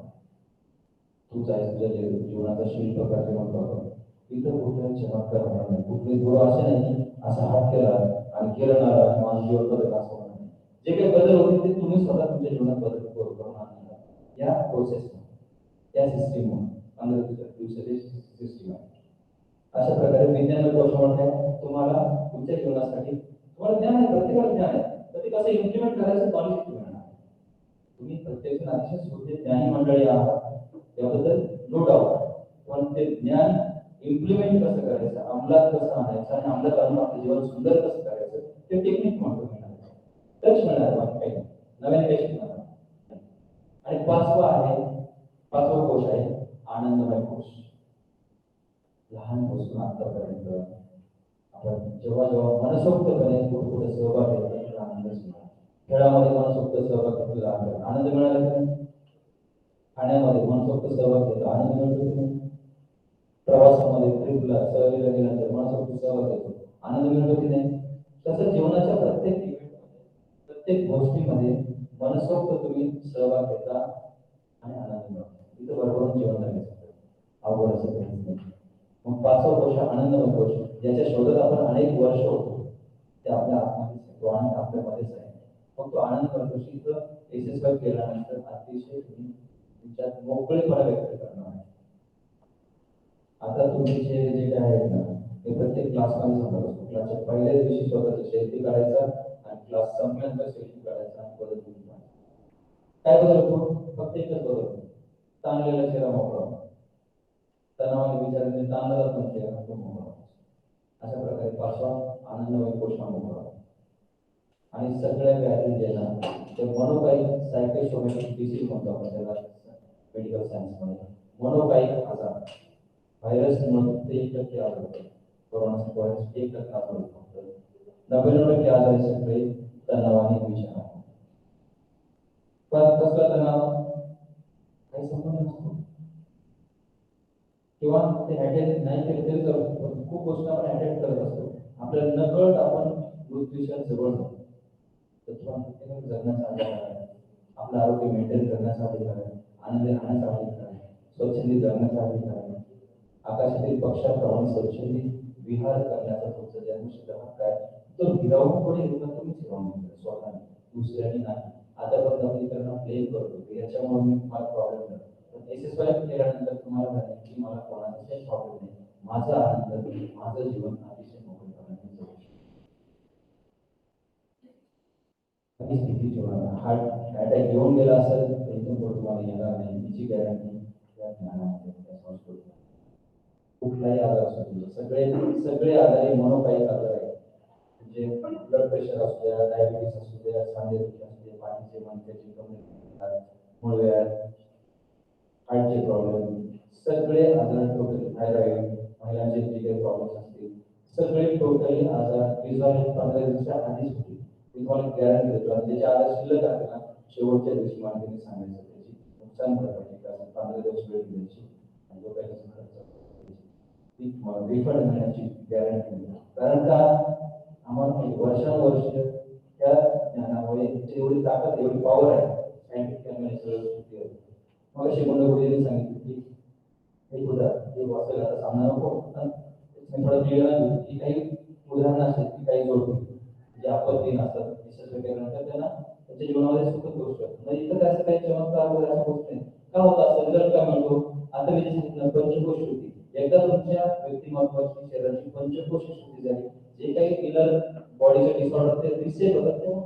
तुमचा तुमच्या जीवनाचा शिल्पकार जेव्हा करतो इथं कुठलाही चमत्कार होणार नाही कुठले गुरु असे नाही की असा हात केला आणि केलं नारा माझं जीवन बदल असं होणार नाही जे काही बदल होते ते तुम्ही स्वतः तुमच्या जीवनात बदल करून आणणार या प्रोसेसमध्ये या सिस्टीममध्ये 15 दिवसाची सिस्टीम आहे. अशा प्रकारे विज्ञान कोशामध्ये तुम्हाला तुमच्या जीवनासाठी तुम्हाला ज्ञान आहे प्रत्येकाला ज्ञान आहे तर ते कसं इम्प्लिमेंट करायचं नॉलेज मिळणार तुम्ही प्रत्येक अतिशय सुज्ञ ज्ञानी मंडळी आहात त्याबद्दल नो डाऊट पण ते ज्ञान इम्प्लिमेंट कसं करायचं अंमलात कसं आणायचं आणि अंमलात आणून आपलं जीवन सुंदर कसं करायचं ते टेक्निक म्हणतो मिळणार टच मिळणार बाकी काही नवीन काही शिकणार आणि पाचवा कोश आहे आनंदमय कोश. लहानपासून आतापर्यंत आपण जेव्हा मनसोक्तपणे कुठे सहभाग घेतला आनंदच मिळाला. खेळामध्ये मनसोक्त सहभाग घेतला आनंद मिळाला की नाही खाण्यामध्ये मनसोक्त सहभाग घेतला आनंद मिळतो की नाही प्रवासामध्ये ट्रिपला सहलीला गेल्यानंतर मनसोक्त सहभाग घेतो आनंद मिळतो की नाही तसं जीवनाच्या प्रत्येक इव्हेंटमध्ये प्रत्येक गोष्टीमध्ये मनसोक्त तुम्ही सहभाग घेता आणि आनंद मिळतो इथं बरोबर जीवन जगायचं अवघड असं काहीच नाही. मग पाचवा कोश आनंदमय कोश ज्याच्या शोधात आपण अनेक वर्ष होतो ते आपल्या आत्महत्येस तो आनंद आपल्यामध्येच आहे. मग तो आनंदमय कोश इथं यशस्वी केल्यानंतर अतिशय तुम्ही तुमच्यात मोकळेपणा व्यक्त करणार आहे. आता तुमचे जे काय आहेत ना ते प्रत्येक क्लासमध्ये सांगत असतो. क्लासच्या पहिल्याच दिवशी स्वतःचा सेल्फी काढायचा आणि क्लास संपल्यानंतर सेल्फी काढायचा आणि परत घरी जायचं. काय बदल होतो? फक्त एकच बदल होतो. ताणलेला चेहरा मोकळा होतो. तणावाने विचारांचे ताणलेला पण चेहरा तो मोकळा होतो. अशा प्रकारे पाचवा आनंदमय कोशा मोकळा होतो. आणि सगळ्या व्याधी जे ना ते मनोकायिक सायकोसोमॅटिक डिसीज म्हणतो आपण त्याला मेडिकल सायन्समध्ये. मनोकायिक आजार व्हायरसमुळे 1% आजार होतो. कोरोनाचा व्हायरस 1% आजार होतो. 99% आजार हे सगळे तणावाने विचार आहे. पण कसला तणाव काही संबंध नसतो किंवा ते अटॅक नाही केलं तरी चालतो. पण खूप गोष्टी आपण अटॅक करत असतो. आपल्याला नकळत आपण मृत्यूच्या जवळ जातो. तर जगण्याचा अधिकार आहे, आपलं आरोग्य मेंटेन करण्याचा अधिकार आहे, आनंदी राहण्याचा अधिकार आहे, स्वच्छंदी जगण्याचा अधिकार आहे, आकाशातील पक्षाप्रमाणे स्वच्छंदी विहार करण्याचा तुमचा जन्मसिद्ध हक्क आहे. तो हिरावून कोणी घेतला तुम्हीच हिरावून घेतला स्वतःने, दुसऱ्याने नाही. आता पण आपण त्यांना ब्लेम करतो याच्यामुळे मी मला प्रॉब्लेम झाला. पण एसएसवाय केल्यानंतर तुम्हाला झालं की मला कोणाचाच प्रॉब्लेम नाही, माझा आनंद माझं जीवन अतिशय मोकळेपणाने जगू शकतो. कधी स्थिती ठेवणार हार्ट अटॅक येऊन गेला असेल तर इथून पुढे तुम्हाला येणार नाही याची गॅरंटी त्या ज्ञानामध्ये त्या संस्कृतीमध्ये. कुठलाही आजार असू दे, सगळे सगळे आजार हे मनोकायिक आजार आहेत. म्हणजे ब्लड प्रेशर असू द्या, डायबिटीस असू द्या, सांधेदुखी असू द्या, पाठीचे मणक्याचे कमी मुळव्याध, हार्टचे प्रॉब्लेम, सगळे आजार टोटली थायरॉइड, महिलांचे जे काही प्रॉब्लेम्स असतील सगळे टोटली आजार रिझॉल्व 15 दिवसाच्या आधीच होतील. मी तुम्हाला गॅरंटी देतो. आणि ज्याचे आजार शिल्लक आहेत ना शेवटच्या दिवशी मार्केटने सांगायचं त्याची नुकसान भरपाई कारण 15 दिवस वेळ द्यायची आणि जो काही खर्च ती रिफंड मिळण्याची गॅरंटी मिळते. कारण का आम्हाला वर्षानुवर्ष त्या ज्ञानामुळे एवढी ताकद एवढी पॉवर आहे सायंटिफिक. मग अशी गुंडगुडीने सांगितलं की हे उदाहरण हे वाचायला आता सामना नको पण थोडं क्लिअर की काही उदाहरणं असतात की काही जोडतो जे आपत्ती नसतात केल्यानंतर त्यांना त्यांच्या जीवनामध्ये सुखद होऊ शकतो. म्हणजे इथं असं काही चमत्कार वगैरे असं होत नाही. का होत असं रिझल्ट काय म्हणतो? आता मी जे सांगितलं पंचकोश होती. एकदा तुमच्या व्यक्तिमत्वाची शरीराची पंचकोश शुद्धी झाली, जे काही इनर बॉडीचे डिसऑर्डर ते रिसेट होतात तेव्हा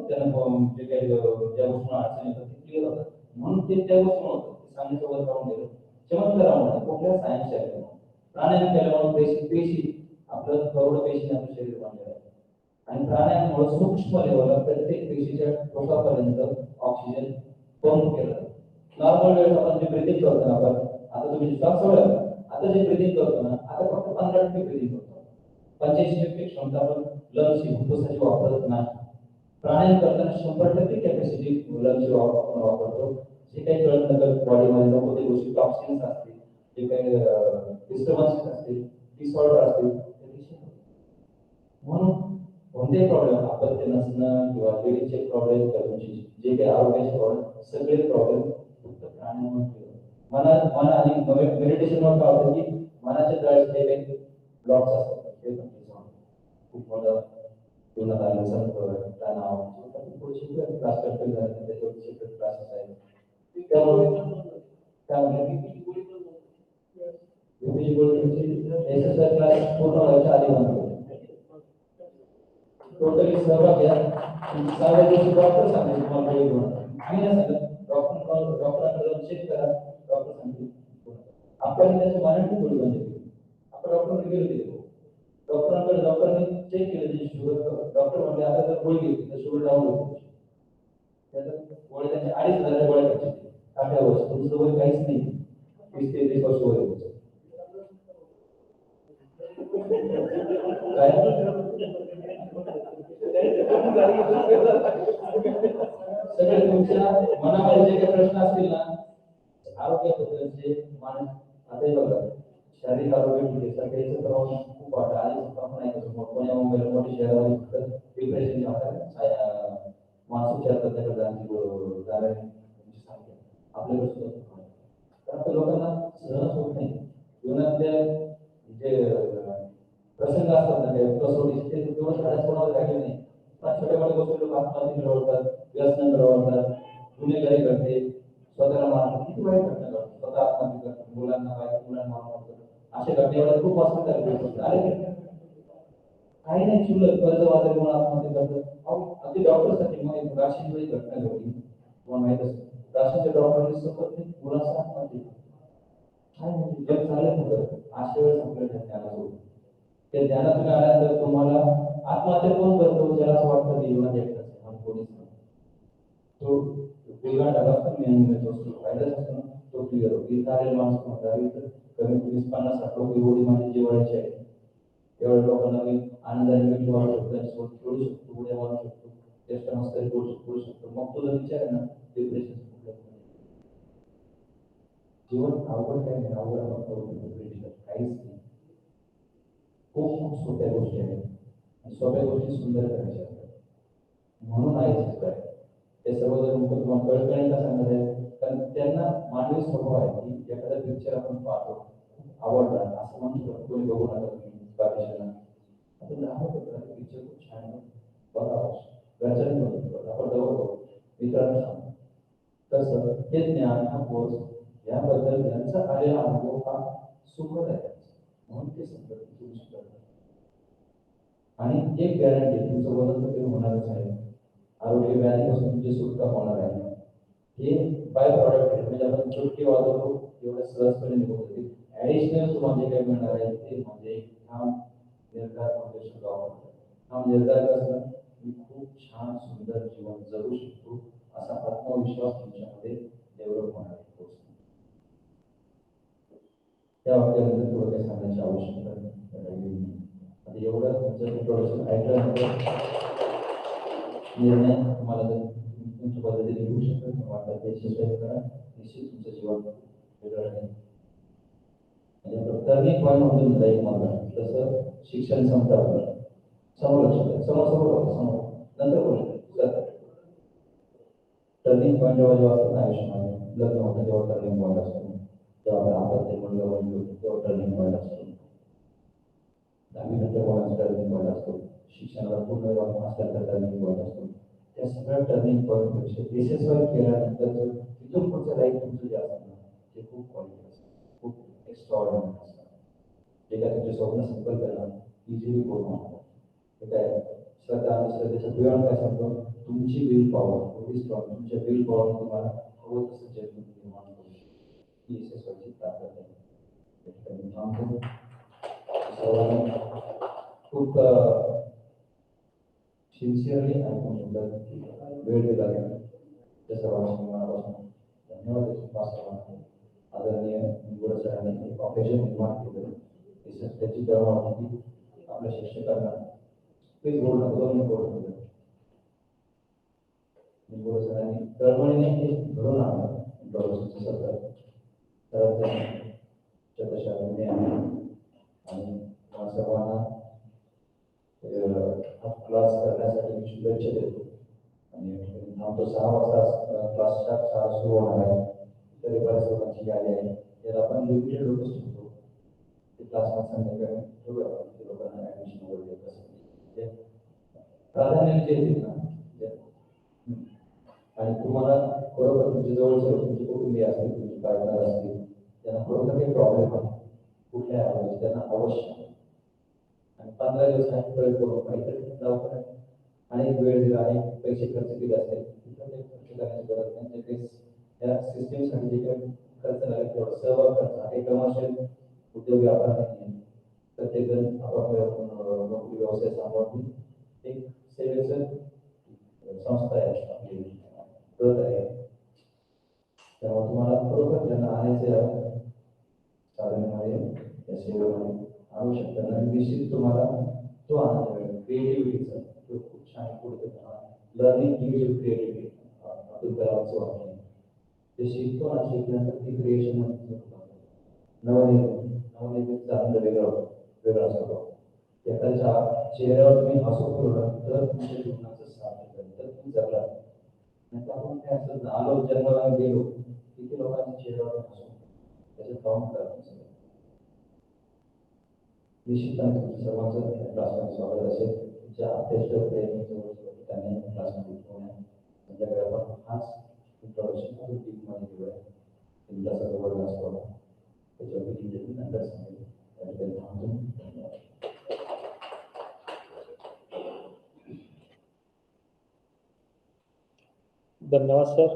त्यांना जे काही ज्या गोष्टी अडचणी येतात ते क्लिअर होतात. म्हणून ते त्या गोष्टी होतं ते सांगण्यासोबत राहून गेलं. चमत्कारामुळे कुठल्या सायन्सच्या प्राणायाम केल्यामुळे पेशी आपलं करोड पेशीने आपलं शरीर बांधलेलं आहे. आणि प्राणायाममुळे सूक्ष्म लेवलला प्रत्येक पेशीच्या टोकापर्यंत ऑक्सिजन पंप केलं. नॉर्मल वेळेस आपण जे ब्रिथिंग करतो ना आपण आता तुम्ही श्वास सोडला आता जे ब्रिथिंग करतो ना आता फक्त 15% ब्रिथिंग करतो. 85% क्षमता आपण लंग्सची फुफ्फुसाची वापरत नाही. प्राणायाम करताना 100% कॅपॅसिटी लंग्सची आपण वापरतो. जे काही कळत नकळत बॉडीमध्ये नको ते गोष्टी टॉक्सिन्स असतील, जे काही डिस्टर्बन्सेस असतील, डिसऑर्डर असतील म्हणून कोणतेही प्रॉब्लेम अपत्य नसणं किंवा लेडीजचे प्रॉब्लेम जे काही आरोग्याचे प्रॉब्लेम सगळे प्रॉब्लेम फक्त प्राणायामामुळे मन आणि मेडिटेशनवर काय होतं की मनाच्या तळाशी काही ब्लॉक्स असतात ते पण खूप मोठं जीवनात आलेलं संत तणाव पुढचे क्लास करतील त्याच्यावर सेपरेट क्लासेस आहेत. त्यामुळे एक्सरसाइज क्लास पूर्ण व्हायच्या आधी बनतो. टोटली सहभाग घ्या. सहाव्या दिवशी डॉक्टर सांगेल तुम्हाला गोळी घेऊन. आम्ही नाही सांगत डॉक्टरांकडे जाऊन चेक करा. डॉक्टर सांगतील आपण त्याच्या मनाने गोळी बंद केली. आपण डॉक्टरांकडे गेलो तिथे डॉक्टरांकडे डॉक्टरांनी चेक केलं त्याची शुगर. डॉक्टर म्हणले आता जर गोळी घेतली तर शुगर डाऊन होते. त्याचा गोळी त्यांच्या 2,500 गोळ्या घ्यायची टाक्या वर्ष तुमचं वय काहीच नाही 30-33 वर्ष वय तुमचं सगळे तुमच्या मनामध्ये जे काही प्रश्न असतील ना आरोग्याबद्दलचे मान आता बघा शारीरिक आरोग्य ठीक आहे सगळ्याचं प्रमाण खूप वाढलं आणि आपण नाही कसं पुण्या मुंबईला मोठी शहरामध्ये डिप्रेशनच्या हातात मानसिक त्याच्याकडे जाण्याची संख्या आपल्याकडे सुद्धा कारण लोकांना सहनच होत नाही. जीवनातल्या जे प्रसंग असतात ना काही कसोटी ते तेवढं शाळेत कोणाला राहिले नाही. पण छोट्या मोठ्या गोष्टी लोक आत्महत्या मिळवतात, व्यसन मिळवतात, गुन्हेगारी करते, स्वतःला मारतात. किती वाईट घटना घडतात. स्वतः आत्महत्या करतात, मुलांना मारतात. एवढं खूप हॉस्पिटल आले काही नाही क्षुल्लक कर्ज वाजले म्हणून आत्महत्या करतात अगदी डॉक्टरसाठी मग एक राशीन वेळी घटना घडली तुम्हाला माहित असेल राशीनच्या डॉक्टरने सतत मुलाचा आत्महत्या काय म्हणजे जग चालत होतं अशा वेळेस आपल्याला ज्ञानाचं होतं ते ज्ञानातून आल्यानंतर तुम्हाला आत्महत्या कोण करतो ज्याला असं वाटतं की जीवनात एकटाच आहे मला कोणीच नाही तो वेगळा डबा पण मेहनत असतो फायदाच असतो ना तो क्लिअर होतो इथं आलेला माणूस म्हणता इथं कमीत कमी 50-60 लोक एवढी माझी जेवायची आहे एवढ्या लोकांना मी आनंदाने मीठ मारू शकतो त्यांच्यासोबत खेळू शकतो उड्या मारू शकतो चेष्टा मस्करी करू शकतो मग तुझा विचार आहे ना डिप्रेशन जीवन अवघड काही नाही अवघड आपण करू शकतो काहीच नाही खूप खूप सोप्या गोष्टी आहेत आणि सोप्या गोष्टी सुंदर करायच्या असतात म्हणून आहे काय ते सर्व जर तुम्हाला कळकळीने का सांगत आहे कारण त्यांना मानवी स्वभाव आहे की एखादा पिक्चर आपण पाहतो आवडतात असं म्हणतो कोणी बघू नका तुम्ही बाकीच्यांना आता लहान पिक्चर खूप छान आहे बघा घरच्यांनी बघतो आपण जवळ बघू मित्रांना सांगतो तसं हे ज्ञान हा कोर्स याबद्दल यांचा आलेला अनुभव हा सुखद आहे म्हणून ते समजत तुम्ही आणि एक गॅरंटी तुमचं वजन तर कमी होणारच आहे आरोग्य व्याधीपासून तुमची सुटका होणार आहे हे बाय प्रॉडक्ट आहे म्हणजे आपण चुटकी वाजवतो एवढ्या सहजपणे निघून जाते ऍडिशनल तुम्हाला जे काही मिळणार आहे ते म्हणजे ठाम निर्धार फाउंडेशन वापरतो ठाम निर्धार कसं मी खूप छान सुंदर जीवन जगू शकतो असा आत्मविश्वास तुमच्यामध्ये डेव्हलप होणार आहे त्या वाक्याबद्दल थोडं काही सांगण्याची आवश्यकता राहिली आता एवढं तुमचं इंट्रोडक्शन ऐकल्यानंतर निर्णय तुम्हाला जर तुमच्या पद्धतीने घेऊ शकत वाटतं ते शिकायचं करा निश्चित तुमचं जीवन वेगळं नाही म्हणजे टर्निंग पॉईंट म्हणून एक मला तसं शिक्षण संपतं आपलं समोर लक्षात समोर नंतर बोलतो टर्निंग पॉईंट जेव्हा असतात आयुष्यामध्ये लग्न होतं तेव्हा टर्निंग पॉईंट असतो तेव्हा आपण ते मुलगा बनलो तेव्हा टर्निंग पॉईंट असतो 10वी नंतर मुलांचा टर्निंग पॉईंट असतो शिक्षणाला पूर्ण असल्याचा टर्निंग पॉईंट असतो त्या सगळ्या टर्निंग पॉईंट पेक्षा यशस्वी केल्यानंतर जर तिथून पुढचं लाईफ तुमचं जे असतं ना ते खूप क्वालिटी असतं खूप एक्स्ट्राऑर्डिनरी असतं जे काय तुमचे स्वप्न संकल्पना इझिली पूर्ण होतात ते काय श्रद्धा अंधश्रद्धेच्या बियॉन्ड काय सांगतो तुमची विल पॉवर एवढी स्ट्रॉंग तुमच्या विल पॉवर तुम्हाला हवं तसं जग निर्माण करू शकतो ही यशस्वाची ताकद आहे मी थांबतो सर्वांना खूप सिन्सिअरली ऐकून घेतलं वेळ दिला त्या सर्वांना मनापासून धन्यवाद देतो आदरणीय निवड सरांनी एक ऑपरेशन निर्माण केलं त्याची गरज होती की आपल्या शिक्षकांना प्लीज बोल नको निवड सरांनी तळमळीने हे घडून आणलं इंट्रोडक्शनचं सत्र चतशाने आणि सर्वांना हा क्लास करण्यासाठी मी शुभेच्छा देतो आणि आमचा 6 वाजता क्लासच्या शाळा सुरू होणार आहे तरी बऱ्याच लोकांची यादी आहे त्याला आपण लिमिटेड लोकच ठेवतो ते क्लासमध्ये संध्याकाळी ठेवूया आपण लोकांना ॲडमिशन वगैरे देत असं प्राधान्याने जे देत ना आणि तुम्हाला खरोखर तुमच्या जवळचे तुमचे कुटुंबीय असतील तुमचे पार्टनर असतील त्यांना खरोखर काही प्रॉब्लेम आहे कुठल्या आवाज त्यांना अवश्य आणि 15 दिवस काही प्रयोग करून काहीतरी दवाखान्यात अनेक वेळ दिला अनेक पैसे खर्च केले असतील तिथं ते खर्च करण्याची गरज नाही ते या सिस्टीमसाठी जे काही खर्च लागेल तेवढा सहभाग खर्च हा काही कमर्शियल उद्योग व्यापार नाही प्रत्येकजण आपापल्या नोकरी व्यवसाय सांभाळून एक सेवेचं संस्था आहे आपली गट आहे त्यामुळे तुम्हाला खरोखर त्यांना आणायचे साधनेमध्ये या सेवेमध्ये आणू शकता आणि निश्चित तुम्हाला तो आनंद मिळेल क्रिएटिव्हिटीचा तो खूप छान पुढे लर्निंग गिव्स क्रिएटिव्हिटी अब्दुल कलामचं वाक्य ते शिकतो ना शिकल्यानंतर ती क्रिएशन नवनिर्मितीचा आनंद वेगळा असतो एखाद्याच्या चेहऱ्यावर तुम्ही हसू फिरवलं तर तुमच्या जीवनाचं सार्थक आहे तर तुम्ही जगला नाही तर आपण काय असं आलो जन्माला गेलो किती लोकांच्या चेहऱ्यावर हसू त्याचं काउंट करा निश्चितपणे तुमच्या सर्वांचं क्लासमध्ये स्वागत असेल तुमच्या अभ्यास त्यांनी क्लासमध्ये त्यांच्याकडे आपण हाच इंट्रोडक्शन डीपमध्ये घेऊया तुमचा सर्व वर्ग असतो त्याच्यावर नंतर सांगेल धन्यवाद सर.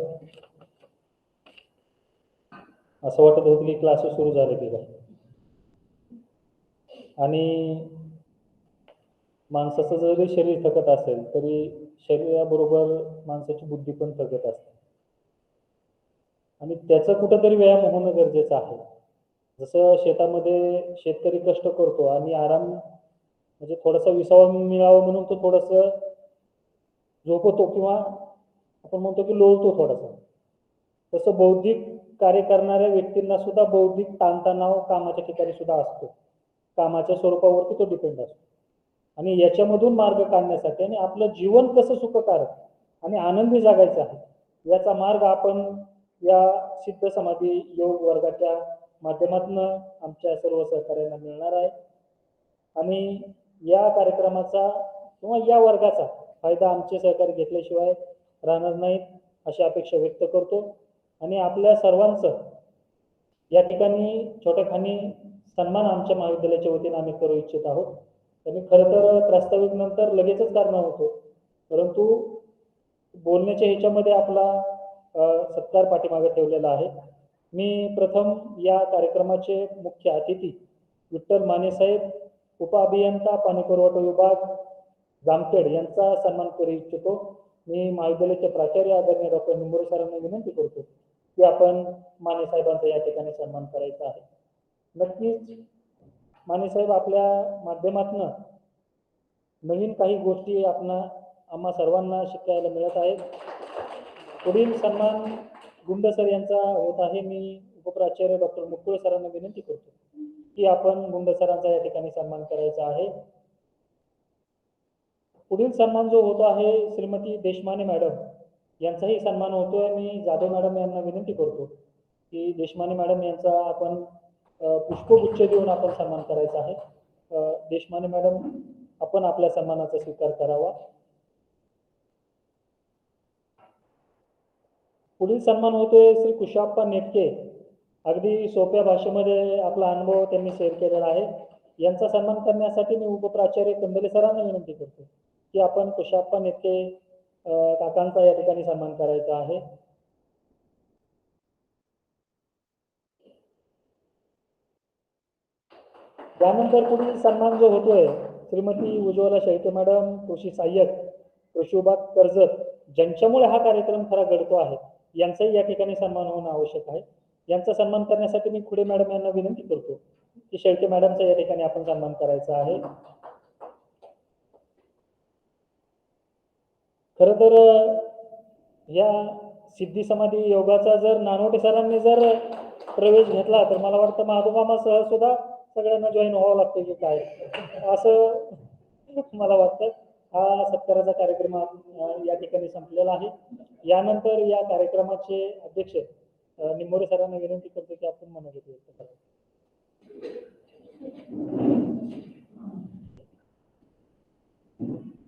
असं वाटत होतं की क्लासेस सुरू झाले की काय. आणि माणसाचं जरी शरीर थकत असेल तरी शरीराबरोबर माणसाची बुद्धी पण थकत असते आणि त्याचा कुठंतरी व्यायाम होणं गरजेचं आहे. जसं शेतामध्ये शेतकरी कष्ट करतो आणि आराम म्हणजे थोडासा विसावा मिळावा म्हणून तो थोडंसं झोपतो किंवा आपण म्हणतो की लोळतो थोडासा. तसं बौद्धिक कार्य करणाऱ्या व्यक्तींना सुद्धा बौद्धिक ताणतणाव कामाच्या ठिकाणी सुद्धा असतो. कामाच्या स्वरूपावरती तो डिपेंड असतो आणि याच्यामधून मार्ग काढण्यासाठी आणि आपलं जीवन कसं सुखकारक आणि आनंदी जगायचं आहे याचा मार्ग आपण या सिद्ध समाधी योग वर्गाच्या माध्यमातून आमच्या सर्व सहकार्यांना मिळणार आहे. आणि या कार्यक्रमाचा किंवा या वर्गाचा फायदा आमचे सहकारी घेतल्याशिवाय राहणार नाहीत अशी अपेक्षा व्यक्त करतो. आणि आपल्या सर्वांचं या ठिकाणी छोट्याखानी सन्मान आमच्या महाविद्यालयाच्या वतीने आम्ही करू इच्छित आहोत. आणि खरं तर प्रास्ताविक नंतर लगेचच करणार होतो, परंतु बोलण्याच्या ह्याच्यामध्ये आपला सत्कार पाठीमागे ठेवलेला आहे. मी प्रथम या कार्यक्रमाचे मुख्य अतिथी विठ्ठल माने साहेब, उपअभियंता पाणीपुरवठा विभाग जामखेड यांचा सन्मान करू इच्छितो. मी महाविद्यालयाचे प्राचार्य आदरणीय डॉक्टर निंबोरे सरांना विनंती करतो की आपण माने साहेबांचा या ठिकाणी सन्मान करायचा आहे. नक्कीच माने साहेब आपल्या माध्यमातून नवीन काही गोष्टी आम्हा सर्वांना शिकायला मिळत आहेत. पुढील सन्मान गुंड सर यांचा होत आहे. मी उपप्राचार्य डॉक्टर मुकुळे सरांना विनंती करतो की आपण गुंड सरांचा या ठिकाणी सन्मान करायचा आहे. पुढील सन्मान जो होतो आहे श्रीमती देशमाने मॅडम यांचाही सन्मान होतोय. मी जाधव मॅडम यांना विनंती करतो की देशमाने मॅडम यांचा आपण पुष्पगुच्छ देऊन आपण सन्मान करायचा आहे. देशमाने मॅडम आपण आपल्या सन्मानाचा स्वीकार करावा. पुढील सन्मान होतोय श्री कुशाप्पा नेटके. अगदी सोप्या भाषेमध्ये आपला अनुभव त्यांनी शेअर केलेला आहे. यांचा सन्मान करण्यासाठी मी उपप्राचार्य कंदले सरांना विनंती करतो की आपण कुशाप्पा नेटके काकांचा या ठिकाणी सन्मान करायचा आहे. त्यानंतर पुढील सन्मान जो होतोय श्रीमती उज्ज्वला शेळके मॅडम, कृषी सहाय्यक, कृषी विभाग कर्जत, ज्यांच्यामुळे हा कार्यक्रम खरा घडतो आहे, यांचाही या ठिकाणी सन्मान होणं आवश्यक आहे. यांचा सन्मान करण्यासाठी मी खुडे मॅडम यांना विनंती करतो की शेळके मॅडमचा या ठिकाणी आपण सन्मान करायचा आहे. खरं तर या सिद्धी समाधी योगाचा जर नानवटे सरांनी जर प्रवेश घेतला तर मला वाटतं माधोमामासह सुद्धा सगळ्यांना जॉईन व्हावं लागतं की काय असं मला वाटतं. हा सत्काराचा कार्यक्रम या ठिकाणी संपलेला आहे. यानंतर या कार्यक्रमाचे अध्यक्ष निंबोरे सरांना विनंती करतो की आपण मनोगत व्यक्त करा.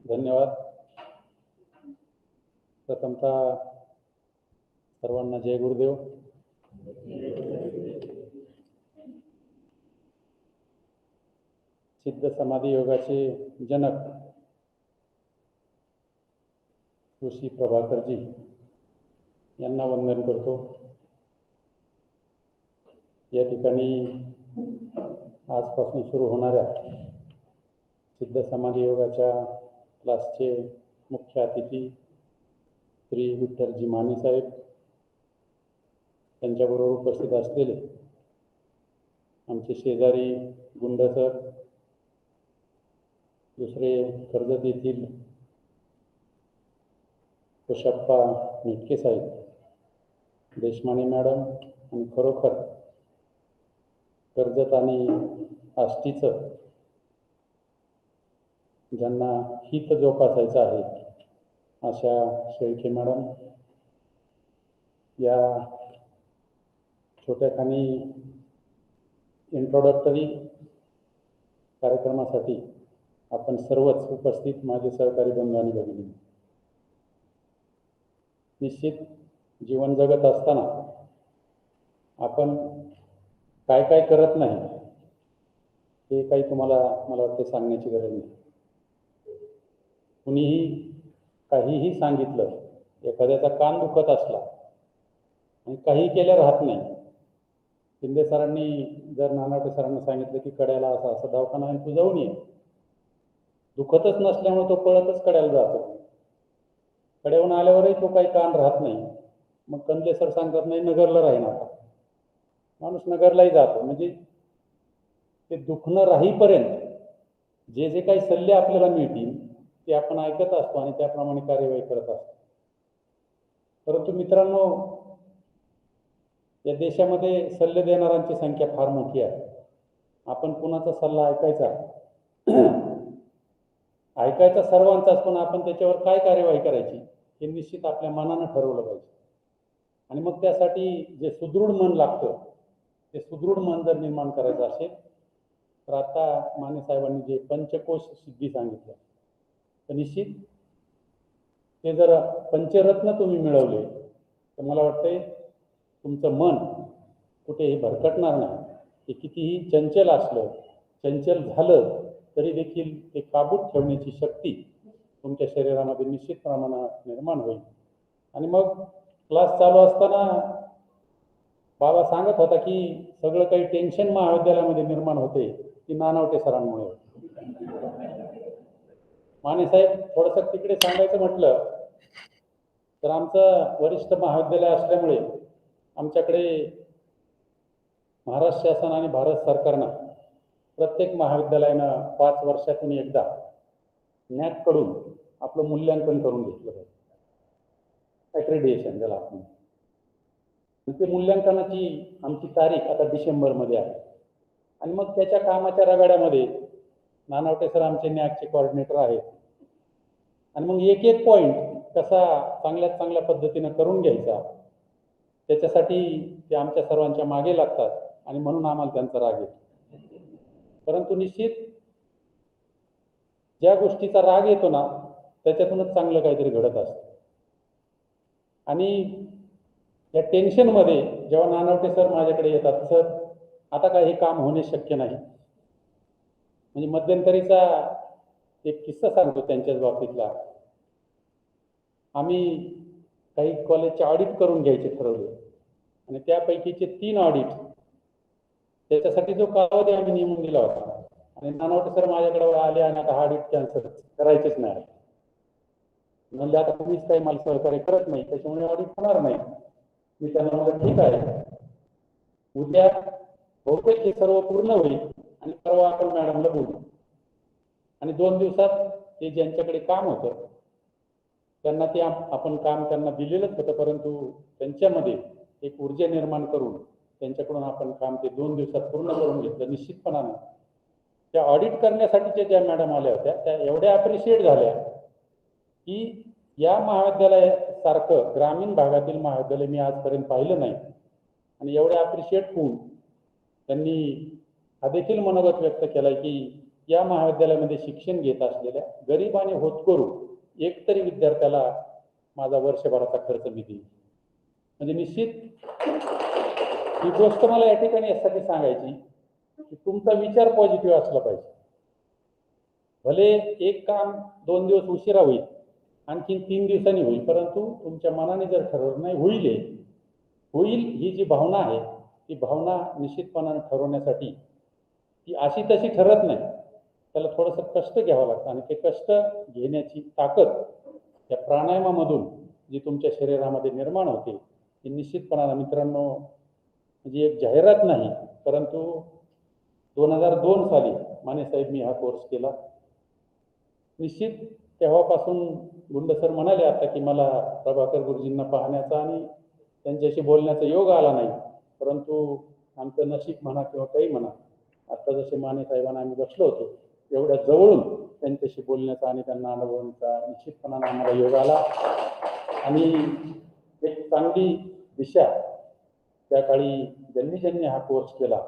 धन्यवाद. प्रथमतः सर्वांना जय गुरुदेव. सिद्ध समाधी योगाचे जनक ऋषी प्रभाकरजी यांना वंदन करतो. या ठिकाणी आजपासून सुरू होणाऱ्या सिद्ध समाधी योगाच्या क्लासचे मुख्य अतिथी श्री विठ्ठलजी माने साहेब, त्यांच्याबरोबर उपस्थित असलेले आमचे शेजारी गुंड सर, दुसरे कर्जत येथील कुशाप्पा नेटके साहेब, देशमाने मॅडम आणि खरोखर कर्जत आणि आष्टीचं ज्यांना हित जोपासायचं आहे अशा शेळके मॅडम, या छोट्याखानी इंट्रोडक्टरी कार्यक्रमासाठी आपण सर्वच उपस्थित माझे सहकारी बंधू आणि भगिनी, निश्चित जीवन जगत असताना आपण काय काय करत नाही हे काही तुम्हाला मला वाटते सांगण्याची गरज नाही. कुणीही काहीही सांगितलं एखाद्याचा कान दुखत असला आणि काही केलं राहत नाही, शिंदे सरांनी जर नानावटे सरांना सांगितलं की कड्याला असा असा दवाखाना आहे, तू जाऊन ये, दुखतच नसल्यामुळे तो पळतच कड्याला जातो. कड्याहून आल्यावरही तो काही कान राहत नाही. मग कंदले सर सांगतात नाही नगरला राहीन आता, माणूस नगरलाही जातो. म्हणजे ते दुखणं राहीपर्यंत जे जे काही सल्ले आपल्याला मिळतील ते आपण ऐकत असतो आणि त्याप्रमाणे कार्यवाही करत असतो. परंतु मित्रांनो, या देशामध्ये सल्ले देणाऱ्यांची संख्या फार मोठी आहे. आपण कुणाचा सल्ला ऐकायचा सर्वांचाच, पण आपण त्याच्यावर काय कार्यवाही करायची हे निश्चित आपल्या मनानं ठरवलं पाहिजे. आणि मग त्यासाठी जे सुदृढ मन लागतं, ते सुदृढ मन जर निर्माण करायचं असेल तर आता माने साहेबांनी जे पंचकोश सिद्धी सांगितलं, तर निश्चित ते जर पंचरत्न तुम्ही मिळवले तर मला वाटतंय तुमचं मन कुठेही भरकटणार नाही. ते कितीही चंचल असलं, चंचल झालं तरी देखील ते काबूत ठेवण्याची शक्ती तुमच्या शरीरामध्ये निश्चित प्रमाणात निर्माण होईल. आणि मग क्लास चालू असताना बाबा सांगत होता की सगळं काही टेन्शन महाविद्यालयामध्ये निर्माण होते की नानावटे सरांमुळे. माने साहेब, थोडंसं तिकडे सांगायचं म्हटलं तर आमचं वरिष्ठ महाविद्यालय असल्यामुळे आमच्याकडे महाराष्ट्र शासन आणि भारत सरकारनं प्रत्येक महाविद्यालयानं 5 वर्षातून एकदा NAAC कडून आपलं मूल्यांकन करून घेतलं पाहिजे, ॲक्रेडिएशन ज्याला आपण. ते मूल्यांकनाची आमची तारीख आता डिसेंबरमध्ये आहे. आणि मग त्याच्या कामाच्या रगाड्यामध्ये नानावटे सर आमचे NAACचे कोऑर्डिनेटर आहेत. आणि मग एक एक पॉईंट कसा चांगल्यात चांगल्या पद्धतीनं करून घ्यायचा त्याच्यासाठी ते आमच्या सर्वांच्या मागे लागतात आणि म्हणून आम्हाला त्यांचा राग येतो. परंतु निश्चित ज्या गोष्टीचा राग येतो ना त्याच्यातूनच चांगलं काहीतरी घडत असतं. आणि या टेन्शनमध्ये जेव्हा नानावटे सर माझ्याकडे येतात, सर आता काय हे काम होणे शक्य नाही. म्हणजे मध्यंतरीचा एक किस्सा सांगतो त्यांच्याच बाबतीतला. आम्ही काही कॉलेजचे ऑडिट करून घ्यायचे ठरवले आणि त्यापैकीचे 3 ऑडिट त्याच्यासाठी जो कालावधी आम्ही नेमून दिला होता आणि नानावटे सर माझ्याकडे आले आणि आता हा ऑडिट कॅन्सल करायचेच नाही म्हणजे आता तुम्हीच काही मला सहकार्य करत नाही त्याच्यामुळे ऑडिट होणार नाही. मी त्यांना म्हटलं ठीक आहे, उद्या बहुतेक हे सर्व पूर्ण होईल आणि परवा आपण मॅडमला बोलू. आणि 2 दिवसात ते ज्यांच्याकडे काम होतं त्यांना ते आपण काम त्यांना दिलेलंच होतं, परंतु त्यांच्यामध्ये एक ऊर्जा निर्माण करून त्यांच्याकडून आपण काम ते 2 दिवसात पूर्ण करून घेतलं. निश्चितपणानं त्या ऑडिट करण्यासाठीच्या ज्या मॅडम आल्या होत्या त्या एवढ्या अप्रिशिएट झाल्या की या महाविद्यालयासारखं ग्रामीण भागातील महाविद्यालय मी आजपर्यंत पाहिलं नाही. आणि एवढ्या अप्रिशिएट होऊन त्यांनी हा देखील मनोगत व्यक्त केला की या महाविद्यालयामध्ये शिक्षण घेत असलेल्या गरीब आणि होतकरू एक तरी विद्यार्थ्याला माझा वर्षभराचा खर्च मी देईन. म्हणजे निश्चित ही गोष्ट मला या ठिकाणी यासाठी सांगायची की तुमचा विचार पॉझिटिव्ह असला पाहिजे. भले एक काम 2 दिवस उशिरा होईल, आणखीन 3 दिवसांनी होईल, परंतु तुमच्या मनाने जर ठरवलं नाही होईल ही जी भावना आहे ती भावना निश्चितपणाने ठरवण्यासाठी ती अशी तशी ठरत नाही. त्याला थोडंसं कष्ट घ्यावं लागतं आणि ते कष्ट घेण्याची ताकद त्या प्राणायामामधून जी तुमच्या शरीरामध्ये निर्माण होते ती निश्चितपणाने मित्रांनो म्हणजे एक जाहिरात नाही, परंतु 2002 साली माने साहेब मी हा कोर्स केला. निश्चित तेव्हापासून गुंड सर म्हणाले आता की मला प्रभाकर गुरुजींना पाहण्याचा आणि त्यांच्याशी बोलण्याचा योग आला नाही, परंतु आमचं नशीब म्हणा किंवा काही म्हणा आता जसे माने साहेबांना आम्ही बसलो होतो एवढ्या जवळून त्यांच्याशी बोलण्याचा आणि त्यांना अनुभवण्याचा निश्चितपणाने आम्हाला योग आला. आणि एक चांगली दिशा त्या काळी ज्यांनी हा कोर्स केला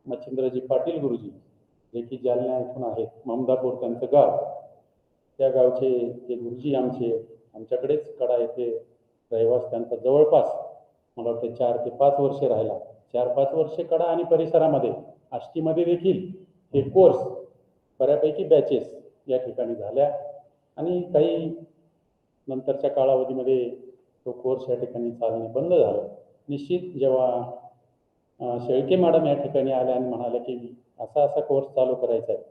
मच्छिंद्रजी पाटील गुरुजी जे की जालना इथून आहेत, ममदापूर त्यांचं गाव, त्या गावचे ते गुरुजी आमच्याकडेच कडा येथे रहिवास त्यांचा जवळपास मला वाटतं 4 ते 5 वर्षे राहिला. 4-5 वर्षे कडा आणि परिसरामध्ये आष्टीमध्ये देखील हे कोर्स बऱ्यापैकी बॅचेस या ठिकाणी झाल्या. आणि काही नंतरच्या कालावधीमध्ये तो कोर्स या ठिकाणी चालणे बंद झालं. निश्चित जेव्हा शेळके मॅडम या ठिकाणी आल्या आणि म्हणाल्या की असा असा कोर्स चालू करायचा आहे,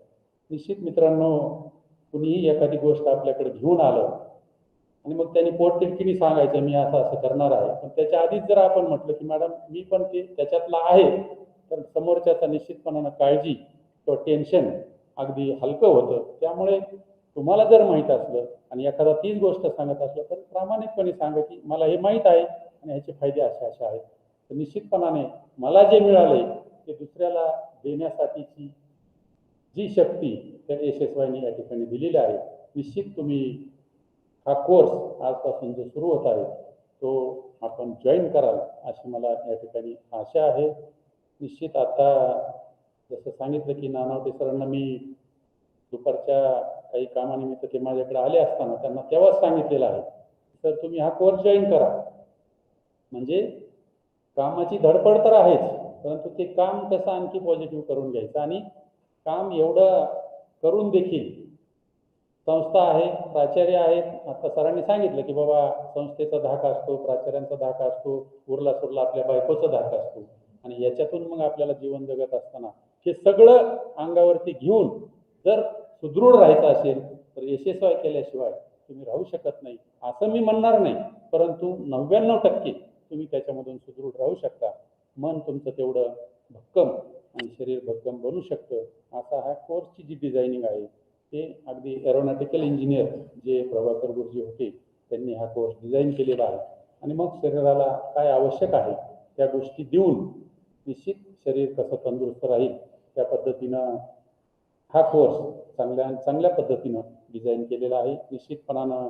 निश्चित मित्रांनो, कुणीही एखादी गोष्ट आपल्याकडे घेऊन आलं आणि मग त्यांनी पोटतिडकीने सांगायचं मी असं असं करणार आहे, पण त्याच्या आधीच जर आपण म्हटलं की मॅडम मी पण ते त्याच्यातला आहे, तर समोरच्याचा निश्चितपणानं काळजी किंवा टेन्शन अगदी हलकं होतं. त्यामुळे तुम्हाला जर माहीत असलं आणि एखादा तीच गोष्ट सांगत असलं तर प्रामाणिकपणे सांगा की मला हे माहीत आहे आणि ह्याचे फायदे असे असे आहेत. तर निश्चितपणाने मला जे मिळाले ते दुसऱ्याला देण्यासाठीची जी शक्ती त्या SSYने या ठिकाणी दिलेली आहे. निश्चित तुम्ही हा कोर्स आजपासून जो सुरू होत आहे तो आपण जॉईन कराल अशी मला या ठिकाणी आशा आहे. निश्चित आता जसं सांगितलं की नानावटे सरांना मी दुपारच्या काही कामानिमित्त ते माझ्याकडे आले असताना त्यांना तेव्हाच सांगितलेलं आहे, तर तुम्ही हा कोर्स जॉईन करा. म्हणजे कामाची धडपड तर आहेच, परंतु ते काम कसं आणखी पॉझिटिव्ह करून घ्यायचं आणि काम एवढं करून देखील संस्था आहे, प्राचार्य आहेत. आता सरांनी सांगितलं की बाबा संस्थेचा धाक असतो, प्राचार्यांचा धाक असतो, उरला सुरला आपल्या बायकोचा धाक असतो आणि याच्यातून मग आपल्याला जीवन जगत असताना हे सगळं अंगावरती घेऊन जर सुदृढ राहायचं असेल तर SSY केल्याशिवाय तुम्ही राहू शकत नाही असं मी म्हणणार नाही, परंतु 99% तुम्ही त्याच्यामधून सुदृढ राहू शकता. मन तुमचं तेवढं भक्कम आणि शरीर भक्कम बनू शकतं. असा हा कोर्सची जी डिझायनिंग आहे ते अगदी एरोनॉटिकल इंजिनियर जे प्रभाकर गुरुजी होते त्यांनी हा कोर्स डिझाईन केलेला आहे. आणि मग शरीराला काय आवश्यक आहे त्या गोष्टी देऊन निश्चित शरीर कसं तंदुरुस्त राहील त्या पद्धतीनं हा कोर्स चांगल्या पद्धतीनं डिझाईन केलेला आहे. निश्चितपणानं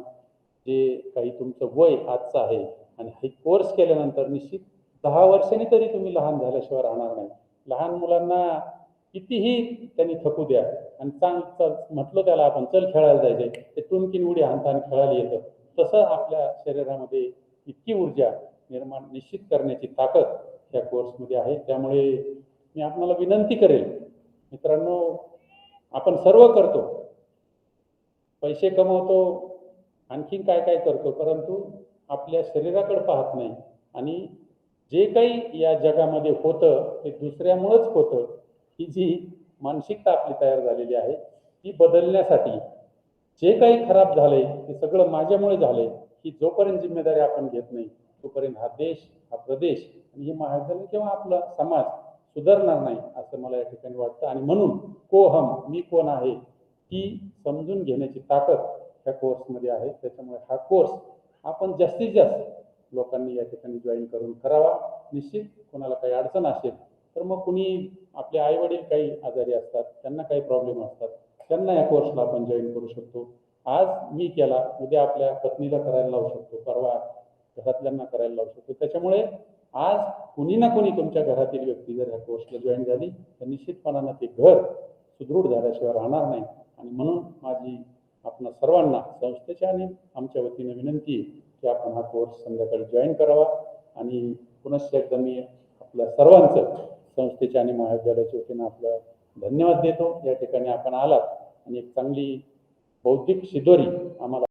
जे काही तुमचं वय आजचं आहे आणि हे कोर्स केल्यानंतर निश्चित 10 वर्षांनी तरी तुम्ही लहान झाल्याशिवाय राहणार नाही. लहान मुलांना कितीही त्यांनी थकू द्या आणि चल म्हटलं त्याला आपण चल खेळायला जायचंय, ते टुनकीन उडी हाणता आणि खेळायला येतं. तसं आपल्या शरीरामध्ये इतकी ऊर्जा निर्माण निश्चित करण्याची ताकद या कोर्समध्ये आहे. त्यामुळे मी आपणाला विनंती करेल मित्रांनो, आपण सर्व करतो, पैसे कमवतो, आणखीन काय काय करतो, परंतु आपल्या शरीराकडे पाहत नाही. आणि जे काही या जगामध्ये होतं ते दुसऱ्यामुळंच होतं. ही जी मानसिकता आपली तयार झालेली आहे ती बदलण्यासाठी जे काही खराब झालंय ते सगळं माझ्यामुळे झालंय ही जोपर्यंत जिम्मेदारी आपण घेत नाही तोपर्यंत हा देश, हा प्रदेश आणि हे महाविद्यालय किंवा आपला समाज सुधारणार नाही असं मला या ठिकाणी वाटतं. आणि म्हणून कोहम, मी कोण आहे, ती समजून घेण्याची ताकद ह्या कोर्समध्ये आहे. त्याच्यामुळे हा कोर्स आपण जास्तीत जास्त लोकांनी या ठिकाणी जॉईन करून करावा. निश्चित कोणाला काही अडचण असेल तर मग कुणी आपले आईवडील काही आजारी असतात, त्यांना काही प्रॉब्लेम असतात, त्यांना या कोर्सला आपण जॉईन करू शकतो. आज मी केला, उद्या आपल्या पत्नीला करायला लावू शकतो, परवा घरातल्यांना करायला लावू शकतो. त्याच्यामुळे आज कुणी ना कुणी तुमच्या घरातील व्यक्ती जर ह्या कोर्सला जॉईन झाली तर निश्चितपणानं ते घर सुदृढ झाल्याशिवाय राहणार नाही. आणि म्हणून माझी आपणा सर्वांना संस्थेच्या आणि आमच्या वतीने विनंती आहे की आपण हा कोर्स संध्याकाळी जॉईन करावा. आणि पुनश्च एकदा मी आपल्या सर्वांचं संस्थेच्या आणि महाविद्यालयाच्या वतीनं आपलं धन्यवाद देतो. या ठिकाणी आपण आलात आणि एक चांगली बौद्धिक शिदोरी आम्हाला